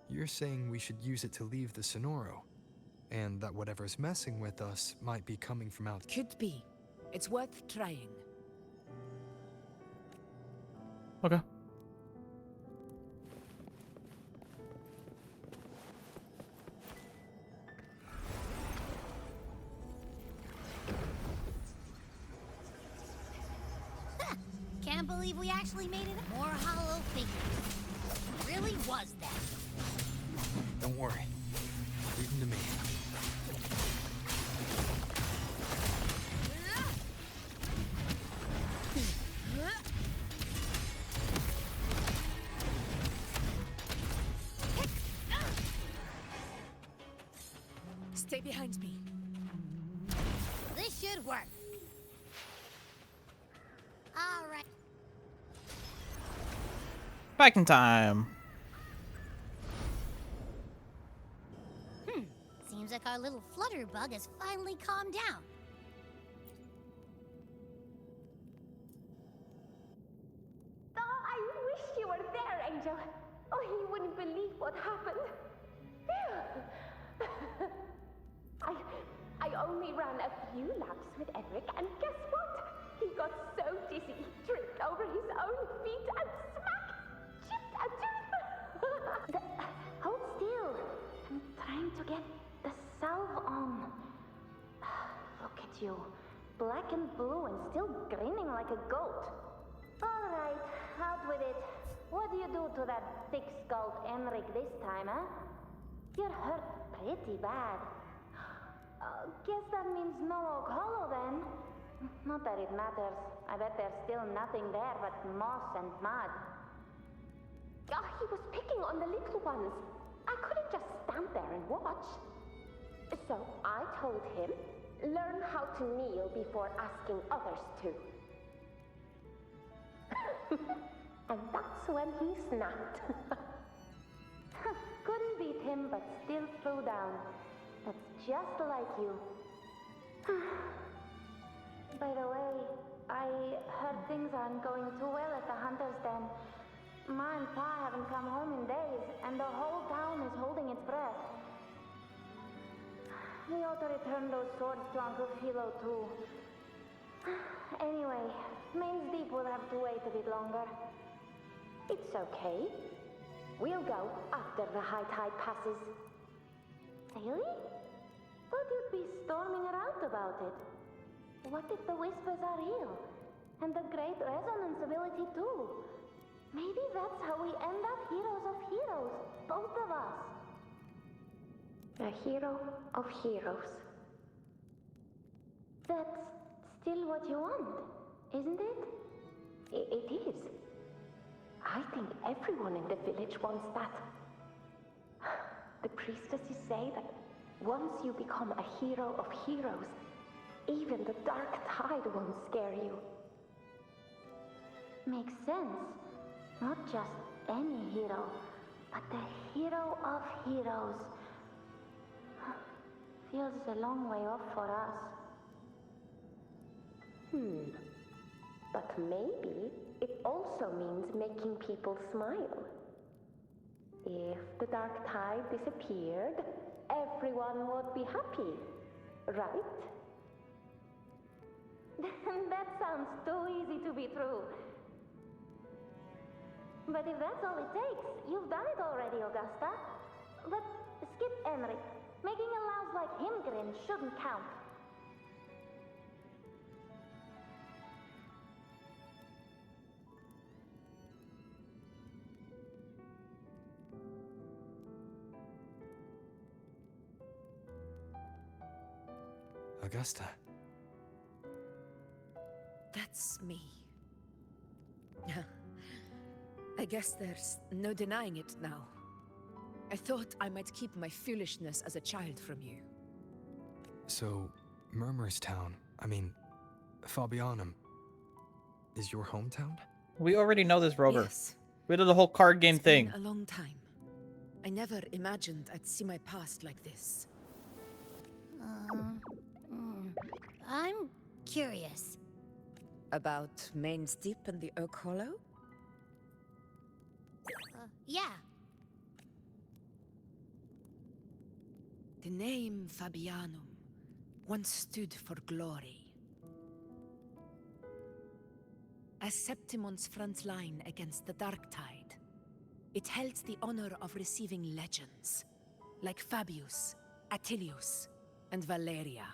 You're saying we should use it to leave the Sonoro, and that whatever's messing with us might be coming from out. Could be. It's worth trying. Okay. Can't believe we actually made it. More hollow figures. It really was that. Don't worry. Leave them to me. Stay behind me. This should work. All right. Back in time. Seems like our little flutterbug has finally calmed down. Oh, I wish you were there, Angel. Oh, you wouldn't believe what happened. I only ran a few laps with Eric, and guess what? He got so dizzy, he tripped over his own feet and smack! Chipped a tooth! Hold still. I'm trying to get the salve on. Look at you. Black and blue and still grinning like a goat. All right, out with it. What do you do to that thick-skulled Enric this time, huh? You're hurt pretty bad. Guess that means no Oak Hollow then. Not that it matters. I bet there's still nothing there but moss and mud. Oh, he was picking on the little ones. I couldn't just stand there and watch. So I told him, learn how to kneel before asking others to. And that's when he snapped. Couldn't beat him, but still threw down. That's just like you. By the way, I heard things aren't going too well at the Hunter's Den. Ma and Pa haven't come home in days, and the whole town is holding its breath. We ought to return those swords to Uncle Philo, too. Anyway, Main's Deep will have to wait a bit longer. It's okay. We'll go after the high tide passes. Really? Thought you'd be storming around about it. What if the whispers are real? And the great resonance ability too? Maybe that's how we end up heroes of heroes, both of us. A hero of heroes. That's still what you want, isn't it? It is. I think everyone in the village wants that. The priestesses say that once you become a hero of heroes, even the dark tide won't scare you. Makes sense. Not just any hero, but the hero of heroes. Feels a long way off for us. But maybe it also means making people smile. If the dark tide disappeared, everyone would be happy, right? That sounds too easy to be true. But if that's all it takes, you've done it already, Augusta. But skip Enric. Making a louse like him grin shouldn't count. Augusta. That's me. I guess there's no denying it now. I thought I might keep my foolishness as a child from you. So, Murmurstown, Fabianum, is your hometown? We already know this, Rover. Yes. We did the whole card game It's thing. been a long time. I never imagined I'd see my past like this. I'm curious. About Main's Deep and the Oak Hollow? Yeah. The name Fabianum once stood for glory. As Septimon's front line against the Dark Tide, it held the honor of receiving legends, like Fabius, Attilius, and Valeria.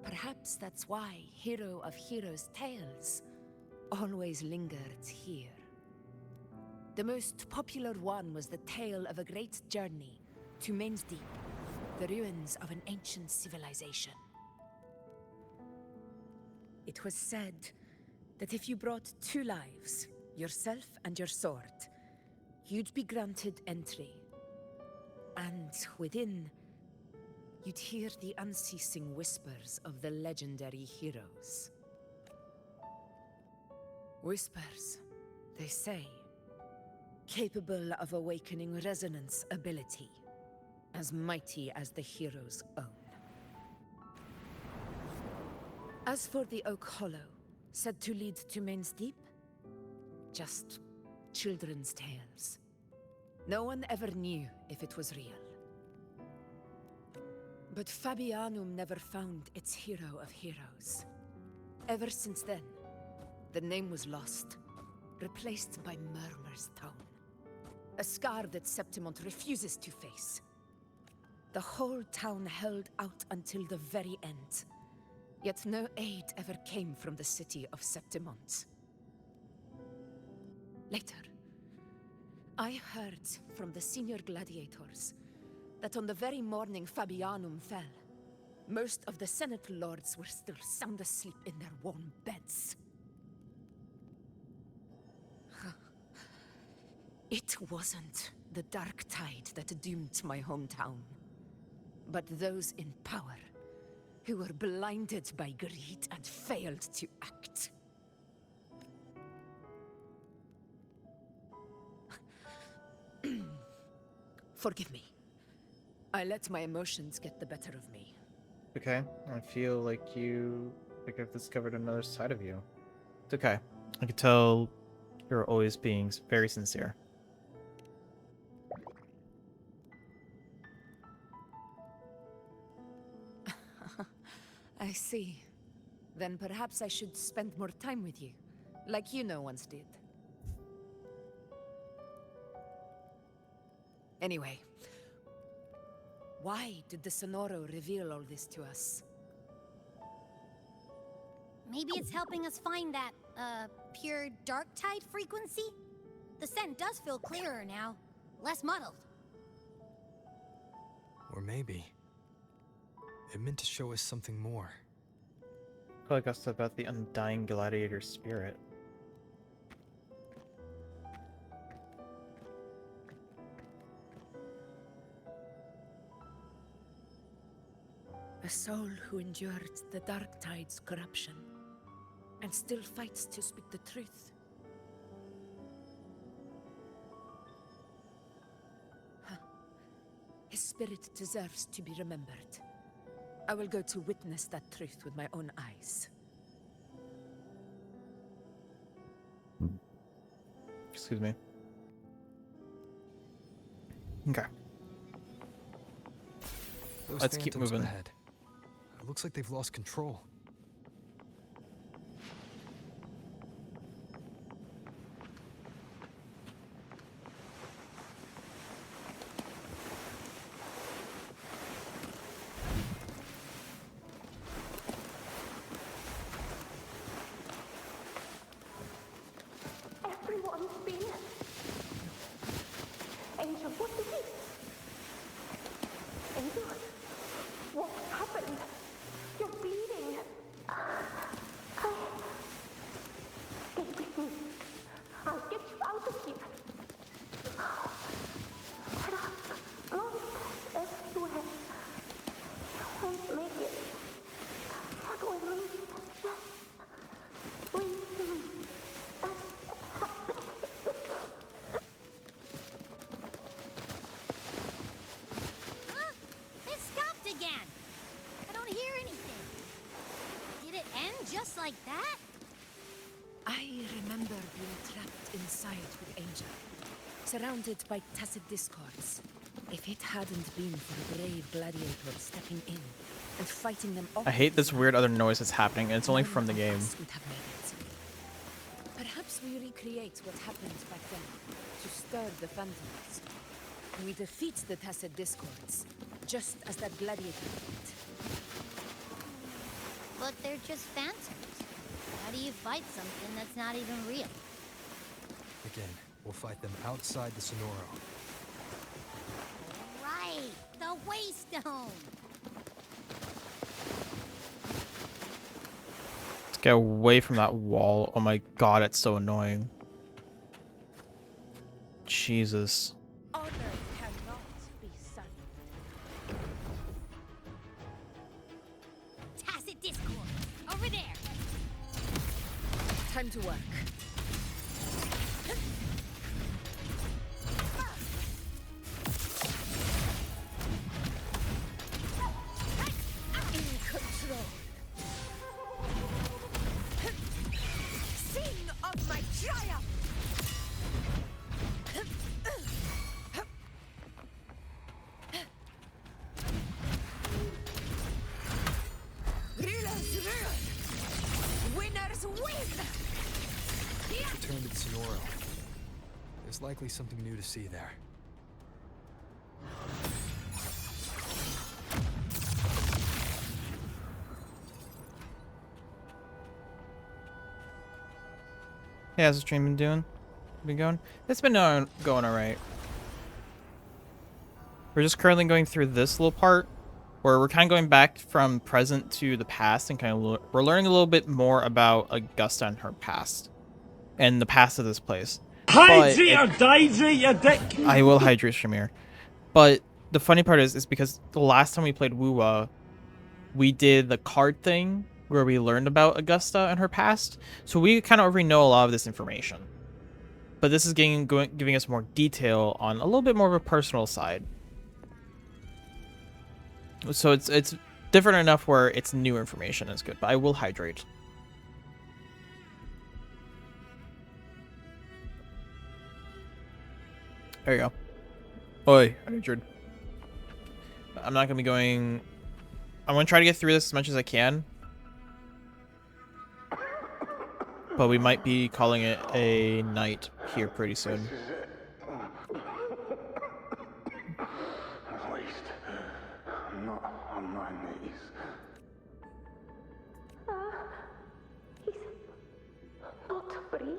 Perhaps that's why Hero of Heroes' tales always lingered here. The most popular one was the tale of a great journey to Main's Deep, the ruins of an ancient civilization. It was said that if you brought 2 lives, yourself and your sword, you'd be granted entry. And within, you'd hear the unceasing whispers of the legendary heroes. Whispers They say, capable of awakening resonance ability, as mighty as the hero's own. As for the Oak Hollow, said to lead to Main's Deep, just children's tales. No one ever knew if it was real. But Fabianum never found its hero of heroes. Ever since then, the name was lost, replaced by Murmur's Tone. A scar that Septimont refuses to face. The whole town held out until the very end. Yet no aid ever came from the city of Septimont. Later, I heard from the senior gladiators that on the very morning Fabianum fell, most of the Senate lords were still sound asleep in their warm beds. It wasn't the dark tide that doomed my hometown, but those in power who were blinded by greed and failed to act. Forgive me. I let my emotions get the better of me. Okay, I feel like I've discovered another side of you. It's okay. I can tell you're always being very sincere. I see. Then perhaps I should spend more time with you, like you once did. Anyway, why did the Sonoro reveal all this to us? Maybe it's helping us find that, pure dark tide frequency? The scent does feel clearer now, less muddled. Or maybe it meant to show us something more. Probably got stuff about the undying gladiator spirit. A soul who endured the dark tide's corruption and still fights to speak the truth. His spirit deserves to be remembered. I will go to witness that truth with my own eyes. Excuse me. Okay. Those Let's keep phantoms moving. ahead. It looks like they've lost control. Everyone's been... Angel, what is it? Angel, what happened? You're bleeding. Stay with me. I'll get you out of here. Blood everywhere. You won't make it. What will we... It stopped again! I don't hear anything. Did it end just like that? I remember being trapped inside with Angel, surrounded by tacit discords. If it hadn't been for a brave gladiator stepping in and fighting them off... I hate this weird other noise that's happening, and it's only from the game. would have made it. Perhaps we recreate what happened back then to stir the phantoms. We defeat the tacit discords, just as that gladiator did. But they're just phantoms. How do you fight something that's not even real? Again, we'll fight them outside the Sonoro. Right! The Waystone! Let's get away from that wall. Oh my god, it's so annoying. Jesus. Honor cannot be silent. Tacit discord! Over there! Time to work. Sioro. There's likely something new to see there. Hey, how's the stream been doing? Been going? It's been going alright. We're just currently going through this little part where we're kind of going back from present to the past and kind of we're learning a little bit more about Augusta and her past and the past of this place. Hydrate or dihydrate, you dick! I will hydrate Shamir. But the funny part is because the last time we played Wuwa, we did the card thing where we learned about Augusta and her past. So we kind of already know a lot of this information. But this is giving us more detail on a little bit more of a personal side. So it's different enough where it's new information is good, but I will hydrate. There you go. Oi, hydrate. I'm not gonna be going. I'm gonna try to get through this as much as I can, but we might be calling it a night here pretty soon. At least, I'm not on my knees. He's not breathing.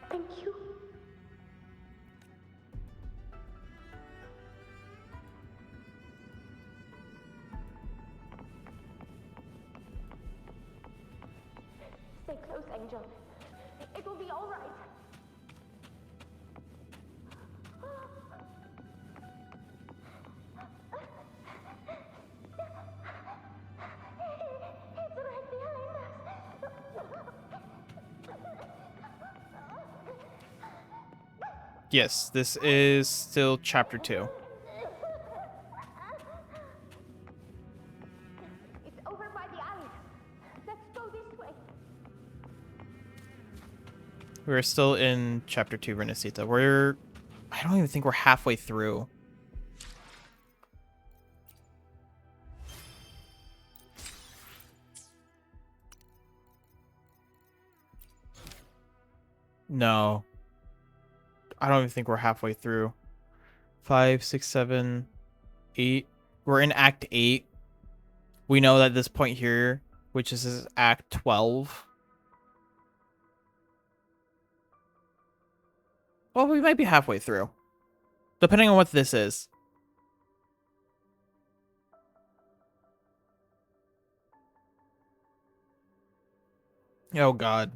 Thank you. Stay close, Angel. It will be all right. It's right behind us. Yes, this is still chapter 2. It's over by the alley. Let's go this way. We're still in chapter 2, Renacita. I don't even think we're halfway through. No. I don't even think we're halfway through. 5, 6, 7, 8. We're in Act 8. We know that this point here, which is Act 12. Well, we might be halfway through. Depending on what this is. Oh, God.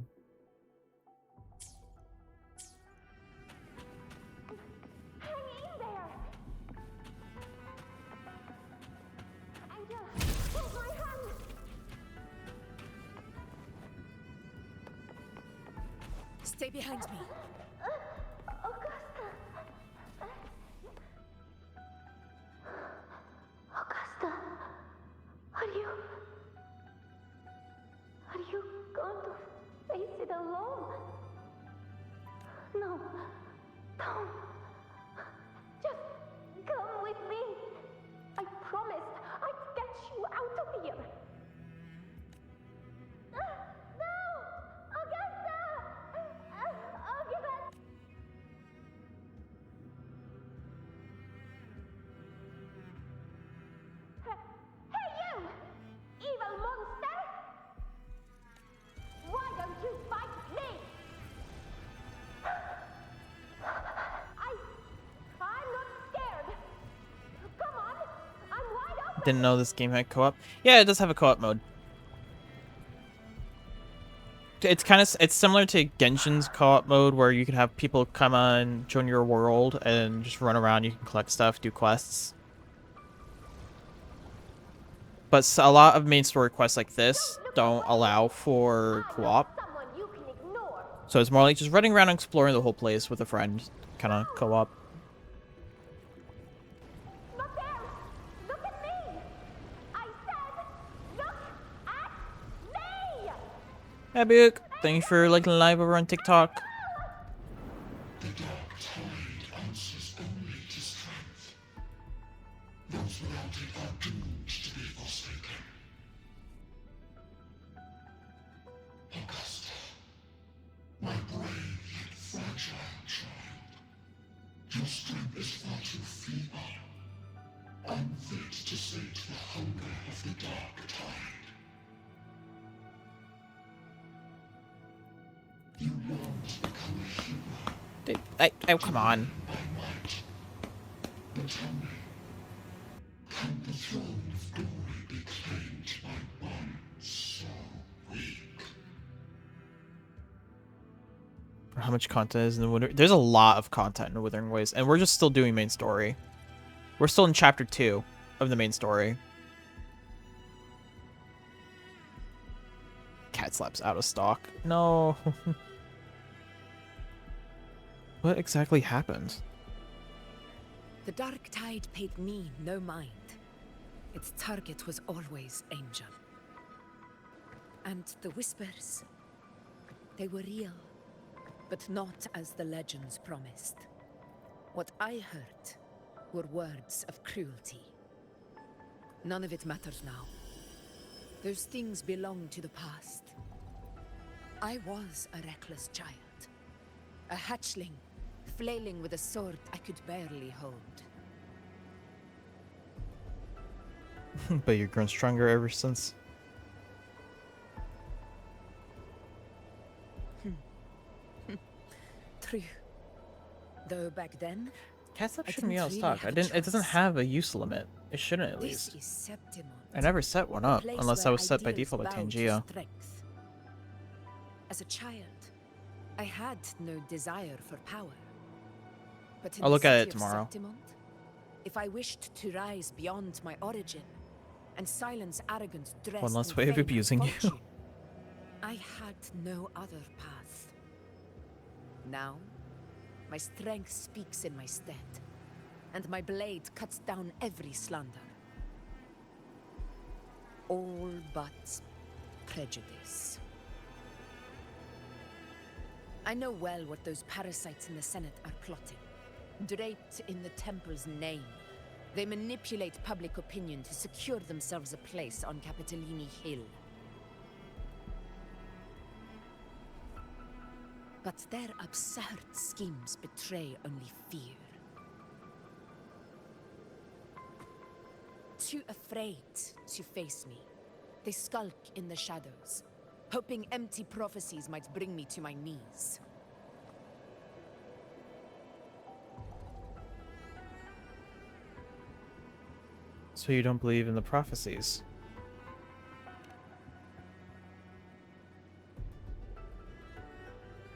Stay behind me. Augusta, are you going to face it alone? No, don't. Just come with me. I promised I'd get you out of here. No! Augusta! Augusta! Hey you! Evil monster! Why don't you fight me? I'm not scared. Come on! I'm wide open! Didn't know this game had co-op. Yeah, it does have a co-op mode. It's similar to Genshin's co-op mode where you can have people come on, join your world, and just run around. You can collect stuff, do quests. But a lot of main story quests like this don't allow for co-op. So it's more like just running around and exploring the whole place with a friend, kind of co-op. Look there! Look at me! I said, look at me! Hey, Book. Thank you for liking the live over on TikTok. The dark tide answers only to strength. Those without it are doomed to be forsaken. Your strength is far too feeble, unfit to sate the hunger of the dark tide. You long to become a hero. Oh, come on. But tell me, can the throne of glory be claimed by one so weak? How much content is in the Withering? There's a lot of content in the Wuthering Waves, and we're just still doing main story. We're still in chapter 2 of the main story. Cat slaps out of stock. No. What exactly happened? The Dark Tide paid me no mind. Its target was always Angel. And the whispers, they were real, but not as the legends promised. What I heard were words of cruelty. None of it matters now. Those things belong to the past. I was a reckless child. A hatchling, flailing with a sword I could barely hold. But you've grown stronger ever since. True. Though back then, Cat slap I shouldn't be didn't out of really stock. have a It doesn't choice. have a use limit. It shouldn't at This least. is Septimon. I never set one up place unless I where was set by ideals default by bow to Tangea. strength. As a child, I had no desire for power. But in I'll the look at city it of tomorrow. Septimont, if I wished to rise beyond my origin and silence arrogance dressed One less in way of fame and abusing you. fortune, I had no other path. Now, my strength speaks in my stead, and my blade cuts down every slander. All but prejudice. I know well what those parasites in the Senate are plotting. Draped in the Temple's name, they manipulate public opinion to secure themselves a place on Capitolini Hill. But their absurd schemes betray only fear. Too afraid to face me, they skulk in the shadows, hoping empty prophecies might bring me to my knees. So you don't believe in the prophecies?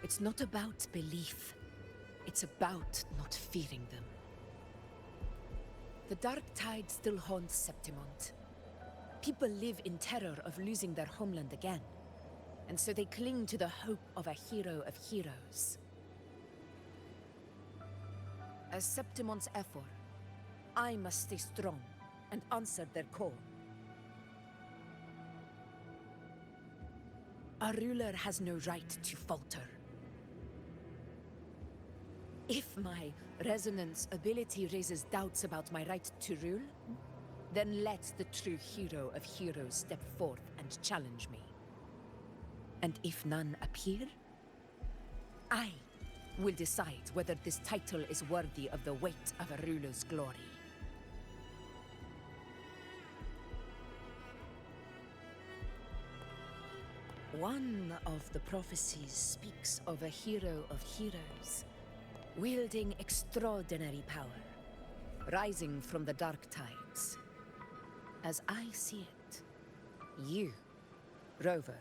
It's not about belief. It's about not fearing them. The Dark Tide still haunts Septimont. People live in terror of losing their homeland again. And so they cling to the hope of a hero of heroes. As Septimont's effort, I must stay strong and answer their call. Our ruler has no right to falter. If my resonance ability raises doubts about my right to rule, then let the true hero of heroes step forth and challenge me. And if none appear, I will decide whether this title is worthy of the weight of a ruler's glory. One of the prophecies speaks of a hero of heroes, wielding extraordinary power, rising from the dark tides. As I see it, you, Rover,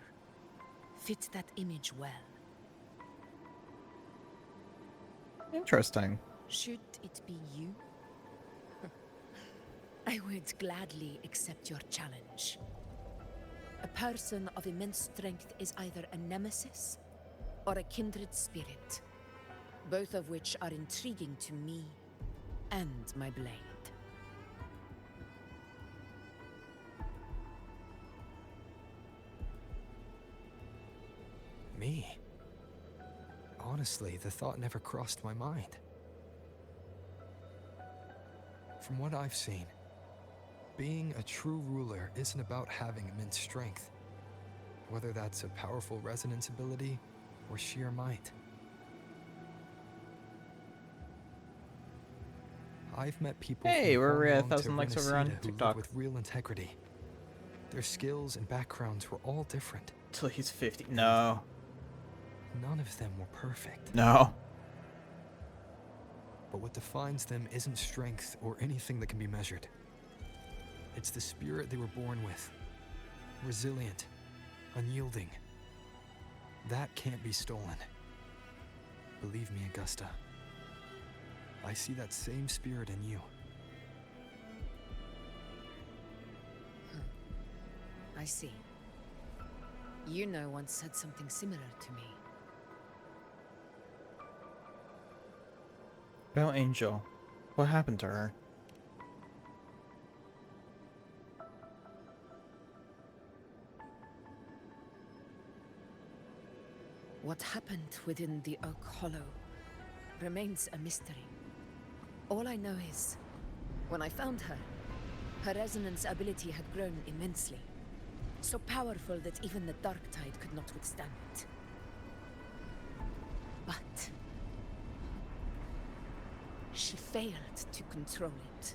fit that image well. Interesting. Should it be you? I would gladly accept your challenge. A person of immense strength is either a nemesis or a kindred spirit, both of which are intriguing to me and my blade. Me? Honestly, the thought never crossed my mind. From what I've seen, being a true ruler isn't about having immense strength, whether that's a powerful resonance ability or sheer might. I've met people Hey, from we're Huang a Long to 1,000 likes over on Renacida who live TikTok. with real integrity. Their skills and backgrounds were all different. Till he's 50. No. None of them were perfect. No. But what defines them isn't strength or anything that can be measured. It's the spirit they were born with. Resilient, unyielding. That can't be stolen. Believe me, Augusta. I see that same spirit in you. I see. You know once said something similar to me. About Angel. What happened to her? What happened within the Oak Hollow remains a mystery. All I know is, when I found her, her resonance ability had grown immensely. So powerful that even the Dark Tide could not withstand it. But she failed to control it.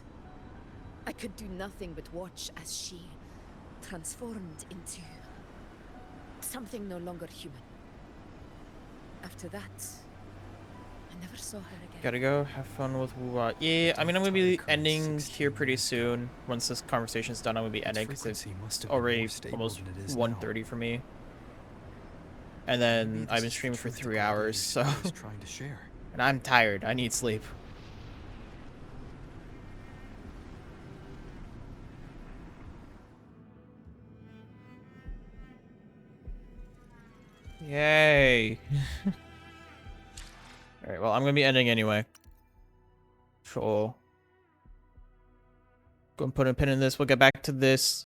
I could do nothing but watch as she transformed into something no longer human. After that, I never saw her again. Gotta go. Have fun with Wuthering. Yeah, I mean, I'm gonna be ending here pretty soon. Once this conversation's done, I'm gonna be ending because it's already almost 1:30 for me. And then I've been streaming for 3 hours, so. Trying to share. And I'm tired. I need sleep. Yay. Alright, well, I'm gonna be ending anyway. Sure. Go and put a pin in this. We'll get back to this